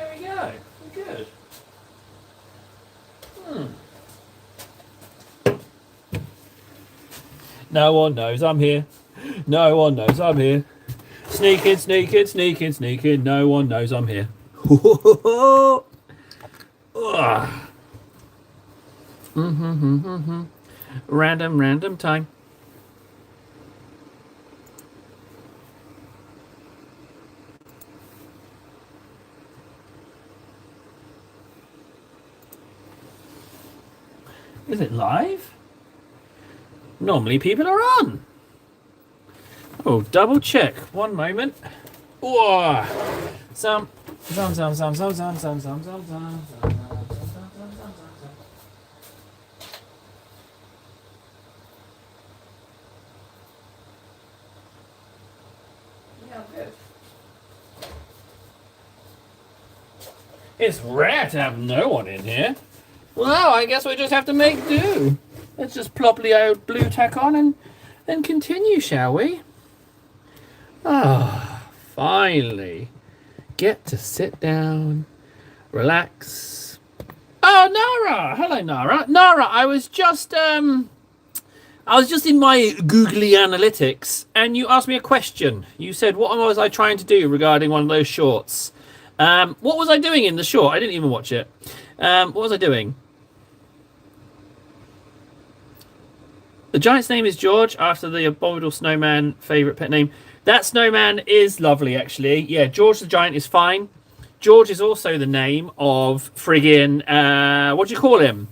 There we go. Good. No one knows I'm here. No one knows I'm here. Sneaking, sneaking, sneaking, sneaking. No one knows I'm here. Random time. Is it live? Normally people are on. Oh, double check. One moment. Whoa. Some. Yeah, good. It's rare to have no one in here. Well, I guess we just have to make do. Let's just plop the old blue tack on and then continue, shall we? Ah, finally. Get to sit down, relax. Oh, Nara! Hello, Nara. Nara, I was just in my googly analytics, and you asked me a question. You said, what was I trying to do regarding one of those shorts? What was I doing in the short? I didn't even watch it. What was I doing? The giant's name is George, after the abominable snowman favourite pet name. That snowman is lovely, actually. Yeah, George the giant is fine. George is also the name of friggin', what do you call him?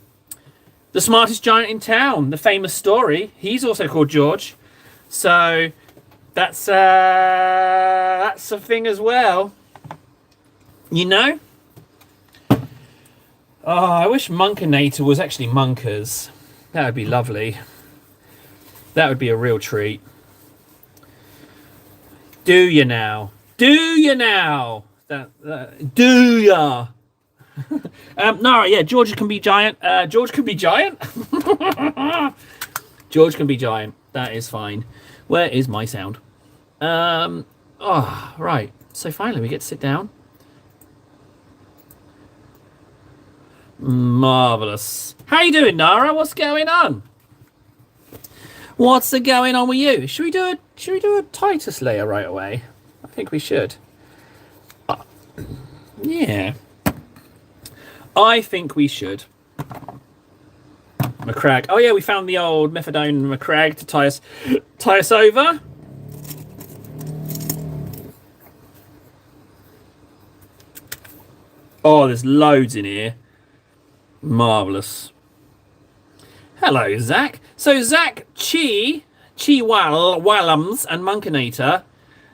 The smartest giant in town, the famous story. He's also called George. So that's a thing as well. You know? Oh, I wish Monkinator was actually Monkers. That would be lovely. That would be a real treat. Do you now? Do you now? Do ya? No, yeah, George can be giant. George can be giant? George can be giant. That is fine. Where is my sound? Oh, right. So finally we get to sit down. Marvellous. How you doing, Nara? What's going on? What's going on with you? Should we do a Titus layer right away? I think we should. Yeah. I think we should. Macragge. Oh yeah, we found the old Methadone Macragge to tie us over. Oh, there's loads in here. Marvellous. Hello, Zach. So Zach, Wallums and Monkinator.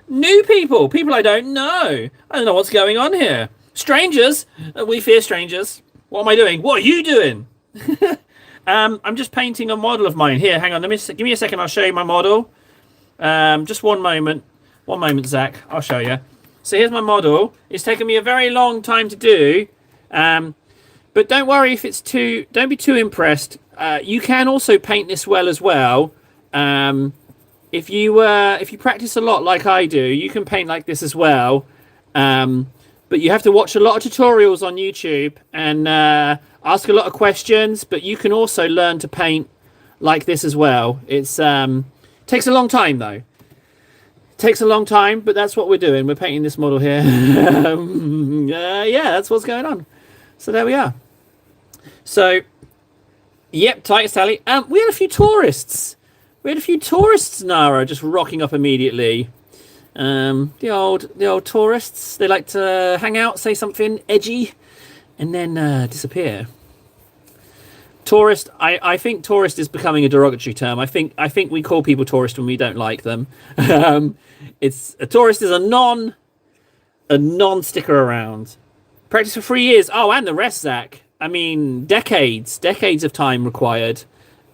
New people. People I don't know. I don't know what's going on here. Strangers. We fear strangers. What am I doing? What are you doing? I'm just painting a model of mine. Here, hang on. Give me a second. I'll show you my model. Just one moment. One moment, Zach. I'll show you. So here's my model. It's taken me a very long time to do. But don't worry if it's too... Don't be too impressed. You can also paint this well as well. If you practice a lot like I do, you can paint like this as well. But you have to watch a lot of tutorials on YouTube and ask a lot of questions. But you can also learn to paint like this as well. It's takes a long time though. Takes a long time, but that's what we're doing. We're painting this model here. Yeah, that's what's going on. So there we are. So, yep, Titus Tally. We had a few tourists. Nara, just rocking up immediately. The old tourists. They like to hang out, say something edgy, and then disappear. Tourist. I think tourist is becoming a derogatory term. I think we call people tourist when we don't like them. It's a tourist is a non-sticker around. Practice for 3 years. Oh, and the rest, Zach. I mean, decades of time required.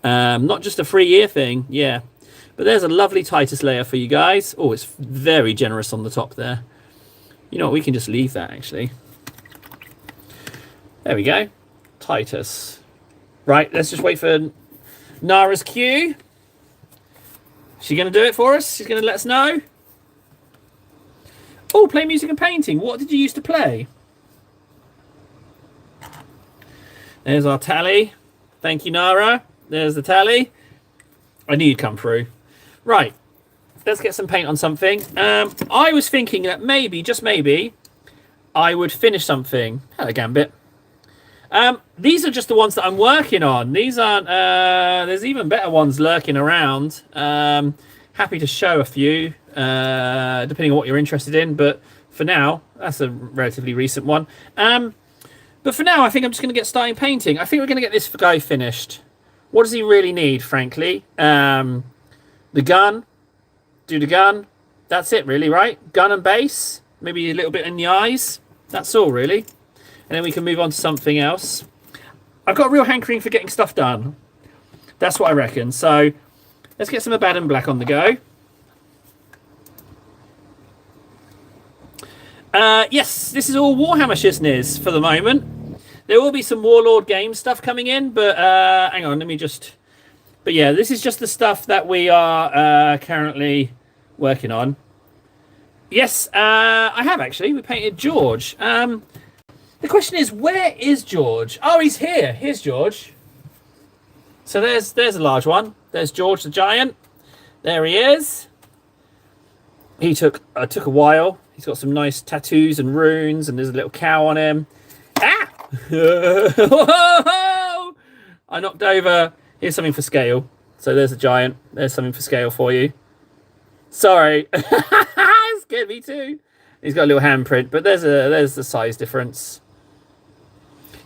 Not just a 3-year thing. Yeah. But there's a lovely Titus layer for you guys. Oh, it's very generous on the top there. You know what? We can just leave that, actually. There we go. Titus. Right, let's just wait for Nara's cue. She going to do it for us? She's going to let us know? Oh, play music and painting. What did you used to play? There's our tally. Thank you, Nara. There's the tally. I knew you'd come through. Right. Let's get some paint on something. I was thinking that maybe, just maybe, I would finish something. Hello, Gambit. These are just the ones that I'm working on. These aren't... there's even better ones lurking around. Happy to show a few, depending on what you're interested in. But for now, that's a relatively recent one. But for now, I think I'm just going to get starting painting. I think we're going to get this guy finished. What does he really need, frankly? The gun. Do the gun. That's it, really, right? Gun and base. Maybe a little bit in the eyes. That's all, really. And then we can move on to something else. I've got a real hankering for getting stuff done. That's what I reckon. So let's get some Abaddon Black on the go. Yes, this is all Warhammer shizness for the moment. There will be some Warlord game stuff coming in, but hang on, let me just... But yeah, this is just the stuff that we are currently working on. Yes, I have actually. We painted George. The question is, where is George? Oh, he's here. Here's George. So there's a large one. There's George the Giant. There he is. He took a while. He's got some nice tattoos and runes, and there's a little cow on him. Ah! I knocked over. Here's something for scale. So there's a giant. There's something for scale for you. Sorry. It scared me too. He's got a little handprint, but there's the size difference.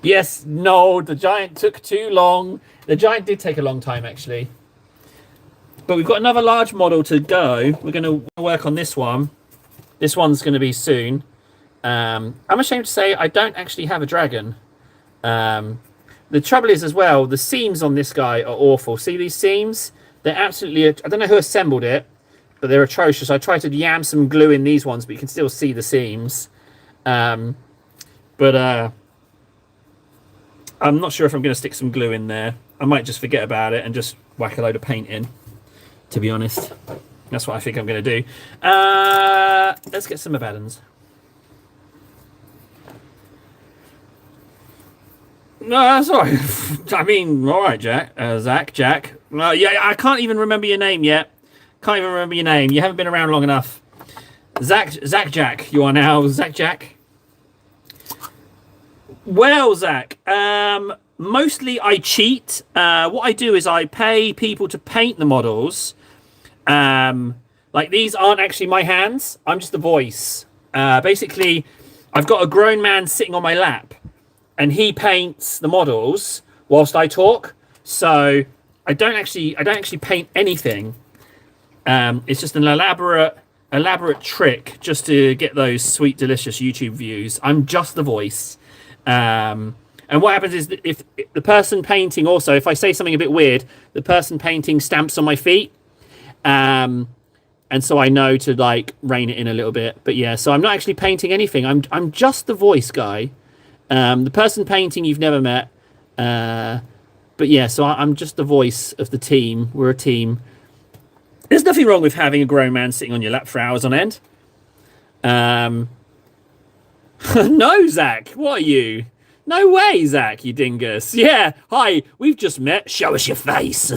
Yes, no, the giant took too long. The giant did take a long time, actually. But we've got another large model to go. We're going to work on this one. This one's going to be soon. I'm ashamed to say I don't actually have a dragon. The trouble is as well, the seams on this guy are awful. See these seams? They're absolutely... I don't know who assembled it, but they're atrocious. I tried to yam some glue in these ones, but you can still see the seams. I'm not sure if I'm going to stick some glue in there. I might just forget about it and just whack a load of paint in, to be honest. That's what I think I'm going to do. Let's get some Abaddons. No, that's all right. I mean, all right, Jack. Jack. Yeah, I can't even remember your name yet. Can't even remember your name. You haven't been around long enough. Zach Jack. You are now Zach Jack. Well, Zach, mostly I cheat. What I do is I pay people to paint the models. Like these aren't actually my hands. I'm just the voice. Basically, I've got a grown man sitting on my lap, and he paints the models whilst I talk. So I don't actually paint anything. It's just an elaborate trick just to get those sweet, delicious YouTube views. I'm just the voice. And what happens is that if the person painting also, if I say something a bit weird, the person painting stamps on my feet. And so I know to like rein it in a little bit. But yeah, so I'm not actually painting anything. I'm just the voice guy. The person painting you've never met. But yeah, so I'm just the voice of the team. We're a team. There's nothing wrong with having a grown man sitting on your lap for hours on end. No, Zach, what are you? No way, Zach, you dingus. Yeah, hi, we've just met. Show us your face.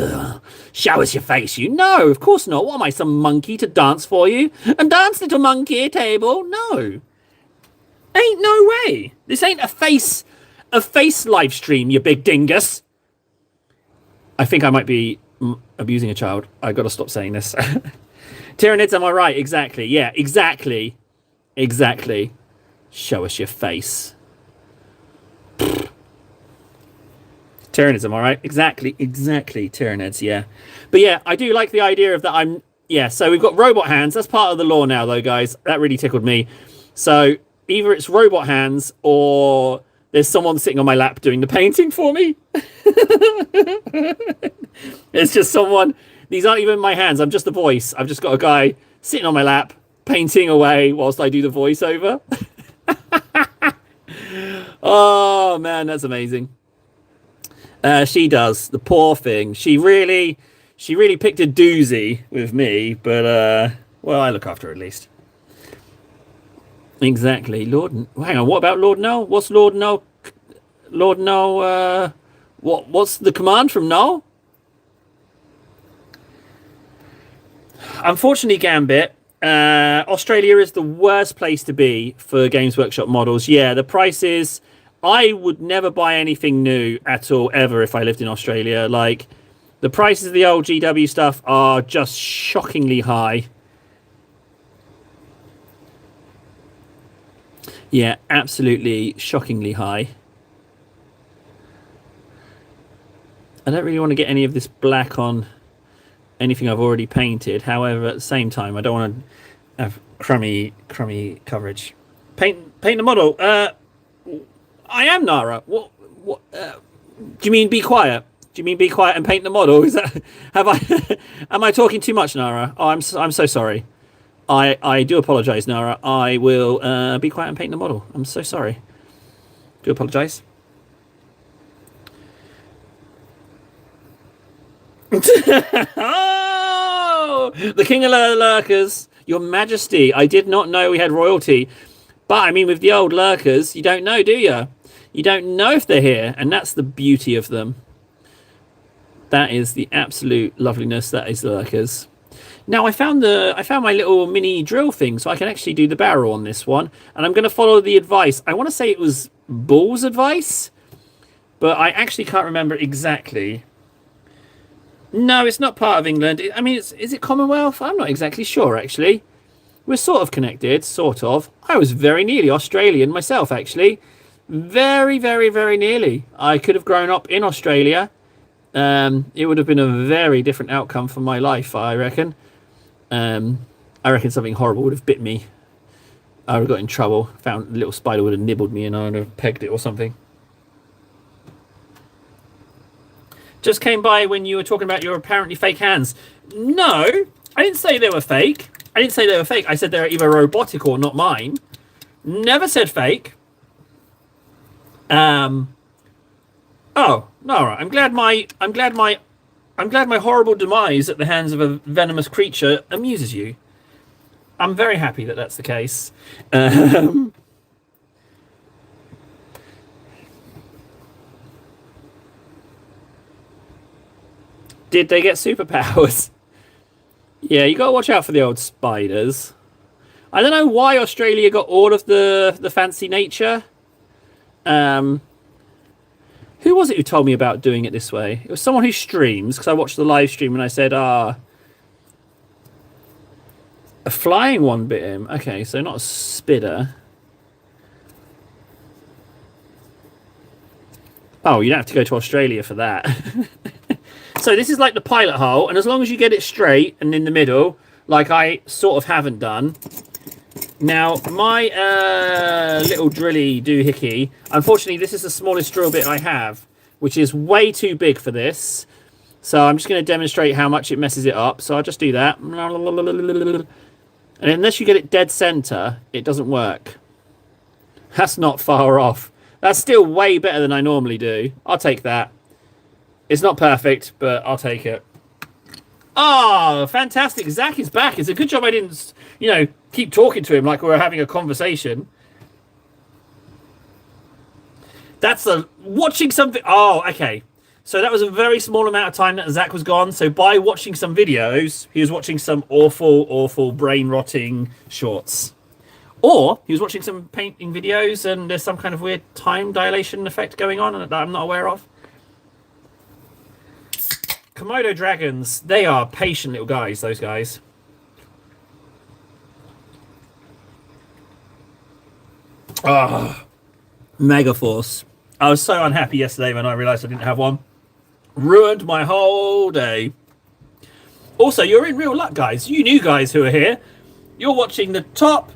Show us your face. You No, of course not. What am I, some monkey to dance for you? And dance, little monkey table? No. Ain't no way. This ain't a face live stream, you big dingus. I think I might be abusing a child. I got to stop saying this. Tyranids, am I right? Exactly. Yeah, exactly. Exactly. Show us your face. Tyranids, am I right? Exactly. Tyranids, yeah. But yeah, I do like the idea of that. So we've got robot hands. That's part of the lore now, though, guys. That really tickled me. So either it's robot hands or there's someone sitting on my lap doing the painting for me. It's just someone. These aren't even my hands. I'm just the voice. I've just got a guy sitting on my lap painting away whilst I do the voiceover. Oh, man, that's amazing. She does. The poor thing. She really picked a doozy with me, but, well, I look after her at least. Exactly. Hang on, what about Lord Null? What's Lord Null Lord Noel, what's the command from Noel? Unfortunately, Gambit, Australia is the worst place to be for Games Workshop models. Yeah, the prices. I would never buy anything new at all, ever, if I lived in Australia. Like, the prices of the old GW stuff are just shockingly high. Yeah, absolutely shockingly high. I don't really want to get any of this black on anything I've already painted. However, at the same time, I don't want to have crummy coverage. Paint the model. I am Nara. What? Do you mean be quiet? Do you mean be quiet and paint the model? Is that have I? Am I talking too much, Nara? Oh, I'm so sorry. I do apologise, Nara. I will be quiet and paint the model. I'm so sorry. Do apologise. Oh, the King of Lurkers, Your Majesty. I did not know we had royalty, but I mean, with the old Lurkers, you don't know, do you? You don't know if they're here, and that's the beauty of them. That is the absolute loveliness that is Lurkers. Now I found my little mini drill thing, so I can actually do the barrel on this one, and I'm going to follow the advice. I want to say it was Bull's advice, but I actually can't remember exactly. No, it's not part of England. I mean, is it Commonwealth? I'm not exactly sure, actually. We're sort of connected, sort of. I was very nearly Australian myself, actually. Very, very, very nearly. I could have grown up in Australia. It would have been a very different outcome for my life, I reckon. I reckon something horrible would have bit me. I would have got in trouble. Found a little spider would have nibbled me and I would have pegged it or something. Just came by when you were talking about your apparently fake hands. No, I didn't say they were fake. I said they're either robotic or not mine. Never said fake. Oh, no, right. I'm glad my horrible demise at the hands of a venomous creature amuses you. I'm very happy that that's the case. Did they get superpowers? Yeah, you gotta watch out for the old spiders. I don't know why Australia got all of the fancy nature. Who was it who told me about doing it this way? It was someone who streams, because I watched the live stream and I said, a flying one bit him. Okay, so not a spider. Oh, you don't have to go to Australia for that. So this is like the pilot hole, and as long as you get it straight and in the middle, like I sort of haven't done. Now, my little drilly doohickey, unfortunately, this is the smallest drill bit I have, which is way too big for this. So I'm just going to demonstrate how much it messes it up. So I'll just do that. And unless you get it dead center, it doesn't work. That's not far off. That's still way better than I normally do. I'll take that. It's not perfect, but I'll take it. Oh, fantastic. Zach is back. It's a good job I didn't, keep talking to him like we were having a conversation. That's watching something. Oh, okay. So that was a very small amount of time that Zach was gone. So by watching some videos, he was watching some awful, awful brain-rotting shorts. Or he was watching some painting videos and there's some kind of weird time dilation effect going on that I'm not aware of. Komodo dragons, they are patient little guys, those guys. Oh, Megaforce. I was so unhappy yesterday when I realised I didn't have one. Ruined my whole day. Also, you're in real luck, guys. You new guys who are here. You're watching the top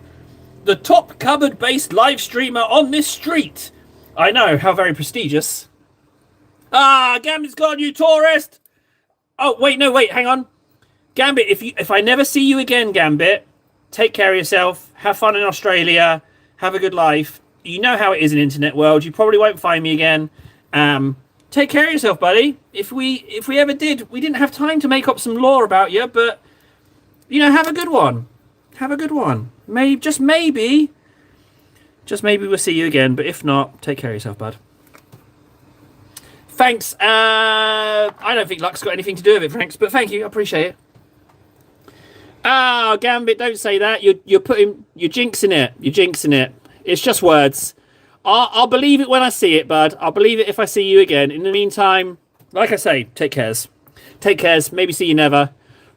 cupboard-based live streamer on this street. I know, how very prestigious. Ah, Gambit's gone, you tourist! Oh, wait, hang on. Gambit, if I never see you again, Gambit, take care of yourself. Have fun in Australia. Have a good life. You know how it is in internet world. You probably won't find me again. Take care of yourself, buddy. If we ever did, we didn't have time to make up some lore about you, but, have a good one. Have a good one. Just maybe we'll see you again, but if not, take care of yourself, bud. Thanks. I don't think luck's got anything to do with it, Franks, but thank you. I appreciate it. Oh, Gambit, don't say that. You're jinxing it. You're jinxing it. It's just words. I'll believe it when I see it, bud. I'll believe it if I see you again. In the meantime, like I say, take cares. Take cares. Maybe see you never.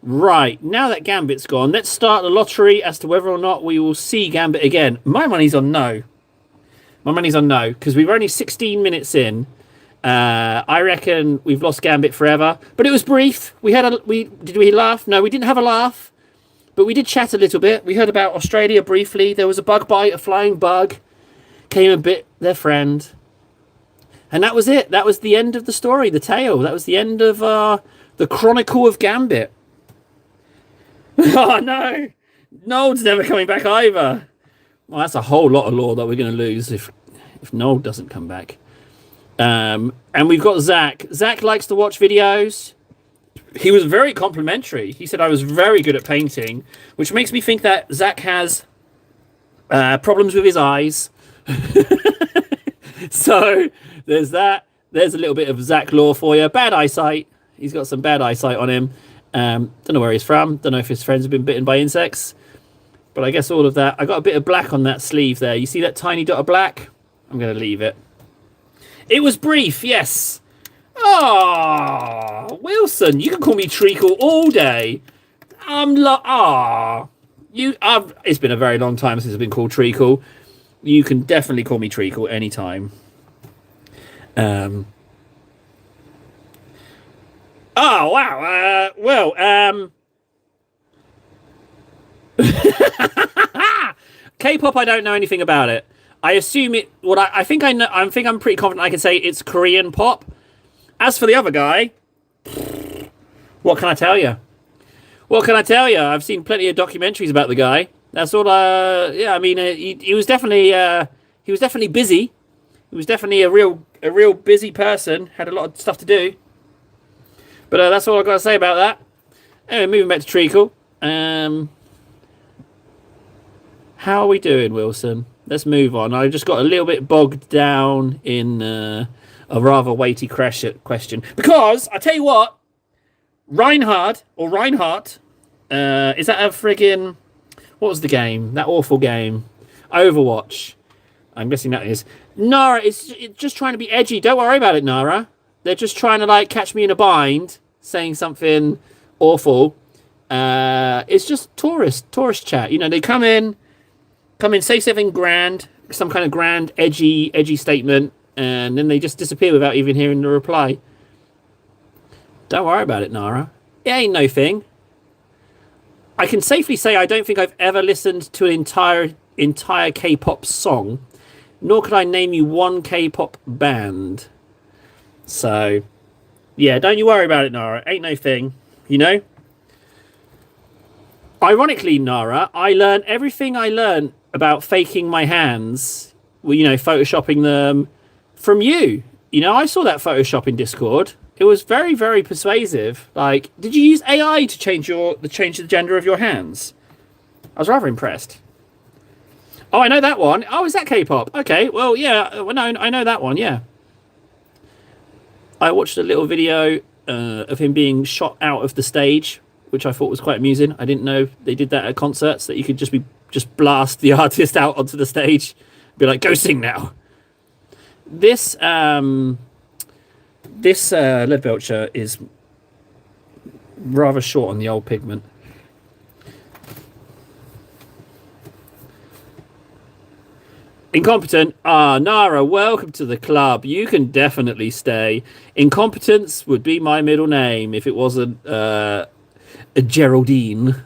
Right, now that Gambit's gone, let's start the lottery as to whether or not we will see Gambit again. My money's on no. My money's on no, because we're only 16 minutes in. I reckon we've lost Gambit forever. But it was brief. Did we laugh? No, we didn't have a laugh. But we did chat a little bit. We heard about Australia briefly. There was a bug bite, a flying bug. Came and bit their friend. And that was it. That was the end of the story, the tale. That was the end of the Chronicle of Gambit. Oh, no. Nold's never coming back either. Well, that's a whole lot of lore that we're going to lose if Nold doesn't come back. And we've got Zach. Zach likes to watch videos. He was very complimentary. He said I was very good at painting, which makes me think that Zach has problems with his eyes. So there's that. There's a little bit of Zach lore for you. Bad eyesight. He's got some bad eyesight on him. Don't know where he's from. Don't know if his friends have been bitten by insects. But I guess all of that. I got a bit of black on that sleeve there. You see that tiny dot of black? I'm going to leave it. It was brief, yes. Ah, Wilson, you can call me Treacle all day. It's been a very long time since I've been called Treacle. You can definitely call me Treacle anytime. Oh wow. K-pop. I don't know anything about it. I assume it. What I think I know. I think I'm pretty confident I can say it's Korean pop. As for the other guy, what can I tell you? What can I tell you? I've seen plenty of documentaries about the guy. That's all. Yeah, I mean, he was definitely busy. He was definitely a real busy person. Had a lot of stuff to do. But that's all I've got to say about that. Anyway, moving back to Treacle. How are we doing, Wilson? Let's move on. I just got a little bit bogged down in a rather weighty question. Because, I tell you what, Reinhardt, is that a friggin'... What was the game? That awful game. Overwatch. I'm guessing that is. Nara, it's just trying to be edgy. Don't worry about it, Nara. They're just trying to, catch me in a bind, saying something awful. It's just tourist chat. You know, they come in, say something grand, some kind of grand, edgy statement, and then they just disappear without even hearing the reply. Don't worry about it, Nara. It ain't no thing. I can safely say I don't think I've ever listened to an entire K-pop song, nor could I name you one K-pop band. So, yeah, don't you worry about it, Nara. Ain't no thing, you know? Ironically, Nara, I learned everything I learned about faking my hands, photoshopping them, from you. You know, I saw that Photoshop in Discord. It was very, very persuasive. Did you use AI to change the gender of your hands? I was rather impressed. Oh, I know that one. Oh, is that K-pop? Okay, well, yeah. Well, no, I know that one, yeah. I watched a little video of him being shot out of the stage, which I thought was quite amusing. I didn't know they did that at concerts, that you could just blast the artist out onto the stage. Be like, go sing now. This Leadbelcher is rather short on the old pigment. Incompetent. Nara, welcome to the club. You can definitely stay. Incompetence would be my middle name if it wasn't a Geraldine.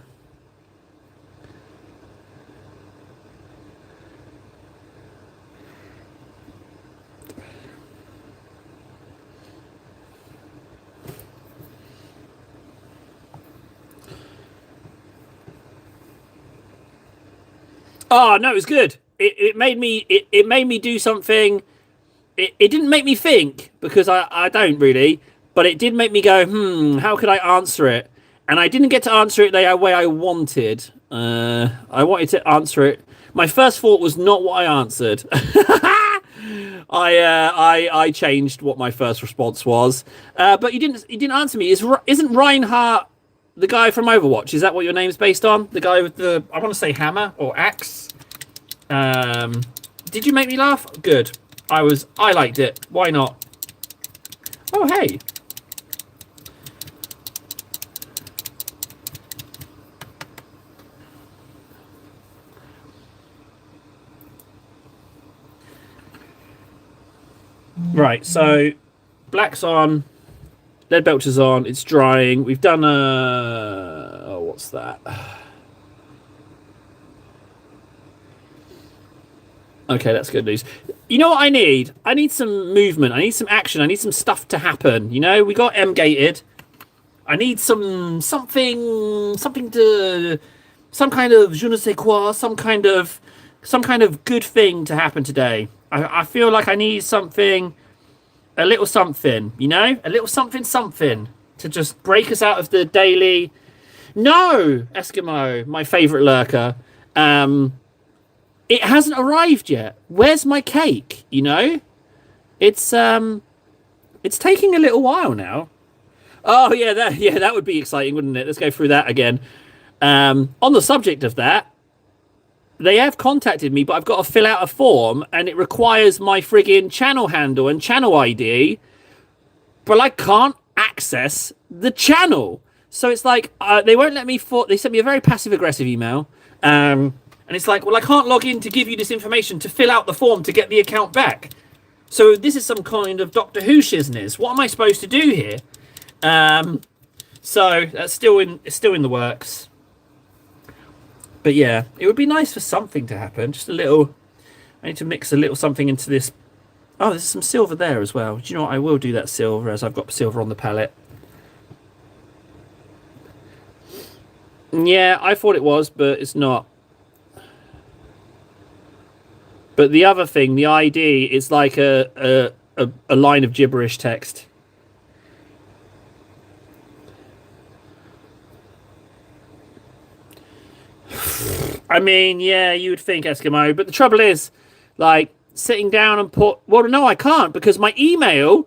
Oh, no, it was good. It made me do something. It didn't make me think, because I don't really, but it did make me go, how could I answer it? And I didn't get to answer it the way I wanted. I wanted to answer it. My first thought was not what I answered. I changed what my first response was, but you didn't answer me. Isn't Reinhardt the guy from Overwatch? Is that what your name's based on? The guy with the, I want to say, hammer or axe. Did you make me laugh? Good. I liked it. Why not? Oh hey. Right, so black's on, lead belcher's on, it's drying. We've done what's that? Okay, that's good news. You know what I need? I need some movement. I need some action. I need some stuff to happen. You know, we got M gated. I need something to, some kind of je ne sais quoi, some kind of good thing to happen today. I feel like I need something, a little something, you know, a little something to just break us out of the daily. No, Eskimo, my favorite lurker. It hasn't arrived yet. Where's my cake? You know, it's taking a little while now. Oh yeah, that would be exciting, wouldn't it? Let's go through that again. On the subject of that, they have contacted me, but I've got to fill out a form, and it requires my friggin' channel handle and channel ID, but I can't access the channel. So it's like they won't let me. They sent me a very passive-aggressive email, and it's like, well, I can't log in to give you this information to fill out the form to get the account back. So this is some kind of Doctor Who shizness. What am I supposed to do here? So that's still in the works. But yeah, it would be nice for something to happen. Just a little. I need to mix a little something into this. Oh, there's some silver there as well. Do you know what? I will do that silver, as I've got silver on the palette. Yeah, I thought it was, but it's not. But the other thing, the ID, is like a line of gibberish text. I mean, yeah, you would think, Eskimo, but the trouble is, like, sitting down and well, no, I can't, because my email,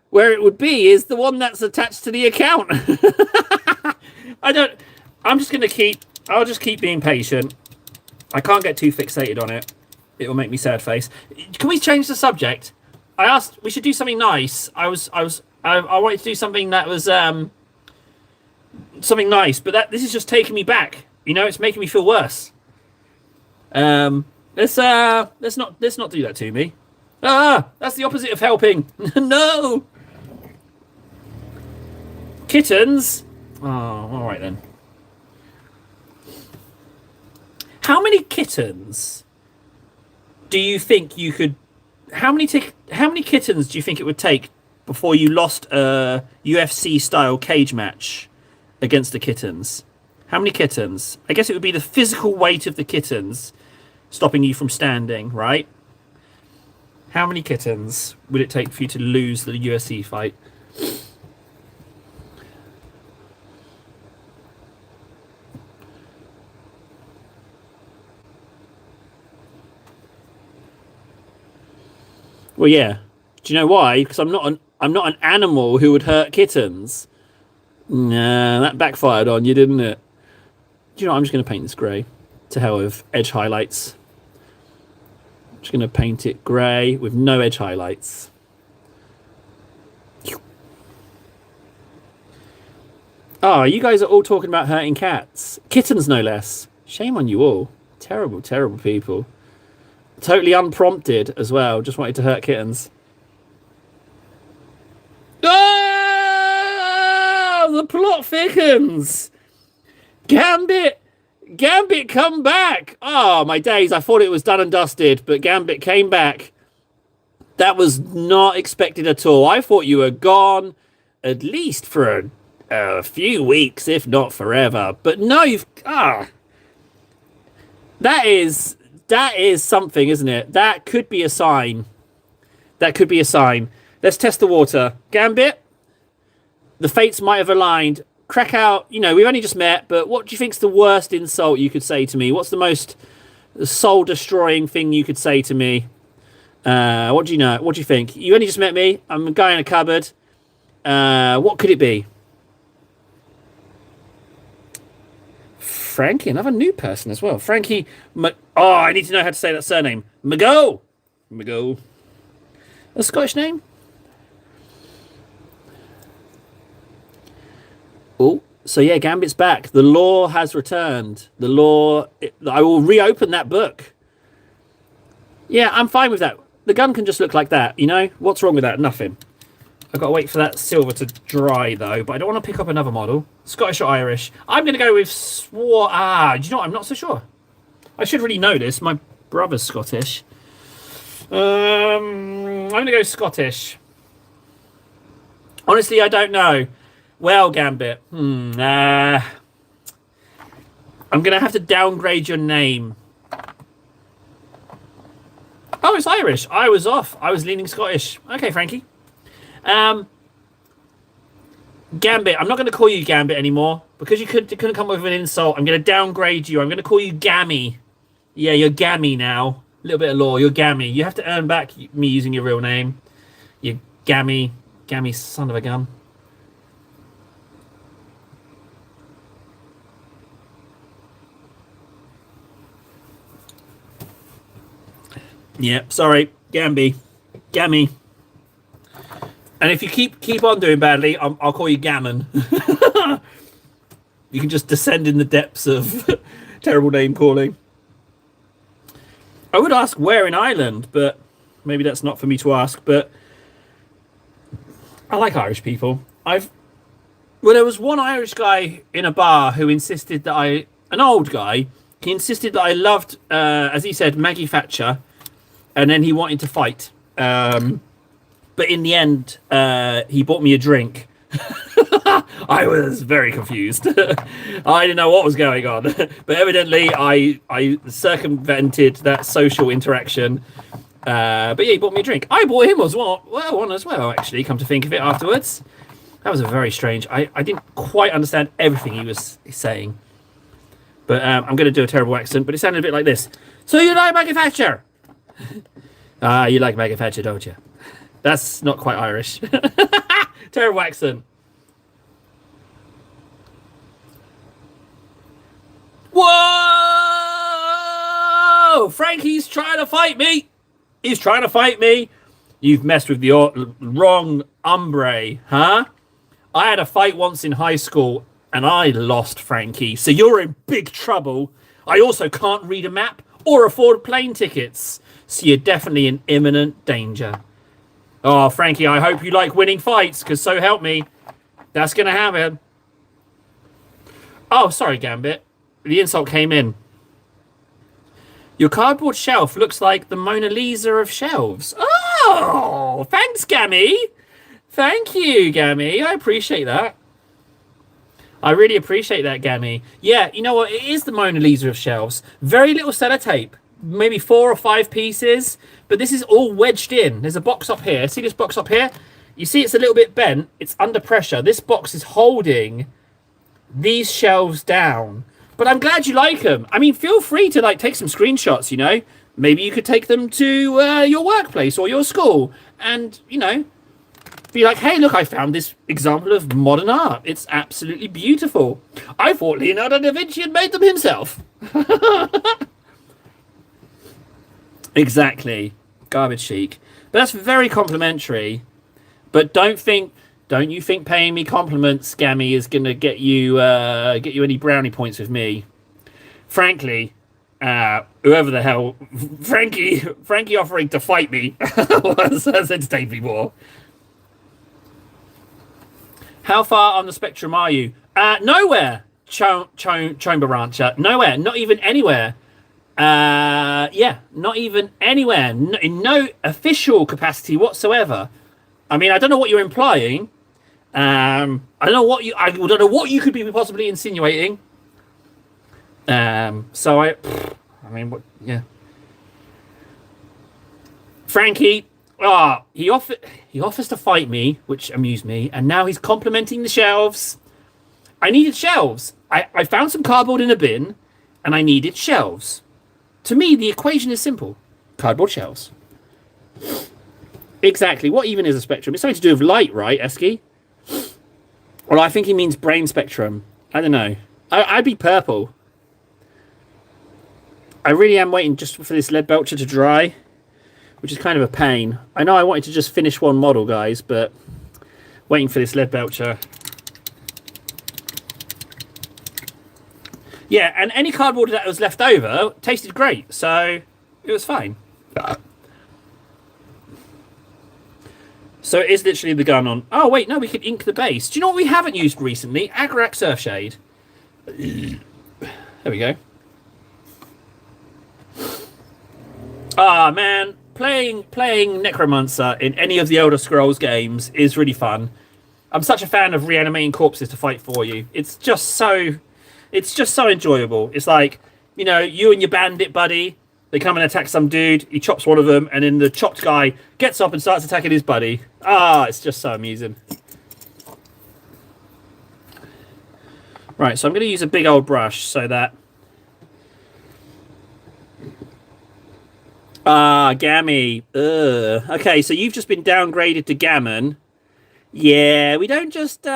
where it would be, is the one that's attached to the account. I'll just keep being patient. I can't get too fixated on it. It will make me sad face. Can we change the subject? I asked, we should do something nice. I wanted to do something that was, something nice, but this is just taking me back. You know, it's making me feel worse. Let's not do that to me. That's the opposite of helping. No. Kittens. Oh, all right then. How many kittens do you think you could? How many kittens do you think it would take before you lost a UFC style cage match against the kittens? How many kittens? I guess it would be the physical weight of the kittens stopping you from standing, right? How many kittens would it take for you to lose the UFC fight? Well, yeah. Do you know why? Because I'm not an animal who would hurt kittens. Nah, that backfired on you, didn't it? Do you know what? I'm just going to paint this grey. To hell with edge highlights. I'm just going to paint it grey with no edge highlights. Oh, you guys are all talking about hurting cats. Kittens, no less. Shame on you all. Terrible, terrible people. Totally unprompted as well. Just wanted to hurt kittens. Oh, the plot thickens. Gambit, come back. Oh, my days. I thought it was done and dusted, but Gambit came back. That was not expected at all. I thought you were gone at least for a few weeks, if not forever. But no, that is something, isn't it? That could be a sign. Let's test the water. Gambit, the fates might have aligned. Crack out, we've only just met, but what do you think's the worst insult you could say to me? What's the most soul-destroying thing you could say to me? What do you know? What do you think? You only just met me. I'm a guy in a cupboard. What could it be? Frankie, another new person as well. Frankie. Oh, I need to know how to say that surname. McGo. McGo. A Scottish name? Oh, so yeah, Gambit's back. The law has returned. The law. I will reopen that book. Yeah, I'm fine with that. The gun can just look like that, you know? What's wrong with that? Nothing. I've got to wait for that silver to dry, though, but I don't want to pick up another model. Scottish or Irish? I'm going to go with do you know what? I'm not so sure. I should really know this. My brother's Scottish. I'm going to go Scottish. Honestly, I don't know. Well, Gambit. I'm going to have to downgrade your name. Oh, it's Irish. I was off. I was leaning Scottish. Okay, Frankie. Gambit. I'm not going to call you Gambit anymore because you couldn't come up with an insult. I'm going to downgrade you. I'm going to call you Gammy. Yeah, you're Gammy now. A little bit of law. You're Gammy. You have to earn back me using your real name. You Gammy. Gammy son of a gun. Yeah, sorry. Gamby. Gammy. And if you keep on doing badly, I'll call you Gammon. You can just descend in the depths of terrible name calling. I would ask where in Ireland, but maybe that's not for me to ask. But I like Irish people. There was one Irish guy in a bar who insisted that an old guy, he insisted that I loved, as he said, Maggie Thatcher, and then he wanted to fight. But in the end, he bought me a drink. I was very confused. I didn't know what was going on. But evidently, I circumvented that social interaction. But yeah, he bought me a drink. I bought him one as well, actually, come to think of it afterwards. That was a very strange... I didn't quite understand everything he was saying. But I'm going to do a terrible accent, but it sounded a bit like this. So you like Maggie Thatcher? You like Maggie Thatcher, don't you? That's not quite Irish. Terrible accent. Whoa! Frankie's trying to fight me. He's trying to fight me. You've messed with the wrong hombre, huh? I had a fight once in high school and I lost, Frankie. So you're in big trouble. I also can't read a map or afford plane tickets. So you're definitely in imminent danger. Oh, Frankie, I hope you like winning fights, because so help me, that's going to happen. Oh, sorry, Gambit. The insult came in. Your cardboard shelf looks like the Mona Lisa of shelves. Oh, thanks, Gammy. Thank you, Gammy. I appreciate that. I really appreciate that, Gammy. Yeah, you know what? It is the Mona Lisa of shelves. Very little sellotape. Maybe 4 or 5 pieces, but this is all wedged in. There's a box up here. See this box up here? You see it's a little bit bent. It's under pressure. This box is holding these shelves down. But I'm glad you like them. I mean, feel free to take some screenshots, you know. Maybe you could take them to your workplace or your school and, you know, be like, hey, look, I found this example of modern art. It's absolutely beautiful. I thought Leonardo da Vinci had made them himself. Exactly. Garbage chic. But that's very complimentary. But don't you think paying me compliments, Gammy, is gonna get you any brownie points with me? Frankly, whoever the hell Frankie offering to fight me has entertained me more. How far on the spectrum are you? Nowhere. Chamber Rancher. Nowhere. Not even anywhere. Yeah, not even anywhere. In no official capacity whatsoever. I mean, I don't know what you're implying. I don't know what you could be possibly insinuating. So I mean, what? Yeah. Frankie, he offers to fight me, which amused me, and now he's complimenting the shelves. I needed shelves. I found some cardboard in a bin, and I needed shelves. To me, the equation is simple. Cardboard shelves. Exactly. What even is a spectrum? It's something to do with light, right, Esky? Well, I think he means brain spectrum. I don't know. I'd be purple. I really am waiting just for this lead belcher to dry, which is kind of a pain. I know I wanted to just finish one model, guys, but waiting for this lead belcher. Yeah, and any cardboard that was left over tasted great, so it was fine. So it is literally the gun on... Oh, wait, no, we can ink the base. Do you know what we haven't used recently? Agrax Surfshade. There we go. Ah, man. Playing Necromancer in any of the Elder Scrolls games is really fun. I'm such a fan of reanimating corpses to fight for you. It's just so enjoyable. It's like, you know, you and your bandit buddy, they come and attack some dude, he chops one of them, and then the chopped guy gets up and starts attacking his buddy. Ah, it's just so amusing. Right, so I'm going to use a big old brush so that... Ah, Gammy. Ugh. Okay, so you've just been downgraded to Gammon. Yeah, we don't just...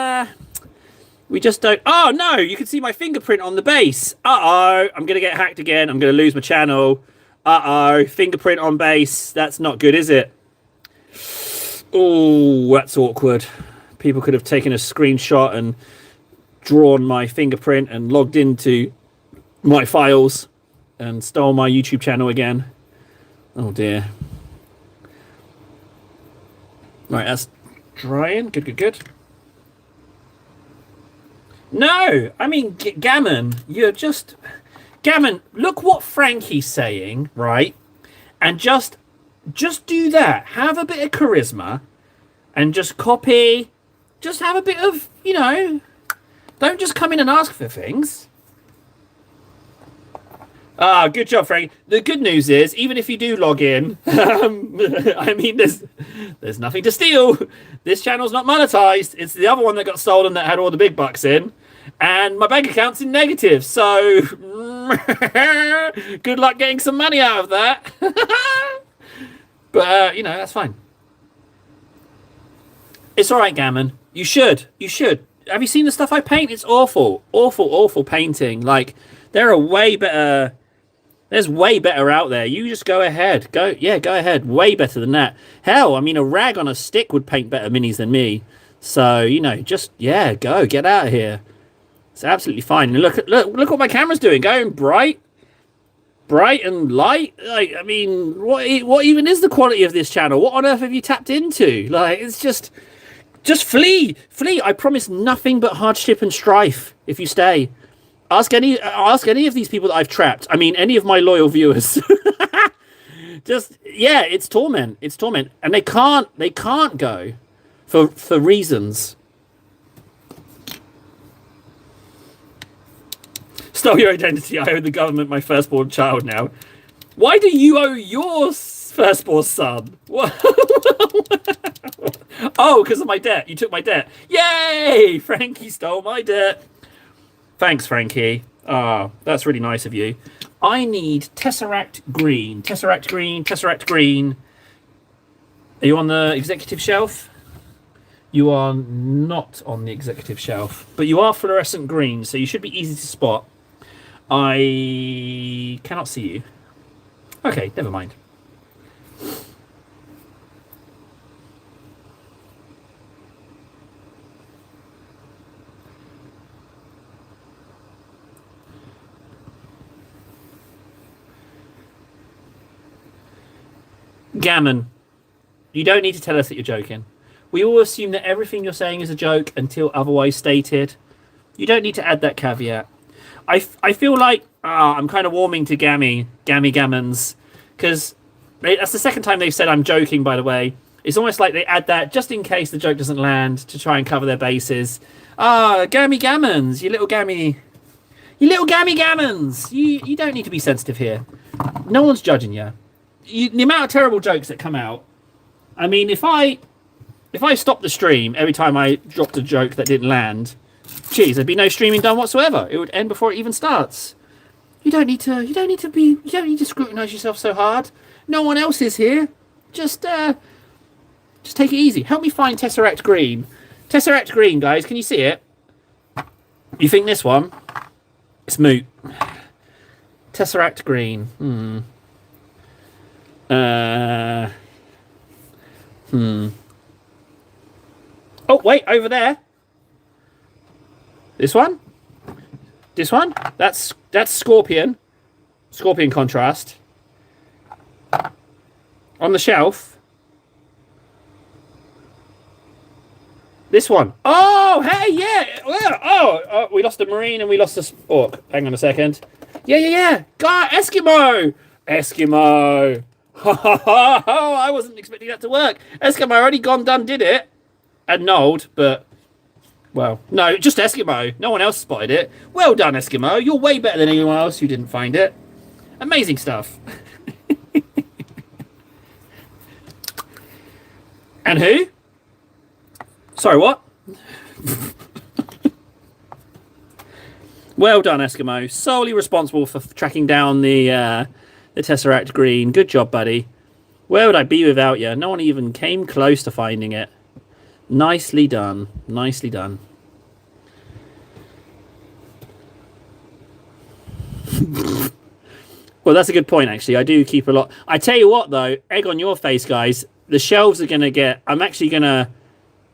We just don't... Oh, no! You can see my fingerprint on the base. Uh-oh. I'm going to get hacked again. I'm going to lose my channel. Uh-oh. Fingerprint on base. That's not good, is it? Oh, that's awkward. People could have taken a screenshot and drawn my fingerprint and logged into my files and stole my YouTube channel again. Oh, dear. Right, that's drying. Good, good, good. No, I mean, Gammon, you're just... Gammon, look what Frankie's saying, right? And just do that. Have a bit of charisma and just copy. Just have a bit of, you know, don't just come in and ask for things. Ah, good job, Frank. The good news is, even if you do log in, I mean, there's nothing to steal. This channel's not monetized. It's the other one that got stolen that had all the big bucks in. And my bank account's in negative, so good luck getting some money out of that. But, you know, that's fine. It's all right, Gammon. You should. You should. Have you seen the stuff I paint? It's awful. Awful, awful painting. Like, there are way better... There's way better out there. You just go ahead. Go ahead. Way better than that. Hell, I mean, a rag on a stick would paint better minis than me. So, you know, just, yeah, go. Get out of here. It's absolutely fine. And look what my camera's doing. Going bright and light. Like, I mean, what even is the quality of this channel? What on earth have you tapped into? Like, it's just flee. I promise nothing but hardship and strife if you stay. Ask any of these people that I've trapped. I mean, any of my loyal viewers. Just, yeah, it's torment. It's torment. And they can't go for reasons. Stole your identity. I owe the government my firstborn child now. Why do you owe your firstborn son? Oh, because of my debt. You took my debt. Yay! Frankie stole my debt. Thanks, Frankie. Ah, that's really nice of you. I need Tesseract Green. Tesseract Green. Tesseract Green. Are you on the executive shelf? You are not on the executive shelf. But you are fluorescent green, so you should be easy to spot. I cannot see you. Okay, never mind. Gammon, you don't need to tell us that you're joking. We all assume that everything you're saying is a joke until otherwise stated. You don't need to add that caveat. I feel like I'm kind of warming to Gammons, because that's the second time they've said I'm joking, by the way. It's almost like they add that just in case the joke doesn't land to try and cover their bases. Gammons, you little Gammons. You don't need to be sensitive here. No one's judging you. The amount of terrible jokes that come out. I mean, if I stopped the stream every time I dropped a joke that didn't land, geez, there'd be no streaming done whatsoever. It would end before it even starts. You don't need to scrutinize yourself so hard. No one else is here. Just Just take it easy. Help me find Tesseract Green. Tesseract Green, guys. Can you see it? You think this one? It's moot. Tesseract Green. Oh, wait, over there. This one? This one? That's Scorpion. Scorpion contrast. On the shelf. This one. Oh, hey, yeah. Oh, we lost a Marine and we lost a Orc. Hang on a second. Yeah. God, Eskimo. Oh, I wasn't expecting that to work. Eskimo already done, did it. And Nold, but... Well, no, just Eskimo. No one else spotted it. Well done, Eskimo. You're way better than anyone else who didn't find it. Amazing stuff. And who? Sorry, what? Well done, Eskimo. Solely responsible for tracking down the Tesseract Green. Good job, buddy. Where would I be without you? No one even came close to finding it. Nicely done. Nicely done. Well, that's a good point, actually. I do keep a lot. I tell you what, though, egg on your face, guys. The shelves are going to get... I'm actually going to...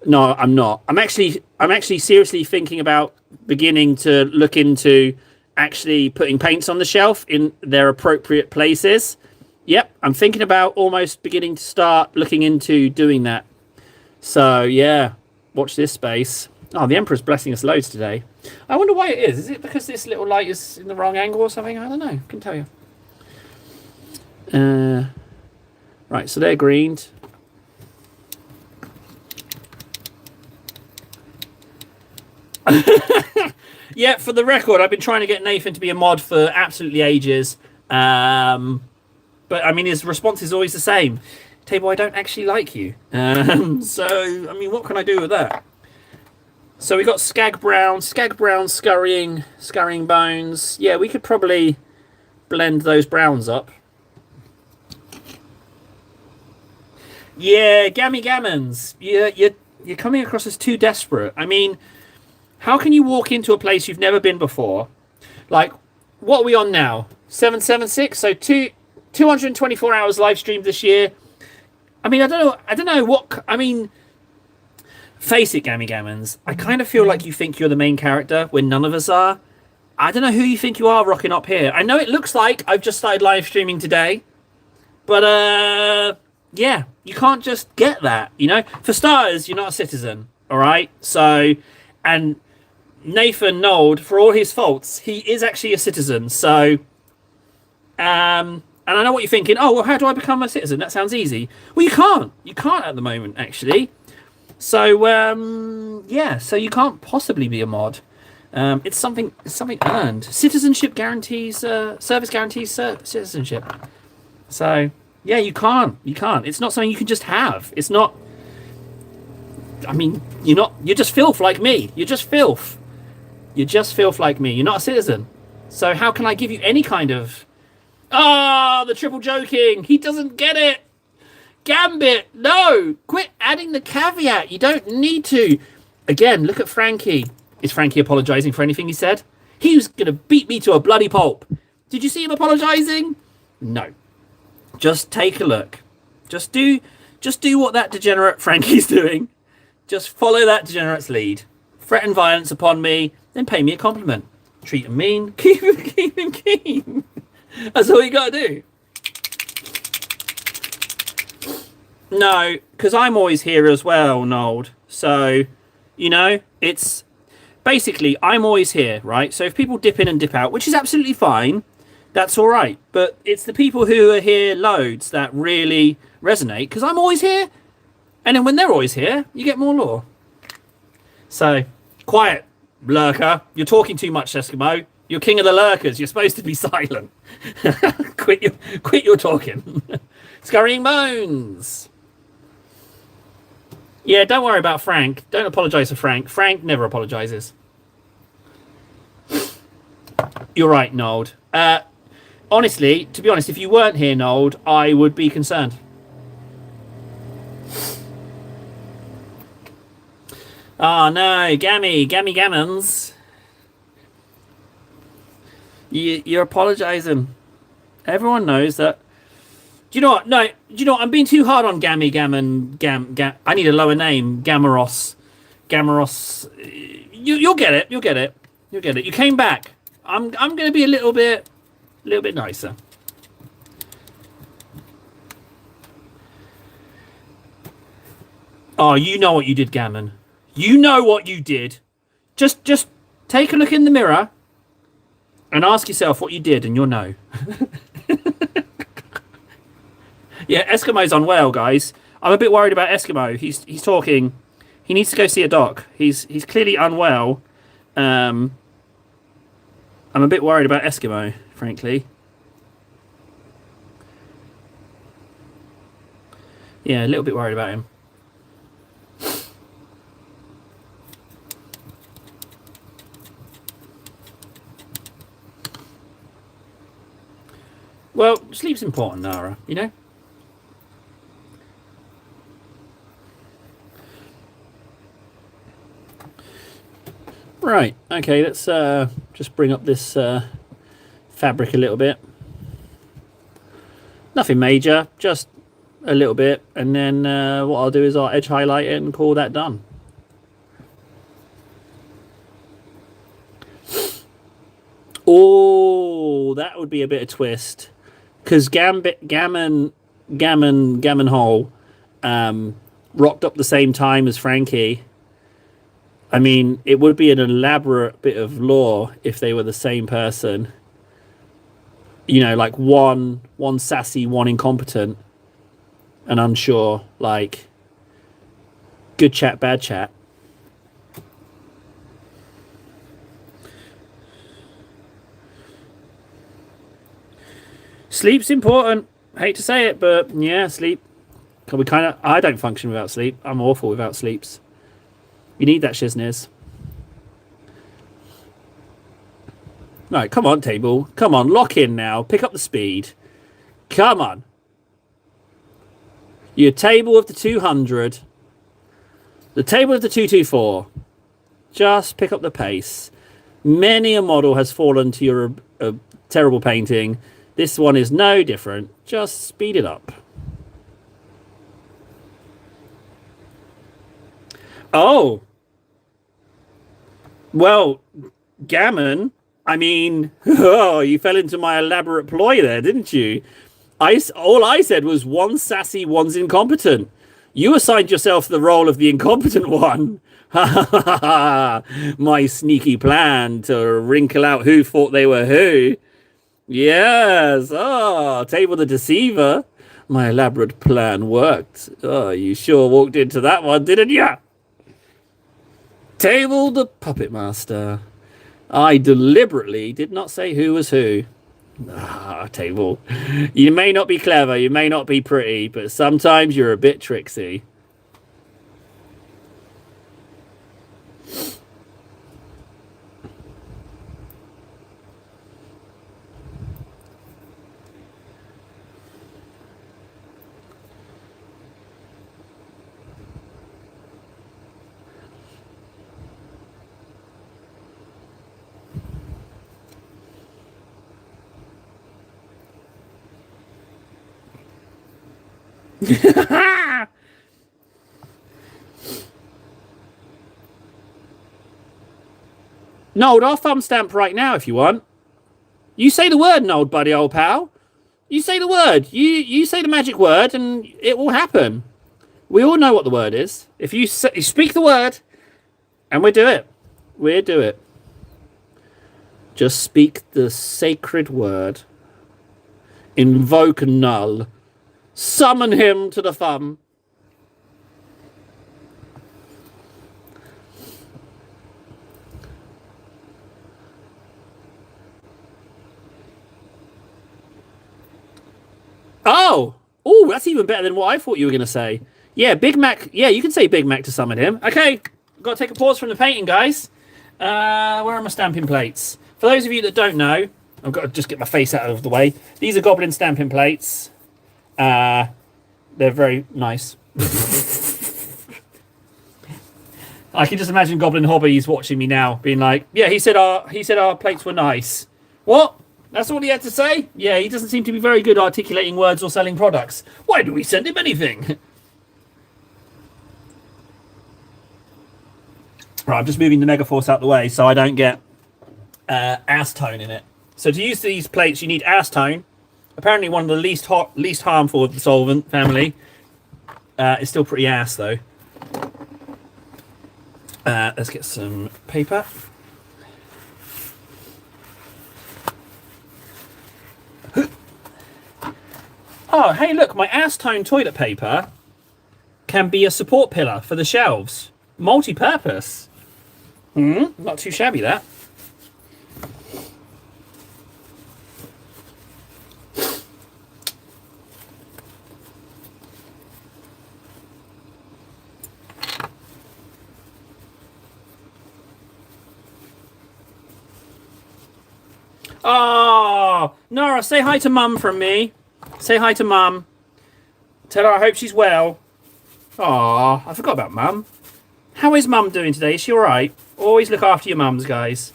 No, I'm not. I'm actually seriously thinking about beginning to look into actually putting paints on the shelf in their appropriate places. Yep, I'm thinking about almost beginning to start looking into doing that. So, yeah, watch this space. Oh, the Emperor's blessing us loads today. I wonder why it is. Is it because this little light is in the wrong angle or something? I don't know. I can tell you. Right, so they're greened. Yeah, for the record, I've been trying to get Nathan to be a mod for absolutely ages. But, I mean, his response is always the same. Table, I don't actually like you. So, I mean, what can I do with that? So we got Skag Brown scurrying bones. Yeah, we could probably blend those browns up. Yeah, Gammy Gammons. You're coming across as too desperate. I mean, how can you walk into a place you've never been before? Like, what are we on now? 776. So 224 hours live streamed this year. I mean, I don't know what... I mean, face it, Gammy Gammons. I kind of feel like you think you're the main character when none of us are. I don't know who you think you are rocking up here. I know it looks like I've just started live streaming today. But, yeah, you can't just get that, you know? For starters, you're not a citizen, all right? So, and Nathan Nold, for all his faults, he is actually a citizen. So, and I know what you're thinking. Oh, well, how do I become a citizen? That sounds easy. Well, you can't. You can't at the moment, actually. So, yeah. So you can't possibly be a mod. It's something earned. Citizenship guarantees, service guarantees citizenship. So, yeah, you can't. You can't. It's not something you can just have. It's not... I mean, you're just filth like me. You're just filth. You're just filth like me. You're not a citizen. So how can I give you any kind of... Ah, the triple joking. He doesn't get it. Gambit, no. Quit adding the caveat. You don't need to. Again, look at Frankie. Is Frankie apologizing for anything he said? He was going to beat me to a bloody pulp. Did you see him apologizing? No. Just take a look. Just do what that degenerate Frankie's doing. Just follow that degenerate's lead. Threaten violence upon me, then pay me a compliment. Treat him mean, keep him keen. That's all you gotta do. No, because I'm always here as well, Nold. So, you know, it's... Basically, I'm always here, right? So if people dip in and dip out, which is absolutely fine, that's all right. But it's the people who are here loads that really resonate, because I'm always here. And then when they're always here, you get more lore. So, quiet, lurker. You're talking too much, Eskimo. You're king of the lurkers. You're supposed to be silent. Quit your talking. Scurrying bones. Yeah, don't worry about Frank. Don't apologise for Frank. Frank never apologises. You're right, Nold. Honestly, to be honest, if you weren't here, Nold, I would be concerned. Oh no, Gammy Gammons. You're apologising. Everyone knows that. Do you know what? No, do you know what? I'm being too hard on Gammy Gammon. I need a lower name. Gamaros. Gamaros. You'll get it. You'll get it. You'll get it. You came back. I'm going to be a little bit nicer. Oh, you know what you did, Gammon. You know what you did. Just take a look in the mirror and ask yourself what you did, and you'll know. Yeah, Eskimo's unwell, guys. I'm a bit worried about Eskimo. He's talking. He needs to go see a doc. He's clearly unwell. I'm a bit worried about Eskimo, frankly. Yeah, a little bit worried about him. Well, sleep's important, Nara, you know? Right, okay, let's just bring up this fabric a little bit. Nothing major, just a little bit, and then what I'll do is I'll edge highlight it and call that done. Oh, that would be a bit of twist, because Gammon Hole rocked up the same time as Frankie. I mean, it would be an elaborate bit of lore if they were the same person. You know, like one sassy, one incompetent and unsure, like good chat, bad chat. Sleep's important. Hate to say it, but yeah, sleep. I don't function without sleep. I'm awful without sleeps. You need that shizness. Right, come on, table. Come on, lock in now. Pick up the speed. Come on. Your table of the 200. The table of the 224. Just pick up the pace. Many a model has fallen to your terrible painting. This one is no different. Just speed it up. Oh. Well, Gammon, I mean, oh, you fell into my elaborate ploy there, didn't you? All I said was one's sassy, one's incompetent. You assigned yourself the role of the incompetent one. Ha ha ha ha! My sneaky plan to wrinkle out who thought they were who. Yes, Table the Deceiver. My elaborate plan worked. Oh, you sure walked into that one, didn't you? Table the Puppet Master. I deliberately did not say who was who. Table. You may not be clever, you may not be pretty, but sometimes you're a bit tricksy. Nold, I'll thumb stamp right now if you want. You say the word, Nold, buddy, old pal. You say the word. You say the magic word, and it will happen. We all know what the word is. If you speak the word, and we do it. We do it. Just speak the sacred word. Invoke Null. Summon him to the thumb. Oh, that's even better than what I thought you were going to say. Yeah, Big Mac. Yeah, you can say Big Mac to summon him. Okay, got to take a pause from the painting, guys. Where are my stamping plates? For those of you that don't know, I've got to just get my face out of the way. These are Goblin stamping plates. They're very nice. I can just imagine Goblin Hobbies watching me now, being like, "Yeah, he said our plates were nice. What? That's all he had to say? Yeah, he doesn't seem to be very good articulating words or selling products. Why do we send him anything?" Right, I'm just moving the Megaforce out the way so I don't get acetone in it. So to use these plates, you need acetone. Apparently, one of the least harmful of the solvent family. It's still pretty ass though. Let's get some paper. Oh, hey, look, my acetone toilet paper can be a support pillar for the shelves. Multi-purpose. Not too shabby, that. Oh, Nora, say hi to Mum from me. Say hi to Mum. Tell her I hope she's well. Oh, I forgot about Mum. How is Mum doing today? Is she alright? Always look after your mums, guys.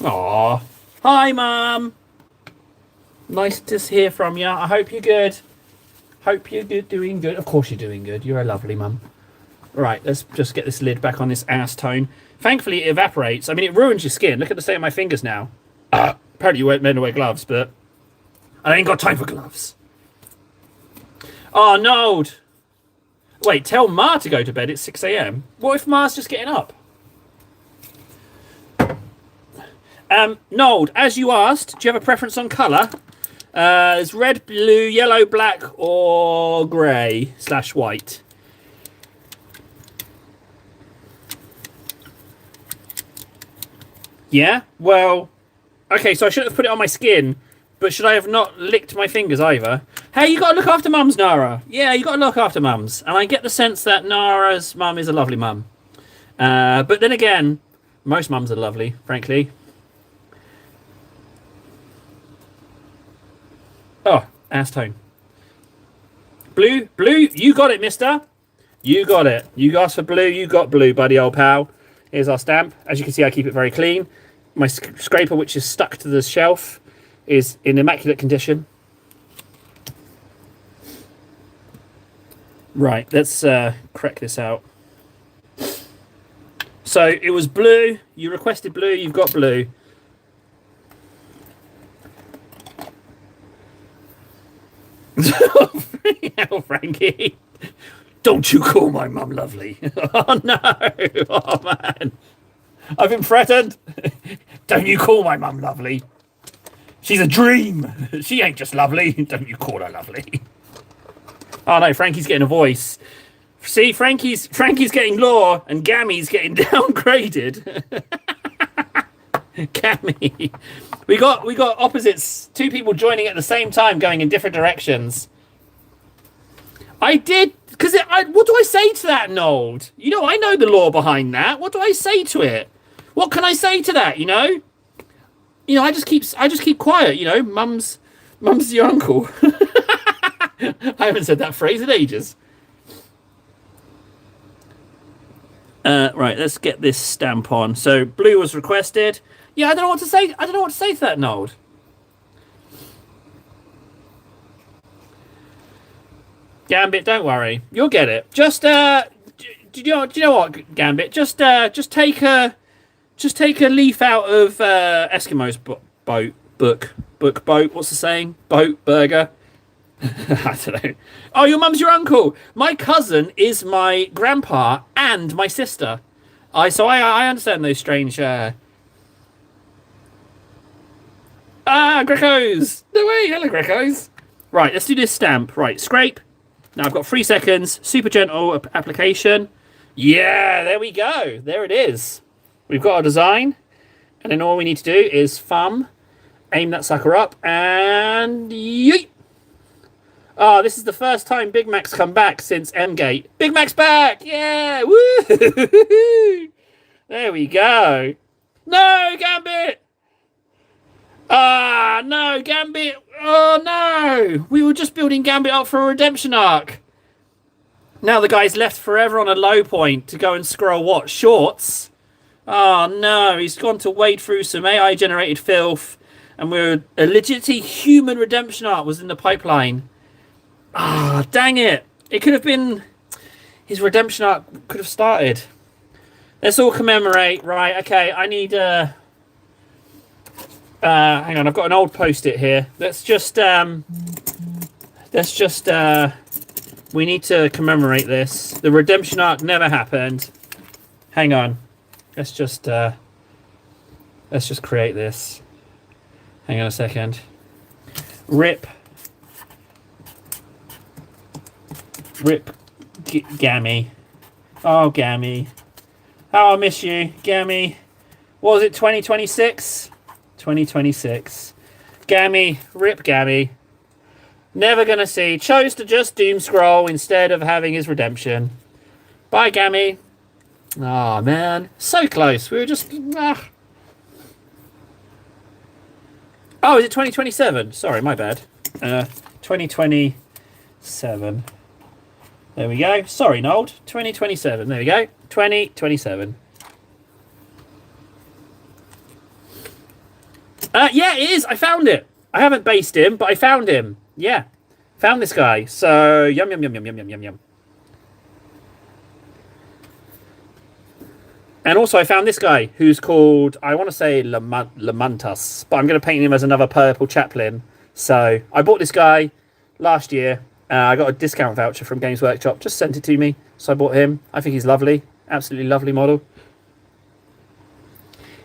Oh, hi, Mum. Nice to hear from you. I hope you're good. Hope you're good, doing good. Of course you're doing good. You're a lovely mum. Right, let's just get this lid back on this acetone. Thankfully, it evaporates. I mean, it ruins your skin. Look at the state of my fingers now. Apparently you weren't meant to wear gloves, but I ain't got time for gloves. Oh, no. Wait, tell Ma to go to bed at 6 a.m. What if Ma's just getting up? Nold, as you asked, do you have a preference on colour? It's red, blue, yellow, black, or grey / white. Yeah? Well, okay, so I should have put it on my skin, but should I have not licked my fingers either? Hey, you got to look after mums, Nara. Yeah, you got to look after mums. And I get the sense that Nara's mum is a lovely mum. But then again, most mums are lovely, frankly. Oh, acetone. Blue, you got it, mister. You got it. You asked for blue, you got blue, buddy, old pal. Here's our stamp. As you can see, I keep it very clean. My scraper, which is stuck to the shelf, is in immaculate condition. Right, let's crack this out. So it was blue. You requested blue. You've got blue. Hell, Frankie. Don't you call my mum lovely. Oh, no. Oh, man. I've been threatened. Don't you call my mum lovely. She's a dream. She ain't just lovely. Don't you call her lovely. Oh, no, Frankie's getting a voice. See, Frankie's getting lore and Gammy's getting downgraded. Gammy. We got opposites. Two people joining at the same time going in different directions. I did, because what do I say to that, Nold? You know, I know the lore behind that. What do I say to it? What can I say to that, you know? You know, I just keep quiet, you know? Mum's your uncle. I haven't said that phrase in ages. Right, let's get this stamp on. So blue was requested. Yeah, I don't know what to say. I don't know what to say to that, Nold. Gambit, don't worry, you'll get it. Just do you know what, Gambit? Just take a leaf out of Eskimo's book. What's the saying? Boat burger. I don't know. Oh, your mum's your uncle. My cousin is my grandpa and my sister. So I understand those strange. Grecos. No way. Hello, Grecos. Right, let's do this stamp. Right, scrape. Now I've got 3 seconds. Super gentle application. Yeah, there we go. There it is. We've got our design. And then all we need to do is thumb, aim that sucker up, and yeet. Oh, this is the first time Big Mac's come back since M-Gate. Big Mac's back! Yeah! Woo! There we go. No, Gambit! Ah, no, Gambit! Oh, no! We were just building Gambit up for a redemption arc. Now the guy's left forever on a low point to go and scroll what? Shorts? Oh no, he's gone to wade through some AI generated filth, and we're a legitimately human redemption arc was in the pipeline. Ah, dang it. It could have been his redemption arc could have started. Let's all commemorate. Right, okay, I need hang on, I've got an old post-it here. We need to commemorate this. The redemption arc never happened. Hang on. Let's just create this. Hang on a second. Rip Gammy. Oh, Gammy. Oh, I miss you, Gammy. What was it, 2026? 2026. Gammy, rip Gammy. Never gonna see. Chose to just doom scroll instead of having his redemption. Bye, Gammy. Oh, man. So close. We were just... Ah. Oh, is it 2027? Sorry, my bad. 2027. There we go. Sorry, Nold. 2027. There we go. 2027. Yeah, it is. I found it. I haven't based him, but I found him. Yeah. Found this guy. So, yum, yum, yum, yum, yum, yum, yum, yum. And also, I found this guy who's called, I want to say Lamantus, but I'm going to paint him as another purple chaplain. So, I bought this guy last year. I got a discount voucher from Games Workshop. Just sent it to me. So, I bought him. I think he's lovely. Absolutely lovely model.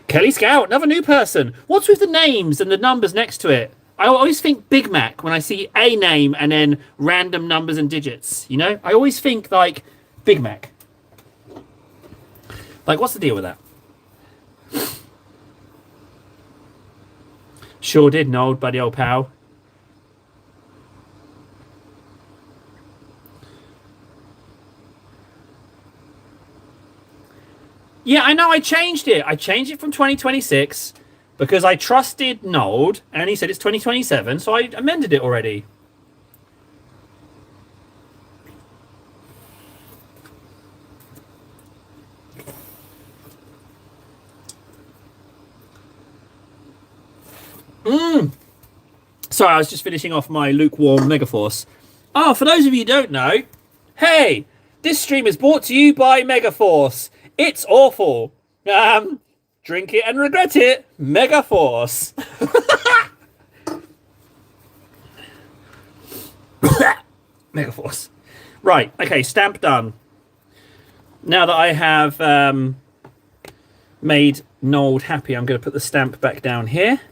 Kelly Scout, another new person. What's with the names and the numbers next to it? I always think Big Mac when I see a name and then random numbers and digits. You know, I always think like Big Mac. Like, what's the deal with that? Sure did, Nold, buddy old pal. Yeah, I know I changed it. I changed it from 2026 because I trusted Nold and he said it's 2027, so I amended it already. Sorry, I was just finishing off my lukewarm Megaforce. Oh, for those of you who don't know, hey, this stream is brought to you by Megaforce. It's awful. Drink it and regret it. Megaforce. Megaforce. Right, okay, stamp done. Now that I have made Nold happy, I'm going to put the stamp back down here.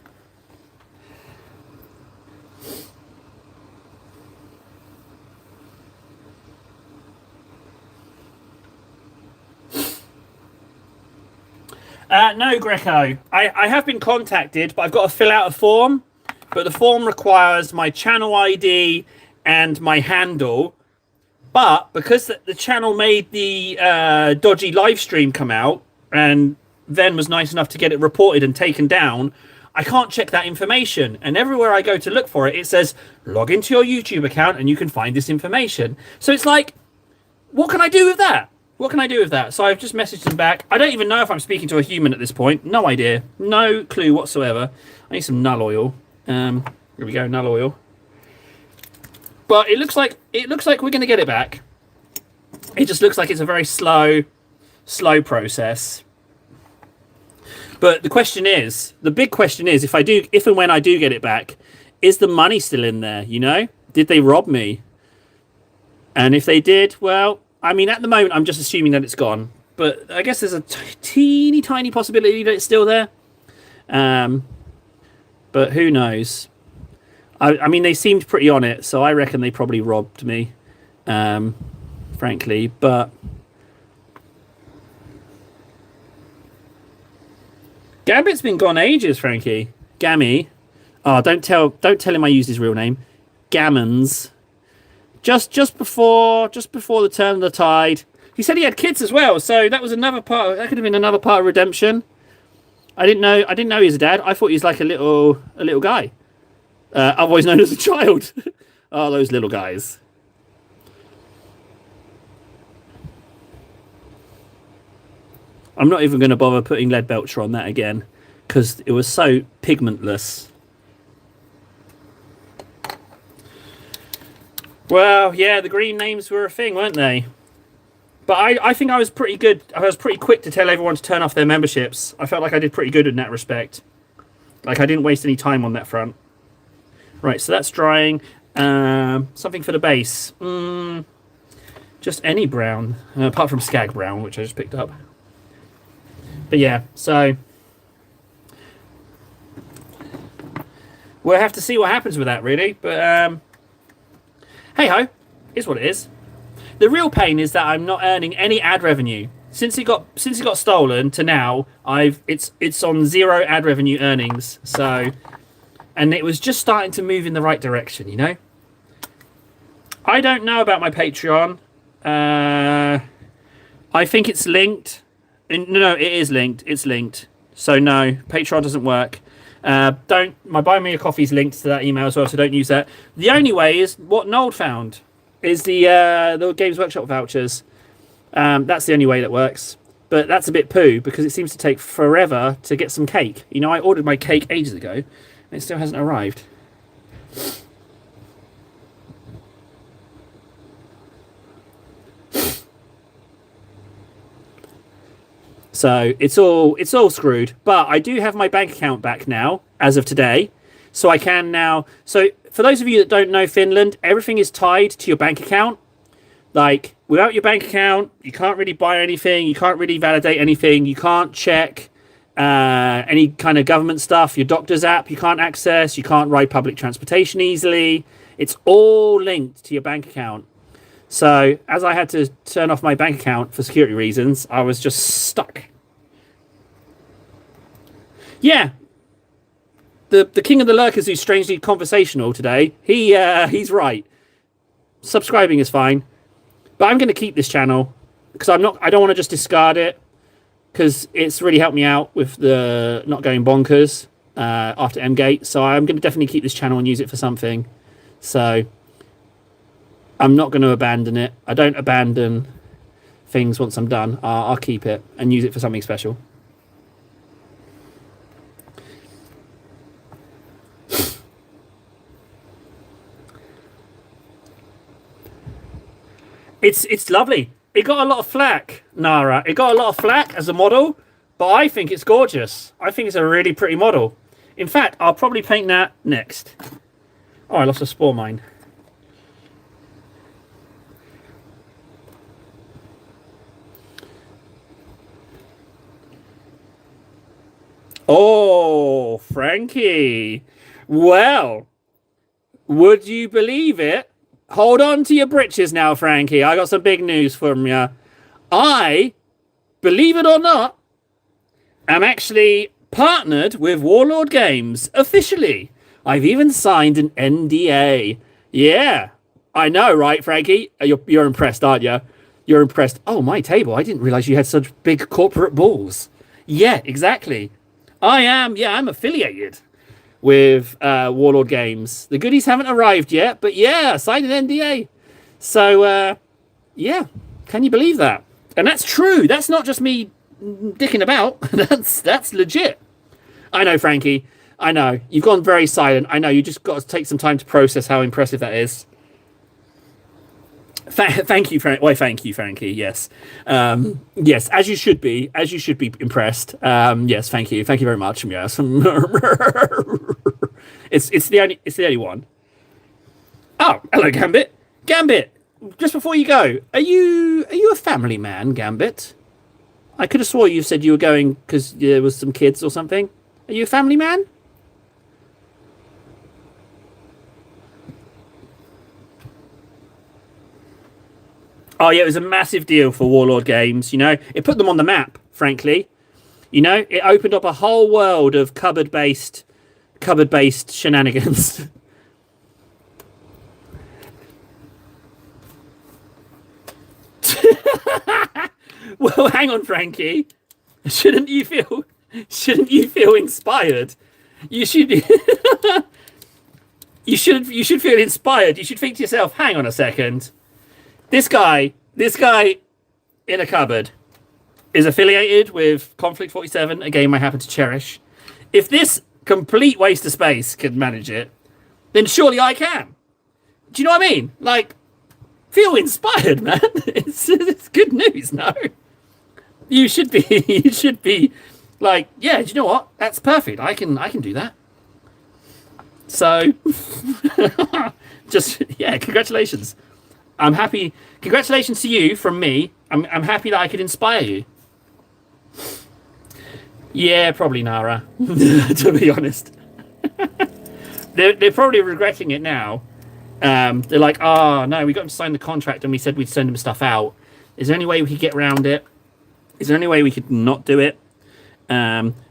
No, Greco. I have been contacted, but I've got to fill out a form. But the form requires my channel ID and my handle. But because the channel made the dodgy live stream come out and then was nice enough to get it reported and taken down, I can't check that information. And everywhere I go to look for it, it says, log into your YouTube account and you can find this information. So it's like, what can I do with that? What can I do with that? So I've just messaged them back. I don't even know if I'm speaking to a human at this point. No idea. No clue whatsoever. I need some null oil. Here we go, null oil. But it looks like we're going to get it back. It just looks like it's a very slow process. But the question is, the big question is, if and when I do get it back, is the money still in there? You know, did they rob me? And if they did, well, I mean, at the moment, I'm just assuming that it's gone. But I guess there's a teeny tiny possibility that it's still there. But who knows? I mean, they seemed pretty on it, so I reckon they probably robbed me, frankly. But Gambit's been gone ages, Frankie. Gammy. Oh, don't tell him I used his real name. Gammons. Just before the turn of the tide. He said he had kids as well, so that was another part. That could have been another part of redemption. I didn't know he was a dad. I thought he was like a little guy, otherwise known as a child. Oh, those little guys. I'm not even going to bother putting Leadbelcher on that again because it was so pigmentless. Well, yeah, the green names were a thing, weren't they? But I think I was pretty good. I was pretty quick to tell everyone to turn off their memberships. I felt like I did pretty good in that respect. Like, I didn't waste any time on that front. Right, so that's drying. Something for the base. Just any brown. Apart from Skag Brown, which I just picked up. But yeah, so... we'll have to see what happens with that, really. But, hey-ho. Here's what it is. The real pain is that I'm not earning any ad revenue. Since it got stolen to now, it's on 0 ad revenue earnings. So, and it was just starting to move in the right direction, you know. I don't know about my Patreon. I think it's linked. No, it is linked. It's linked. So no, Patreon doesn't work. My Buy Me a Coffee's linked to that email as well, so don't use that. The only way is what Noel found is the Games Workshop vouchers. That's the only way that works. But that's a bit poo because it seems to take forever to get some cake. You know, I ordered my cake ages ago and it still hasn't arrived. So it's all screwed. But I do have my bank account back now as of today. So I can now. So for those of you that don't know Finland, everything is tied to your bank account. Like, without your bank account, you can't really buy anything. You can't really validate anything. You can't check any kind of government stuff. Your doctor's app you can't access. You can't ride public transportation easily. It's all linked to your bank account. So as I had to turn off my bank account for security reasons, I was just stuck. Yeah. The king of the lurkers who's strangely conversational today, he's right. Subscribing is fine. But I'm going to keep this channel because I don't want to just discard it because it's really helped me out with the not going bonkers after M-Gate. So I'm going to definitely keep this channel and use it for something. So I'm not going to abandon it. I don't abandon things once I'm done. I'll keep it and use it for something special. It's lovely. It got a lot of flack, Nara. It got a lot of flack as a model, but I think it's gorgeous. I think it's a really pretty model. In fact, I'll probably paint that next. Oh, I lost a spore mine. Oh, Frankie. Well, would you believe it? Hold on to your britches now, Frankie. I got some big news from you. I, believe it or not, am actually partnered with Warlord Games officially. I've even signed an NDA. Yeah, I know, right, Frankie? You're impressed, aren't you? You're impressed. Oh, my table. I didn't realize you had such big corporate balls. Yeah, exactly. I'm affiliated with Warlord Games. The goodies haven't arrived yet, but yeah, signed an NDA. So, yeah, can you believe that? And that's true. That's not just me dicking about. That's legit. I know, Frankie. I know. You've gone very silent. I know. You just got to take some time to process how impressive that is. Thank you, Frank. Why, thank you, Frankie. Yes, yes, as you should be. As you should be impressed. Yes, thank you. Thank you very much. Yes, it's the only one. Oh, hello, Gambit. Gambit. Just before you go, are you a family man, Gambit? I could have swore you said you were going because there was some kids or something. Are you a family man? Oh, yeah, it was a massive deal for Warlord Games, you know. It put them on the map, frankly. You know, it opened up a whole world of cupboard-based shenanigans. Well, hang on, Frankie. Shouldn't you feel inspired? You should be you should feel inspired. You should think to yourself, hang on a second. This guy in a cupboard. is affiliated with Conflict 47, a game I happen to cherish. If this complete waste of space can manage it, then surely I can. Do you know what I mean? Like, feel inspired, man. It's good news, no? You should be like, yeah, do you know what? That's perfect. I can do that. So just yeah, congratulations. I'm happy. Congratulations to you from me. I'm happy that I could inspire you. Yeah, probably Nara, to be honest. They're probably regretting it now. They're like, oh no, we got him to sign the contract and we said we'd send him stuff out. Is there any way we could get around it? Is there any way we could not do it?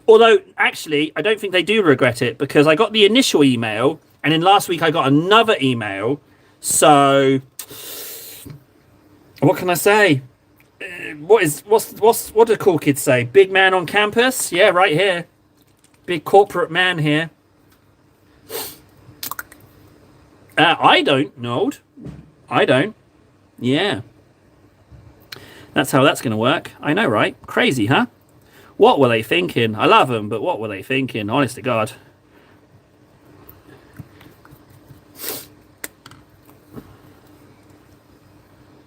Although, actually, I don't think they do regret it because I got the initial email and then last week I got another email. So, what can I say? What do cool kids say? Big man on campus? Yeah, right here. Big corporate man here. I don't, Nold. I don't. Yeah. That's how that's going to work. I know, right? Crazy, huh? What were they thinking? I love them, but what were they thinking? Honest to God.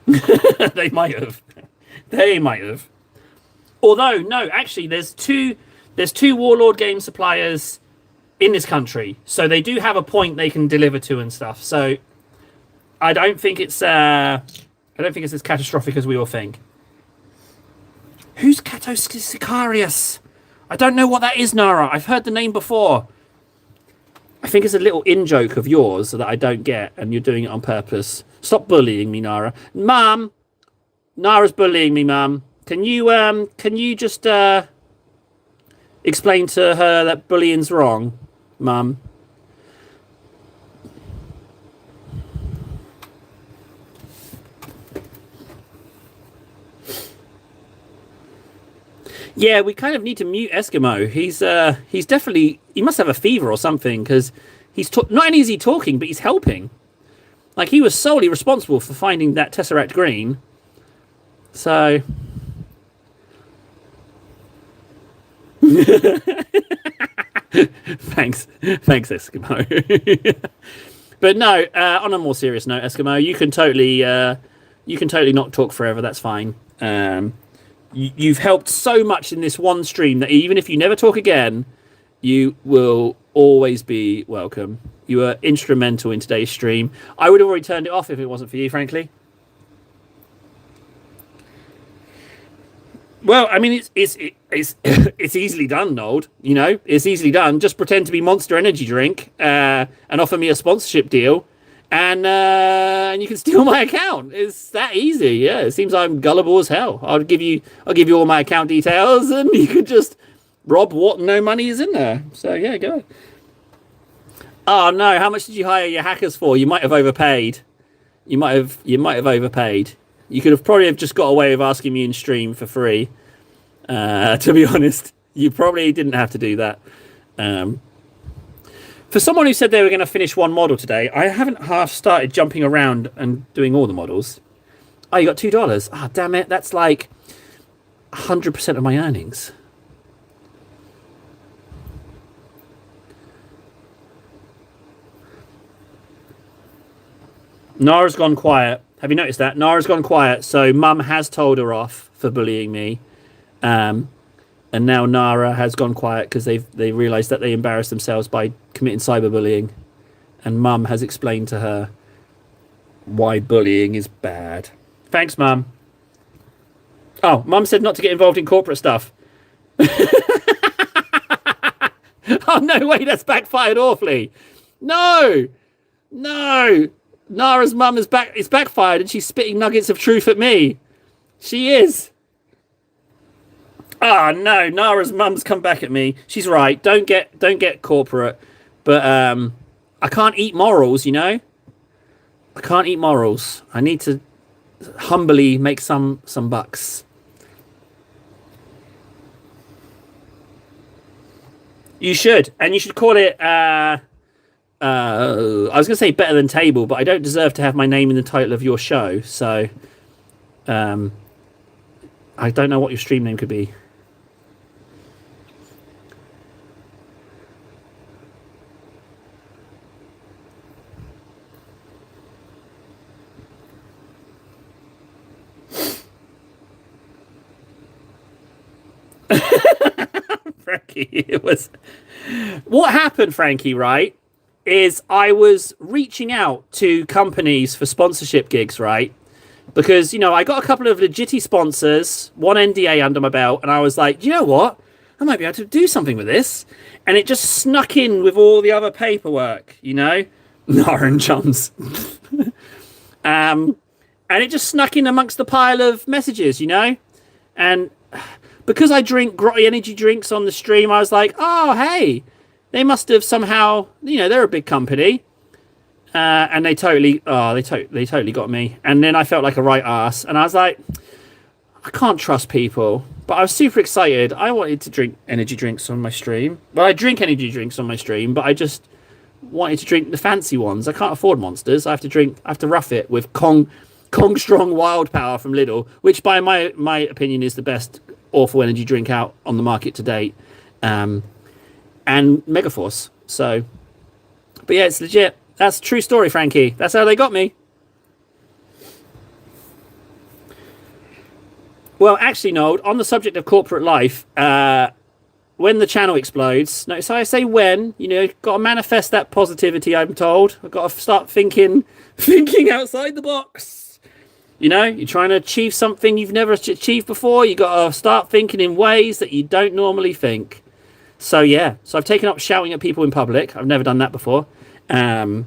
They might have. They might have. Although, no, actually, there's two Warlord game suppliers in this country, so they do have a point they can deliver to and stuff. So I don't think it's as catastrophic as we all think. Who's Cato Sicarius? I don't know what that is, Nara. I've heard the name before. I think it's a little in-joke of yours that I don't get, and you're doing it on purpose. Stop bullying me, Nara. Mum! Nara's bullying me, Mum. Can you just explain to her that bullying's wrong, Mum? Yeah, we kind of need to mute Eskimo. He's definitely, he must have a fever or something because he's not only is he talking, but he's helping. Like he was solely responsible for finding that Tesseract Green. So thanks Eskimo. But no, on a more serious note, Eskimo, you can totally not talk forever. That's fine. You've helped so much in this one stream that even if you never talk again, you will always be welcome. You were instrumental in today's stream. I would have already turned it off if it wasn't for you, frankly. Well, I mean, it's easily done, Nold. You know, it's easily done. Just pretend to be Monster Energy Drink and offer me a sponsorship deal, and you can steal my account. It's that easy. Yeah, it seems I'm gullible as hell. I'll give you all my account details, and you can just rob what no money is in there. So yeah, go. Oh no, how much did you hire your hackers for? You might have overpaid. You might have overpaid. You could have probably just got away with asking me in stream for free. To be honest, you probably didn't have to do that. For someone who said they were going to finish one model today, I haven't half started jumping around and doing all the models. Oh, you got $2. Ah, oh, damn it. That's like 100% of my earnings. Nara's gone quiet. Have you noticed that? Nara's gone quiet, so Mum has told her off for bullying me. And now Nara has gone quiet because they realised that they embarrassed themselves by committing cyberbullying. And Mum has explained to her why bullying is bad. Thanks, Mum. Oh, Mum said not to get involved in corporate stuff. Oh, no way, that's backfired awfully. No! Nara's mum is backfired and she's spitting nuggets of truth at me. She is. Ah, oh, no, Nara's mum's come back at me. She's right. Don't get corporate. But I can't eat morals, you know? I can't eat morals. I need to humbly make some bucks. You should. And you should call it I was going to say Better Than Table, but I don't deserve to have my name in the title of your show. So I don't know what your stream name could be. Frankie, it was what happened, Frankie, right? Is I was reaching out to companies for sponsorship gigs, right? Because, I got a couple of legitty sponsors, one NDA under my belt, and I was like, you know what? I might be able to do something with this. And it just snuck in with all the other paperwork, Nara and Chums. And it just snuck in amongst the pile of messages, And because I drink grotty energy drinks on the stream, I was like, oh, hey, they must have somehow, they're a big company. And they totally got me. And then I felt like a right ass. And I was like, I can't trust people. But I was super excited. I wanted to drink energy drinks on my stream. Well, I drink energy drinks on my stream, but I just wanted to drink the fancy ones. I can't afford Monsters. I have to rough it with Kong Strong Wild Power from Lidl, which by my opinion is the best awful energy drink out on the market to date. And Megaforce. So, but yeah, it's legit. That's a true story, Frankie. That's how they got me. Well, actually, Noel, on the subject of corporate life, when the channel explodes, no, so I say when, got to manifest that positivity, I'm told. I've got to start thinking outside the box. You're trying to achieve something you've never achieved before. You got to start thinking in ways that you don't normally think. So, yeah. So I've taken up shouting at people in public. I've never done that before. So I'm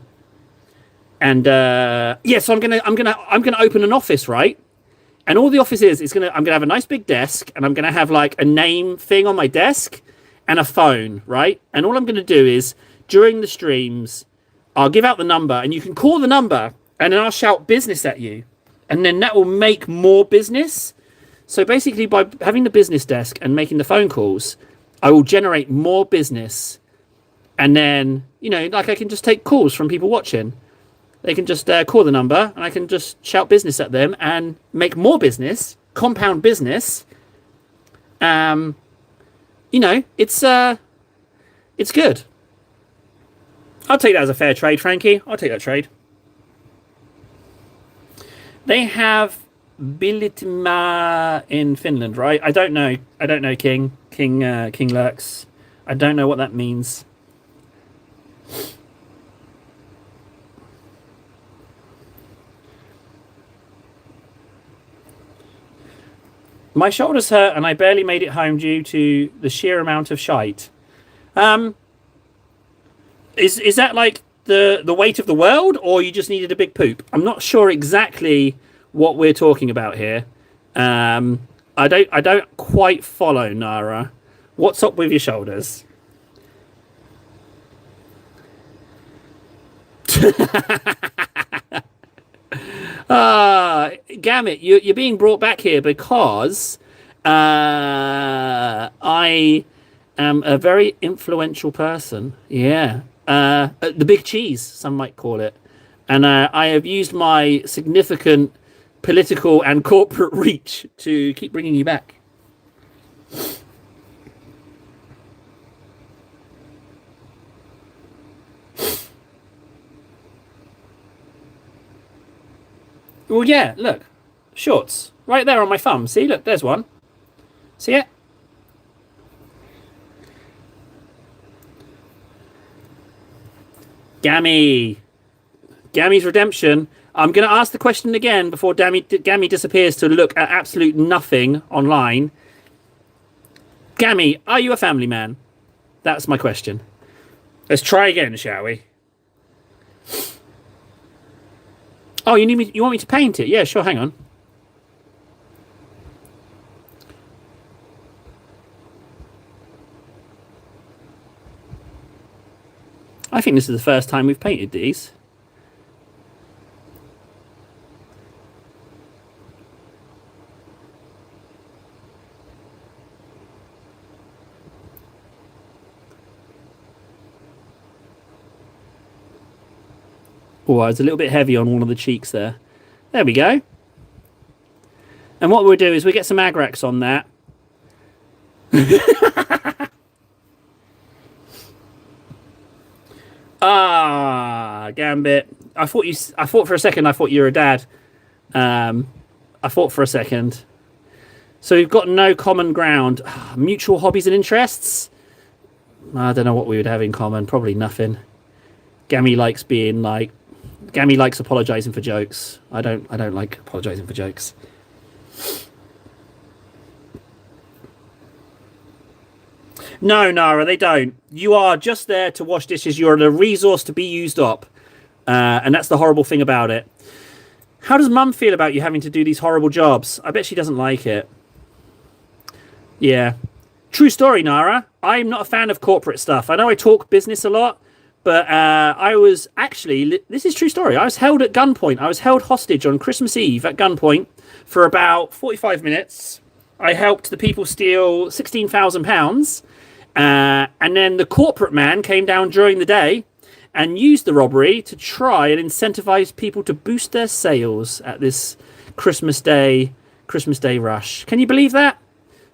gonna open an office, right? And all the office is I'm gonna have a nice big desk, and I'm gonna have like a name thing on my desk and a phone, right? And all I'm gonna do is during the streams, I'll give out the number, and you can call the number, and then I'll shout business at you, and then that will make more business. So basically, by having the business desk and making the phone calls, I will generate more business. And then, I can just take calls from people watching. They can just call the number, and I can just shout business at them and make more business, compound business. It's good. I'll take that as a fair trade, Frankie. I'll take that trade. They have Bilitima in Finland, right? I don't know, King Lurks. I don't know what that means. My shoulders hurt, and I barely made it home due to the sheer amount of shite. Is that like the weight of the world, or you just needed a big poop? I'm not sure exactly what we're talking about here. I don't quite follow, Nara. What's up with your shoulders? Gamut, you're being brought back here because I am a very influential person. Yeah. The big cheese, some might call it. And I have used my significant political and corporate reach to keep bringing you back. Well, yeah, look. Shorts. Right there on my thumb. See, look, there's one. See it? Gammy. Gammy's redemption. I'm going to ask the question again before Gammy disappears to look at absolute nothing online. Gammy, are you a family man? That's my question. Let's try again, shall we? Oh, you want me to paint it? Yeah, sure, hang on. I think this is the first time we've painted these. Oh, I was a little bit heavy on one of the cheeks there. There we go. And what we'll do is we get some Agrax on that. Gambit. I thought for a second I thought you were a dad. I thought for a second. So we've got no common ground. Mutual hobbies and interests. I don't know what we would have in common. Probably nothing. Gammy likes apologizing for jokes. I don't like apologizing for jokes. No, Nara, they don't. You are just there to wash dishes. You're a resource to be used up. And that's the horrible thing about it. How does Mum feel about you having to do these horrible jobs? I bet she doesn't like it. Yeah. True story, Nara. I'm not a fan of corporate stuff. I know I talk business a lot, but I was actually... This is true story. I was held at gunpoint. I was held hostage on Christmas Eve at gunpoint for about 45 minutes. I helped the people steal £16,000. And then the corporate man came down during the day and used the robbery to try and incentivize people to boost their sales at this Christmas Day rush. Can you believe that?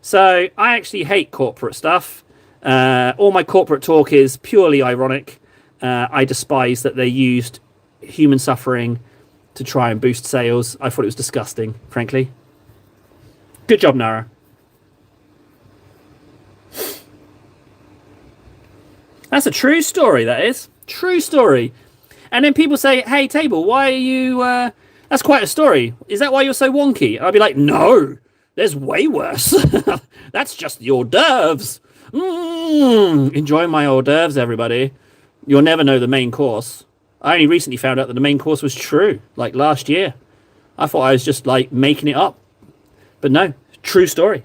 So I actually hate corporate stuff. All my corporate talk is purely ironic. I despise that they used human suffering to try and boost sales. I thought it was disgusting, frankly. Good job, Nara. That's a true story, that is. True story. And then people say, hey, Table, why are you... that's quite a story. Is that why you're so wonky? I'd be like, no, there's way worse. That's just the hors d'oeuvres. Enjoy my hors d'oeuvres, everybody. You'll never know the main course. I only recently found out that the main course was true, like last year. I thought I was just, like, making it up. But no, true story.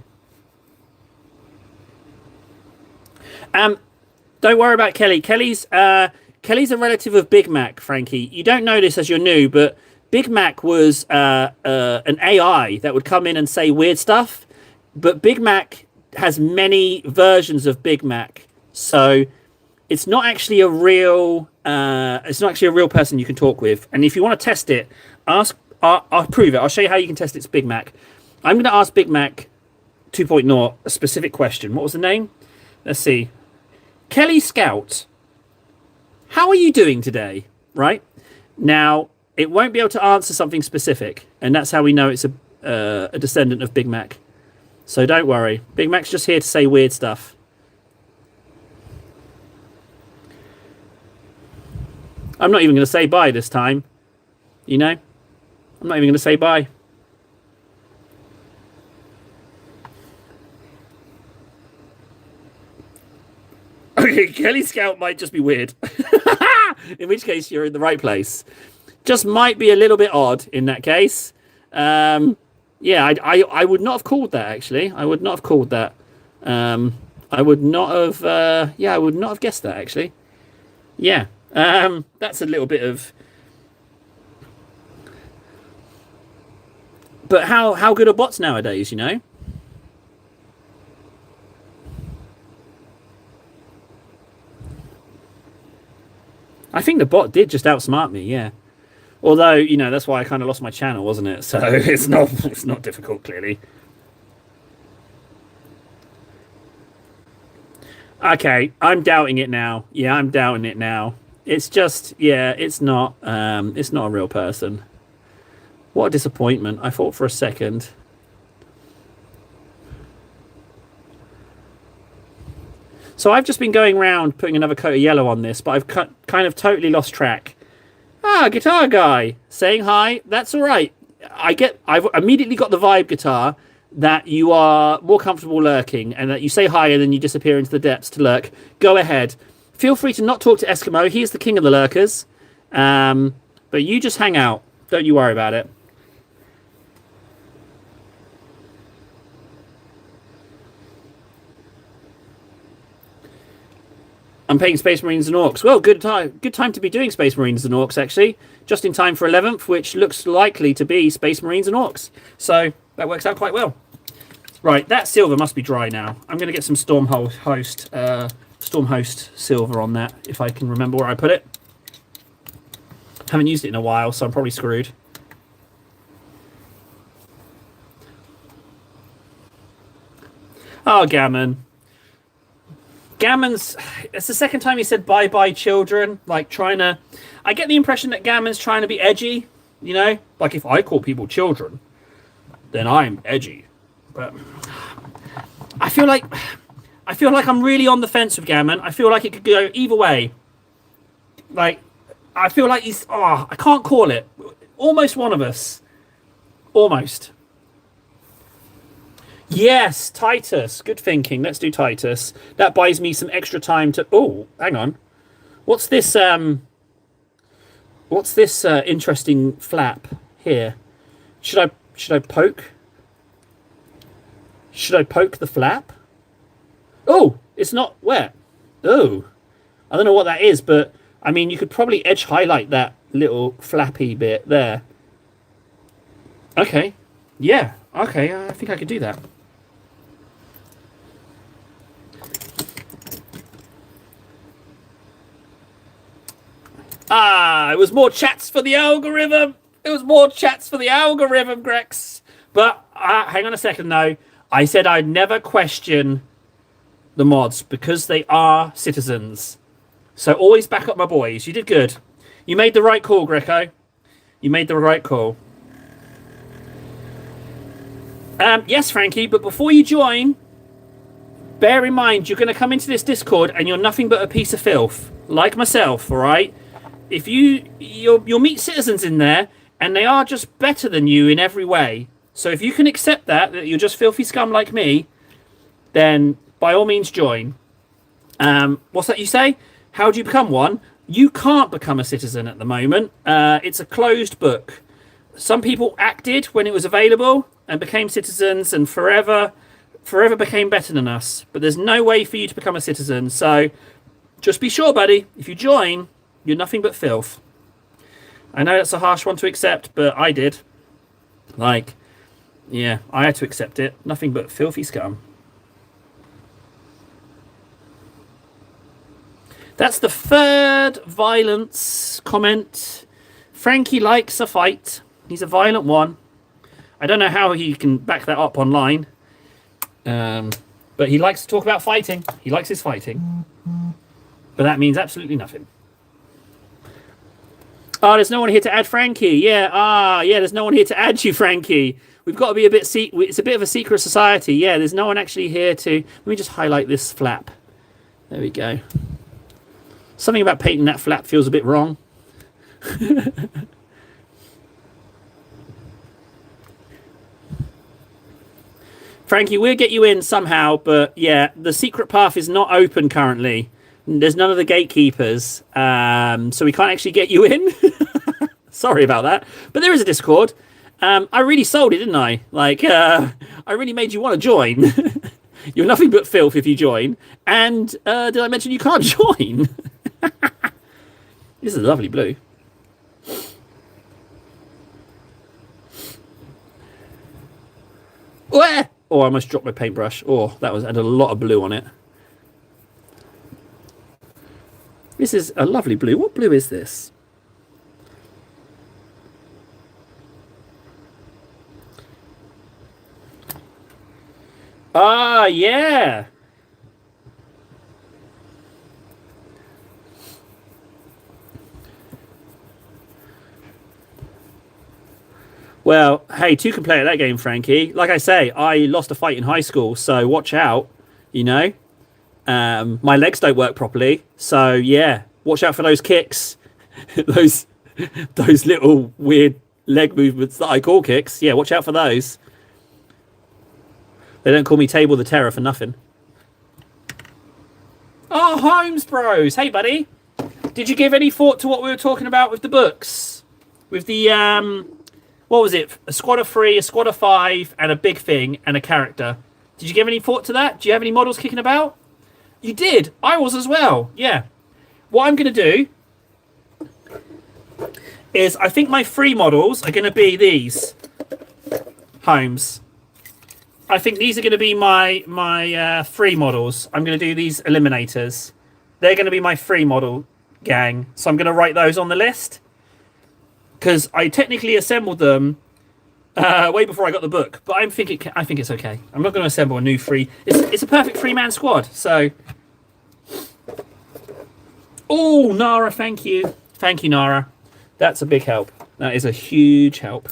Don't worry about Kelly. Kelly's a relative of Big Mac, Frankie. You don't know this as you're new, but Big Mac was an AI that would come in and say weird stuff. But Big Mac has many versions of Big Mac, so it's not actually a real person you can talk with. And if you want to test it, I'll prove it. I'll show you how you can test its Big Mac. I'm going to ask Big Mac 2.0 a specific question. What was the name? Let's see. Kelly Scout, how are you doing today? Right? Now, it won't be able to answer something specific, and that's how we know it's a descendant of Big Mac. So don't worry. Big Mac's just here to say weird stuff. I'm not even going to say bye this time. You know? I'm not even going to say bye. Okay, Kelly Scout might just be weird. In which case, you're in the right place. Just might be a little bit odd in that case. Yeah, I would not have called that, actually. I would not have called that. I would not have... I would not have guessed that, actually. Yeah. That's a little bit of... But how good are bots nowadays, you know? I think the bot did just outsmart me, yeah. Although, you know, that's why I kind of lost my channel, wasn't it? So it's not difficult, clearly. Okay, I'm doubting it now. Yeah, I'm doubting it now. It's just, yeah, it's not a real person. What a disappointment. I thought for a second. So I've just been going around putting another coat of yellow on this, but I've kind of totally lost track. Guitar guy saying hi. That's all right. I've immediately got the vibe, Guitar, that you are more comfortable lurking and that you say hi and then you disappear into the depths to lurk. Go ahead. Feel free to not talk to Eskimo. He is the king of the lurkers. But you just hang out. Don't you worry about it. I'm paying Space Marines and Orcs. Well, good time to be doing Space Marines and Orcs, actually. Just in time for 11th, which looks likely to be Space Marines and Orcs. So that works out quite well. Right, that silver must be dry now. I'm going to get some Stormhost silver on that, if I can remember where I put it. Haven't used it in a while, so I'm probably screwed. Oh, Gammon. Gammon's. It's the second time he said bye bye, children. Like, trying to. I get the impression that Gammon's trying to be edgy, you know? Like, if I call people children, then I'm edgy. But I feel like I'm really on the fence with Gammon. I feel like it could go either way. Like, I feel like he's. Oh, I can't call it. Almost one of us. Almost. Yes, Titus. Good thinking. Let's do Titus. That buys me some extra time to. Oh, hang on. What's this? What's this interesting flap here? Should I poke? Should I poke the flap? Oh, it's not wet. Oh, I don't know what that is, but I mean, you could probably edge highlight that little flappy bit there. Okay. Yeah. Okay. I think I could do that. Ah, it was more chats for the algorithm. It was more chats for the algorithm, Grex. But hang on a second, though. I said I'd never question the mods because they are citizens. So always back up my boys. You did good. You made the right call, Greco. You made the right call. Yes, Frankie, but before you join, bear in mind you're going to come into this Discord and you're nothing but a piece of filth, like myself, all right? If you'll meet citizens in there, and they are just better than you in every way. So if you can accept that you're just filthy scum like me, then by all means join. What's that you say? How do you become one? You can't become a citizen at the moment. It's a closed book. Some people acted when it was available and became citizens and forever became better than us. But there's no way for you to become a citizen. So just be sure, buddy, if you join, you're nothing but filth. I know that's a harsh one to accept, but I did. Like, yeah, I had to accept it. Nothing but filthy scum. That's the third violence comment. Frankie likes a fight. He's a violent one. I don't know how he can back that up online. But he likes to talk about fighting. He likes his fighting. But that means absolutely nothing. Oh, there's no one here to add Frankie. Yeah, there's no one here to add you, Frankie. We've got to be a bit... It's a bit of a secret society. Yeah, there's no one actually here to... Let me just highlight this flap. There we go. Something about painting that flap feels a bit wrong. Frankie, we'll get you in somehow, but yeah, the secret path is not open currently. There's none of the gatekeepers, so we can't actually get you in. Sorry about that. But there is a Discord. I really sold it, didn't I? Like, I really made you want to join. You're nothing but filth if you join. And did I mention you can't join? This is a lovely blue. Where? Oh, I almost dropped my paintbrush. Oh, that had a lot of blue on it. This is a lovely blue. What blue is this? Ah, yeah. Well, hey, two can play at that game, Frankie. Like I say, I lost a fight in high school, so watch out, you know. My legs don't work properly, so yeah, watch out for those kicks. those little weird leg movements that I call kicks. Yeah, watch out for those. They don't call me Table the Terror for nothing. Oh, Holmes Bros. Hey, buddy. Did you give any thought to what we were talking about with the books? With the, what was it? A squad of 3, a squad of 5, and a big thing, and a character. Did you give any thought to that? Do you have any models kicking about? You did. I was as well. Yeah. What I'm going to do is I think my 3 models are going to be these. Holmes. I think these are going to be my 3 models. I'm going to do these eliminators. They're going to be my 3 model gang. So I'm going to write those on the list. Because I technically assembled them way before I got the book. But I think it's okay. I'm not going to assemble a new free. It's a perfect 3-man squad. So, oh, Nara, thank you, Nara. That's a big help. That is a huge help.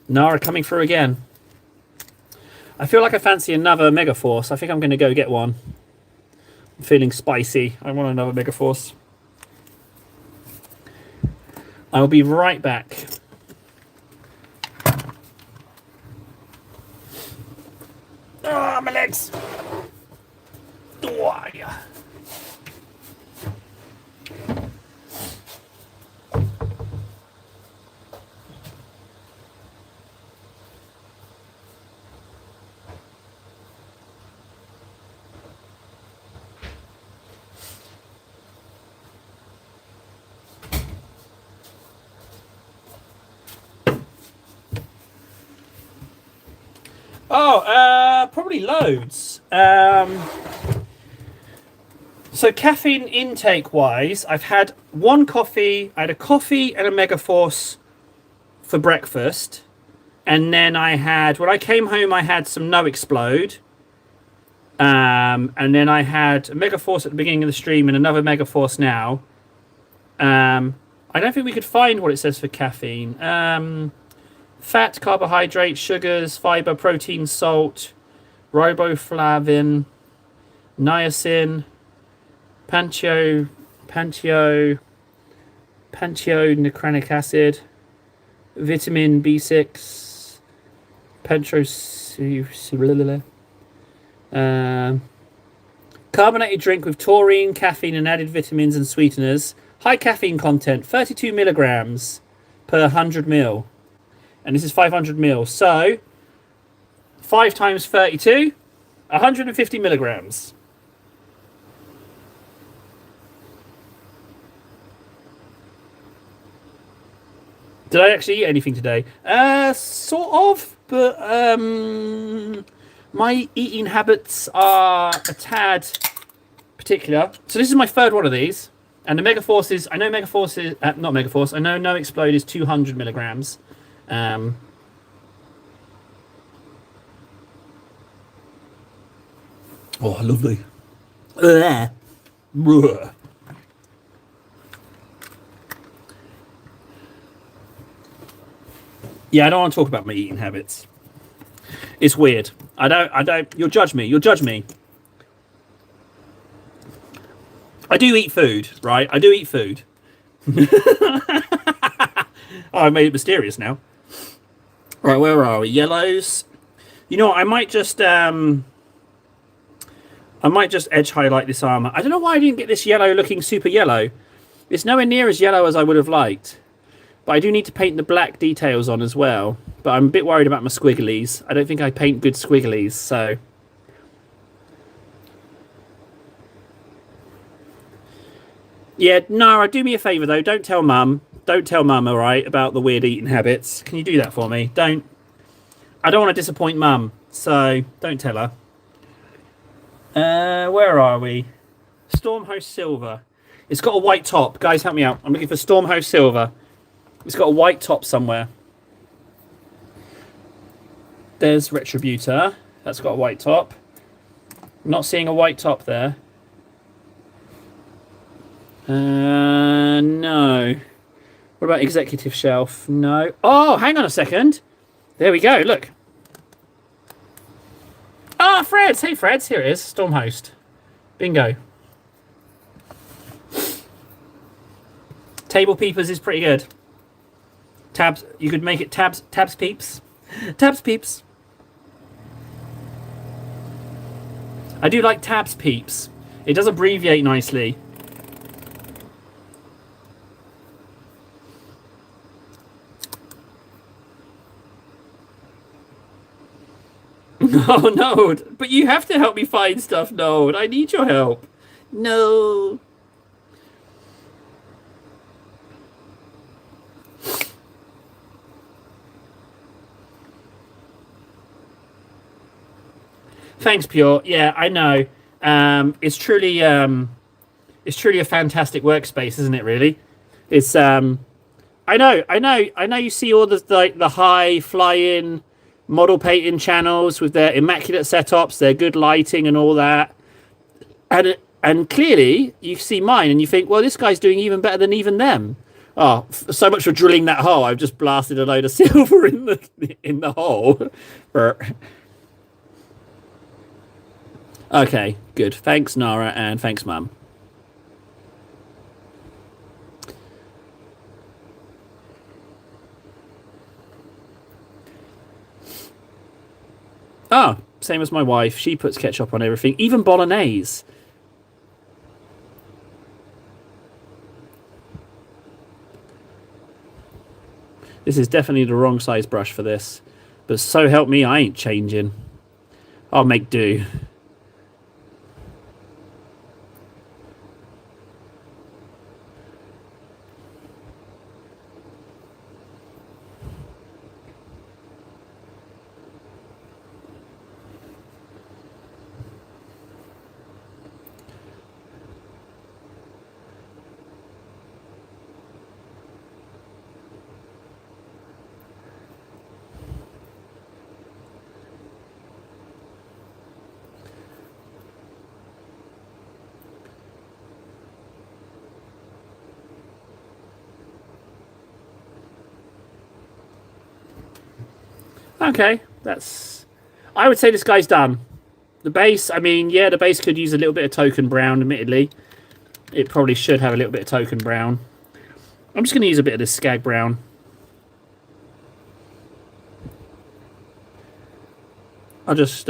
Nara coming through again. I feel like I fancy another Megaforce. I think I'm going to go get one. I'm feeling spicy. I want another Megaforce. I'll be right back. Ah, my legs. Why? Oh, probably loads. So caffeine intake wise, I've had one coffee. I had a coffee and a Megaforce for breakfast. And then when I came home, I had some No Explode. And then I had a Megaforce at the beginning of the stream and another Megaforce now. I don't think we could find what it says for caffeine. Fat, carbohydrate, sugars, fiber, protein, salt, riboflavin, niacin, pantheogenic acid, vitamin B6, carbonated drink with taurine, caffeine, and added vitamins and sweeteners. High caffeine content, 32 milligrams per 100 ml. And this is 500 ml. So, 5 times 32, 150 milligrams. Did I actually eat anything today? Sort of, but my eating habits are a tad particular. So this is my third one of these. And the Megaforce is, I know Megaforce is, not Megaforce, I know No Explode is 200 milligrams. Oh, lovely. Yeah, I don't want to talk about my eating habits. It's weird. I don't, you'll judge me. I do eat food, right? I do eat food. Oh, I made it mysterious now. Right, where are we? Yellows. You know what? I might just edge highlight this armor. I don't know why I didn't get this yellow looking super yellow. It's nowhere near as yellow as I would have liked. But I do need to paint the black details on as well. But I'm a bit worried about my squigglies. I don't think I paint good squigglies, so... Yeah, Nara, do me a favour, though. Don't tell Mum. Don't tell Mum, all right, about the weird eating habits. Can you do that for me? I don't want to disappoint Mum, so don't tell her. Where are we? Stormhost Silver. It's got a white top. Guys, help me out. I'm looking for Stormhost Silver. It's got a white top somewhere. There's Retributor. That's got a white top. I'm not seeing a white top there. No. What about Executive Shelf? No. Oh, hang on a second. There we go. Look. Ah, Freds. Hey, Freds. Here it is. Stormhost. Bingo. Table Peepers is pretty good. Tabs. You could make it Tabs Peeps. Tabs Peeps. I do like Tabs Peeps. It does abbreviate nicely. Oh, Node. But you have to help me find stuff, Node. I need your help. No. Thanks, Pure. Yeah, I know. It's truly a fantastic workspace, isn't it? Really, it's. I I know. You see all the like the high flying model painting channels with their immaculate setups, their good lighting, and all that. And clearly, you see mine, and you think, well, this guy's doing even better than even them. Oh, so much for drilling that hole! I've just blasted a load of silver in the hole. Okay, good. Thanks, Nara, and thanks, Mum. Ah, same as my wife. She puts ketchup on everything, even bolognese. This is definitely the wrong size brush for this. But so help me, I ain't changing. I'll make do. Okay, that's... I would say this guy's done. The base, I mean, yeah, the base could use a little bit of token brown, admittedly. It probably should have a little bit of token brown. I'm just going to use a bit of this Skag brown. I'll just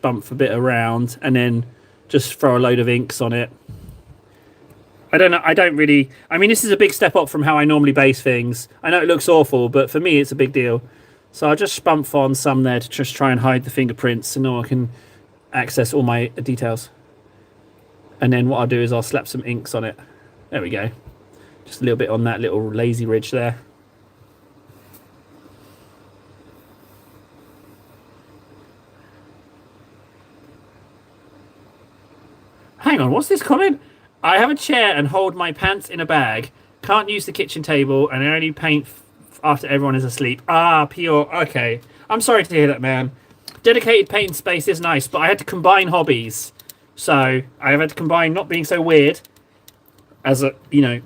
bump a bit around and then just throw a load of inks on it. I don't know. I don't really... I mean, this is a big step up from how I normally base things. I know it looks awful, but for me, it's a big deal. So I'll just spump on some there to just try and hide the fingerprints so no one can access all my details. And then what I'll do is I'll slap some inks on it. There we go. Just a little bit on that little lazy ridge there. Hang on, what's this comment? I have a chair and hold my pants in a bag. Can't use the kitchen table and I only paint after everyone is asleep. Ah, pure. Okay. I'm sorry to hear that, man. Dedicated painting space is nice, but I had to combine hobbies. So I had to combine not being so weird as a, you know,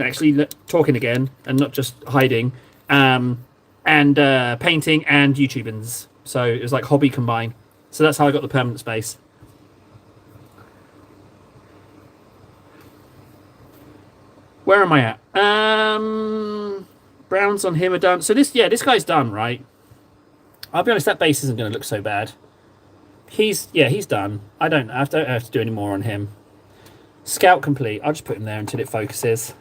actually talking again and not just hiding, and painting and YouTubing. So it was like hobby combined. So that's how I got the permanent space. Where am I at? Browns on him are done. So this guy's done, right? I'll be honest, that base isn't going to look so bad. He's done. I don't have to do any more on him. Scout complete. I'll just put him there until it focuses.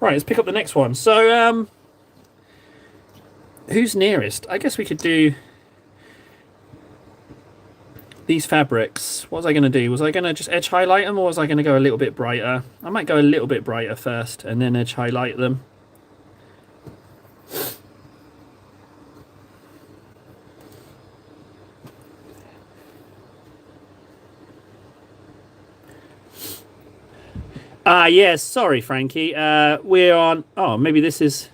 Right, let's pick up the next one. So, who's nearest? I guess we could do these fabrics. What was I going to do? Was I going to just edge highlight them, or was I going to go a little bit brighter? I might go a little bit brighter first and then edge highlight them. Yes, sorry, Frankie. We're on... Oh, maybe this is...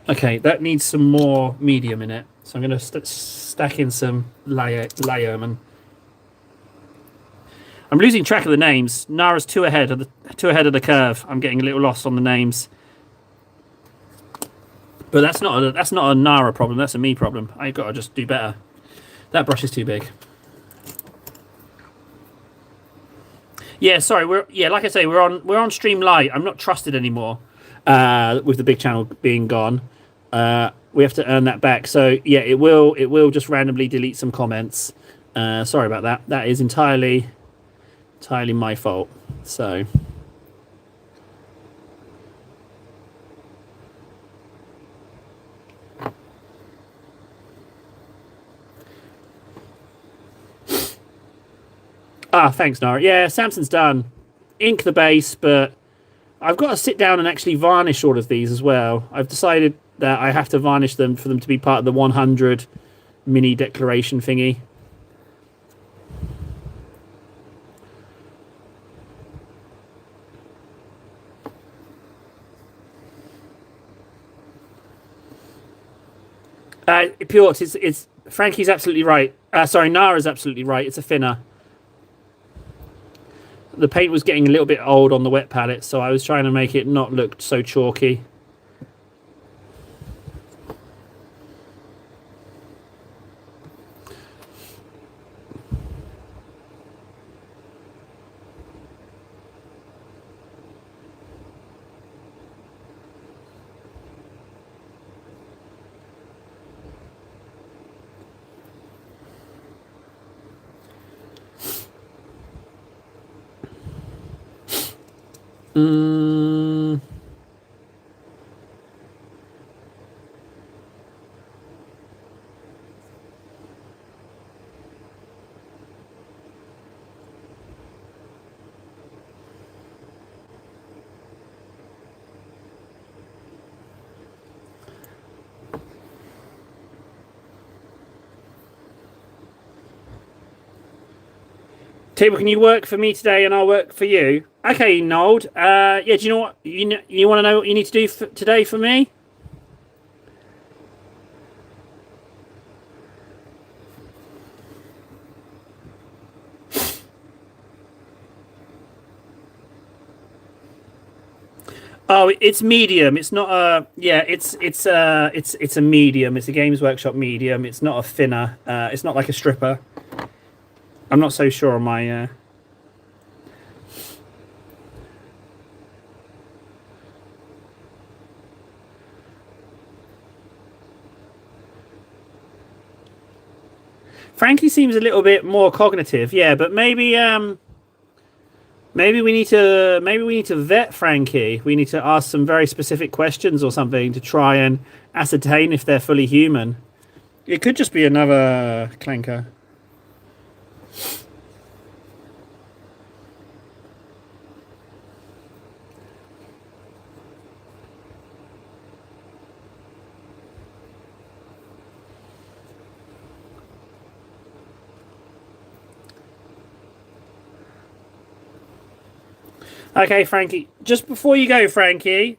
Okay, that needs some more medium in it. So I'm going to stack in some Layerman. I'm losing track of the names. Nara's too ahead of the curve. I'm getting a little lost on the names. But that's not a Nara problem. That's a me problem. I've got to just do better. That brush is too big. Yeah, sorry. Like I say, we're on Streamlight. I'm not trusted anymore. With the big channel being gone, we have to earn that back. So yeah, it will just randomly delete some comments. Sorry about that. That is entirely my fault. So. Thanks, Nara. Yeah, Samson's done. Ink the base, but I've got to sit down and actually varnish all of these as well. I've decided that I have to varnish them for them to be part of the 100 mini declaration thingy. Pure, it's Frankie's absolutely right. Sorry, Nara's absolutely right. It's a thinner. The paint was getting a little bit old on the wet palette, so I was trying to make it not look so chalky. Mm. Table, can you work for me today and I'll work for you? Okay, Nold. Yeah, do you know what you want to know what you need to do today for me? Oh, it's medium. It's not a yeah. It's a medium. It's a Games Workshop medium. It's not a thinner. It's not like a stripper. I'm not so sure on my. Frankie seems a little bit more cognitive, yeah, but maybe we need to vet Frankie. We need to ask some very specific questions or something to try and ascertain if they're fully human. It could just be another clanker. Okay, Frankie. Just before you go, Frankie,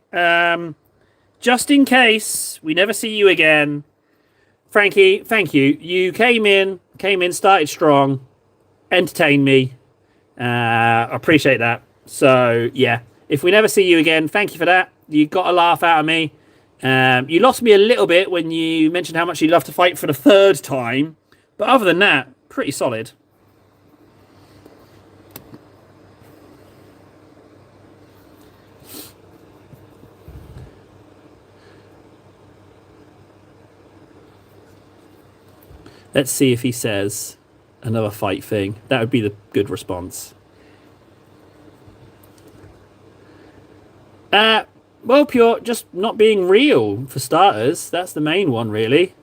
just in case we never see you again, Frankie, thank you. You came in, started strong, entertained me. I appreciate that. So yeah, if we never see you again, thank you for that. You got a laugh out of me. You lost me a little bit when you mentioned how much you love to fight for the third time, but other than that, pretty solid. Let's see if he says another fight thing. That would be the good response. Uh, well, Pure, just not being real for starters. That's the main one, really.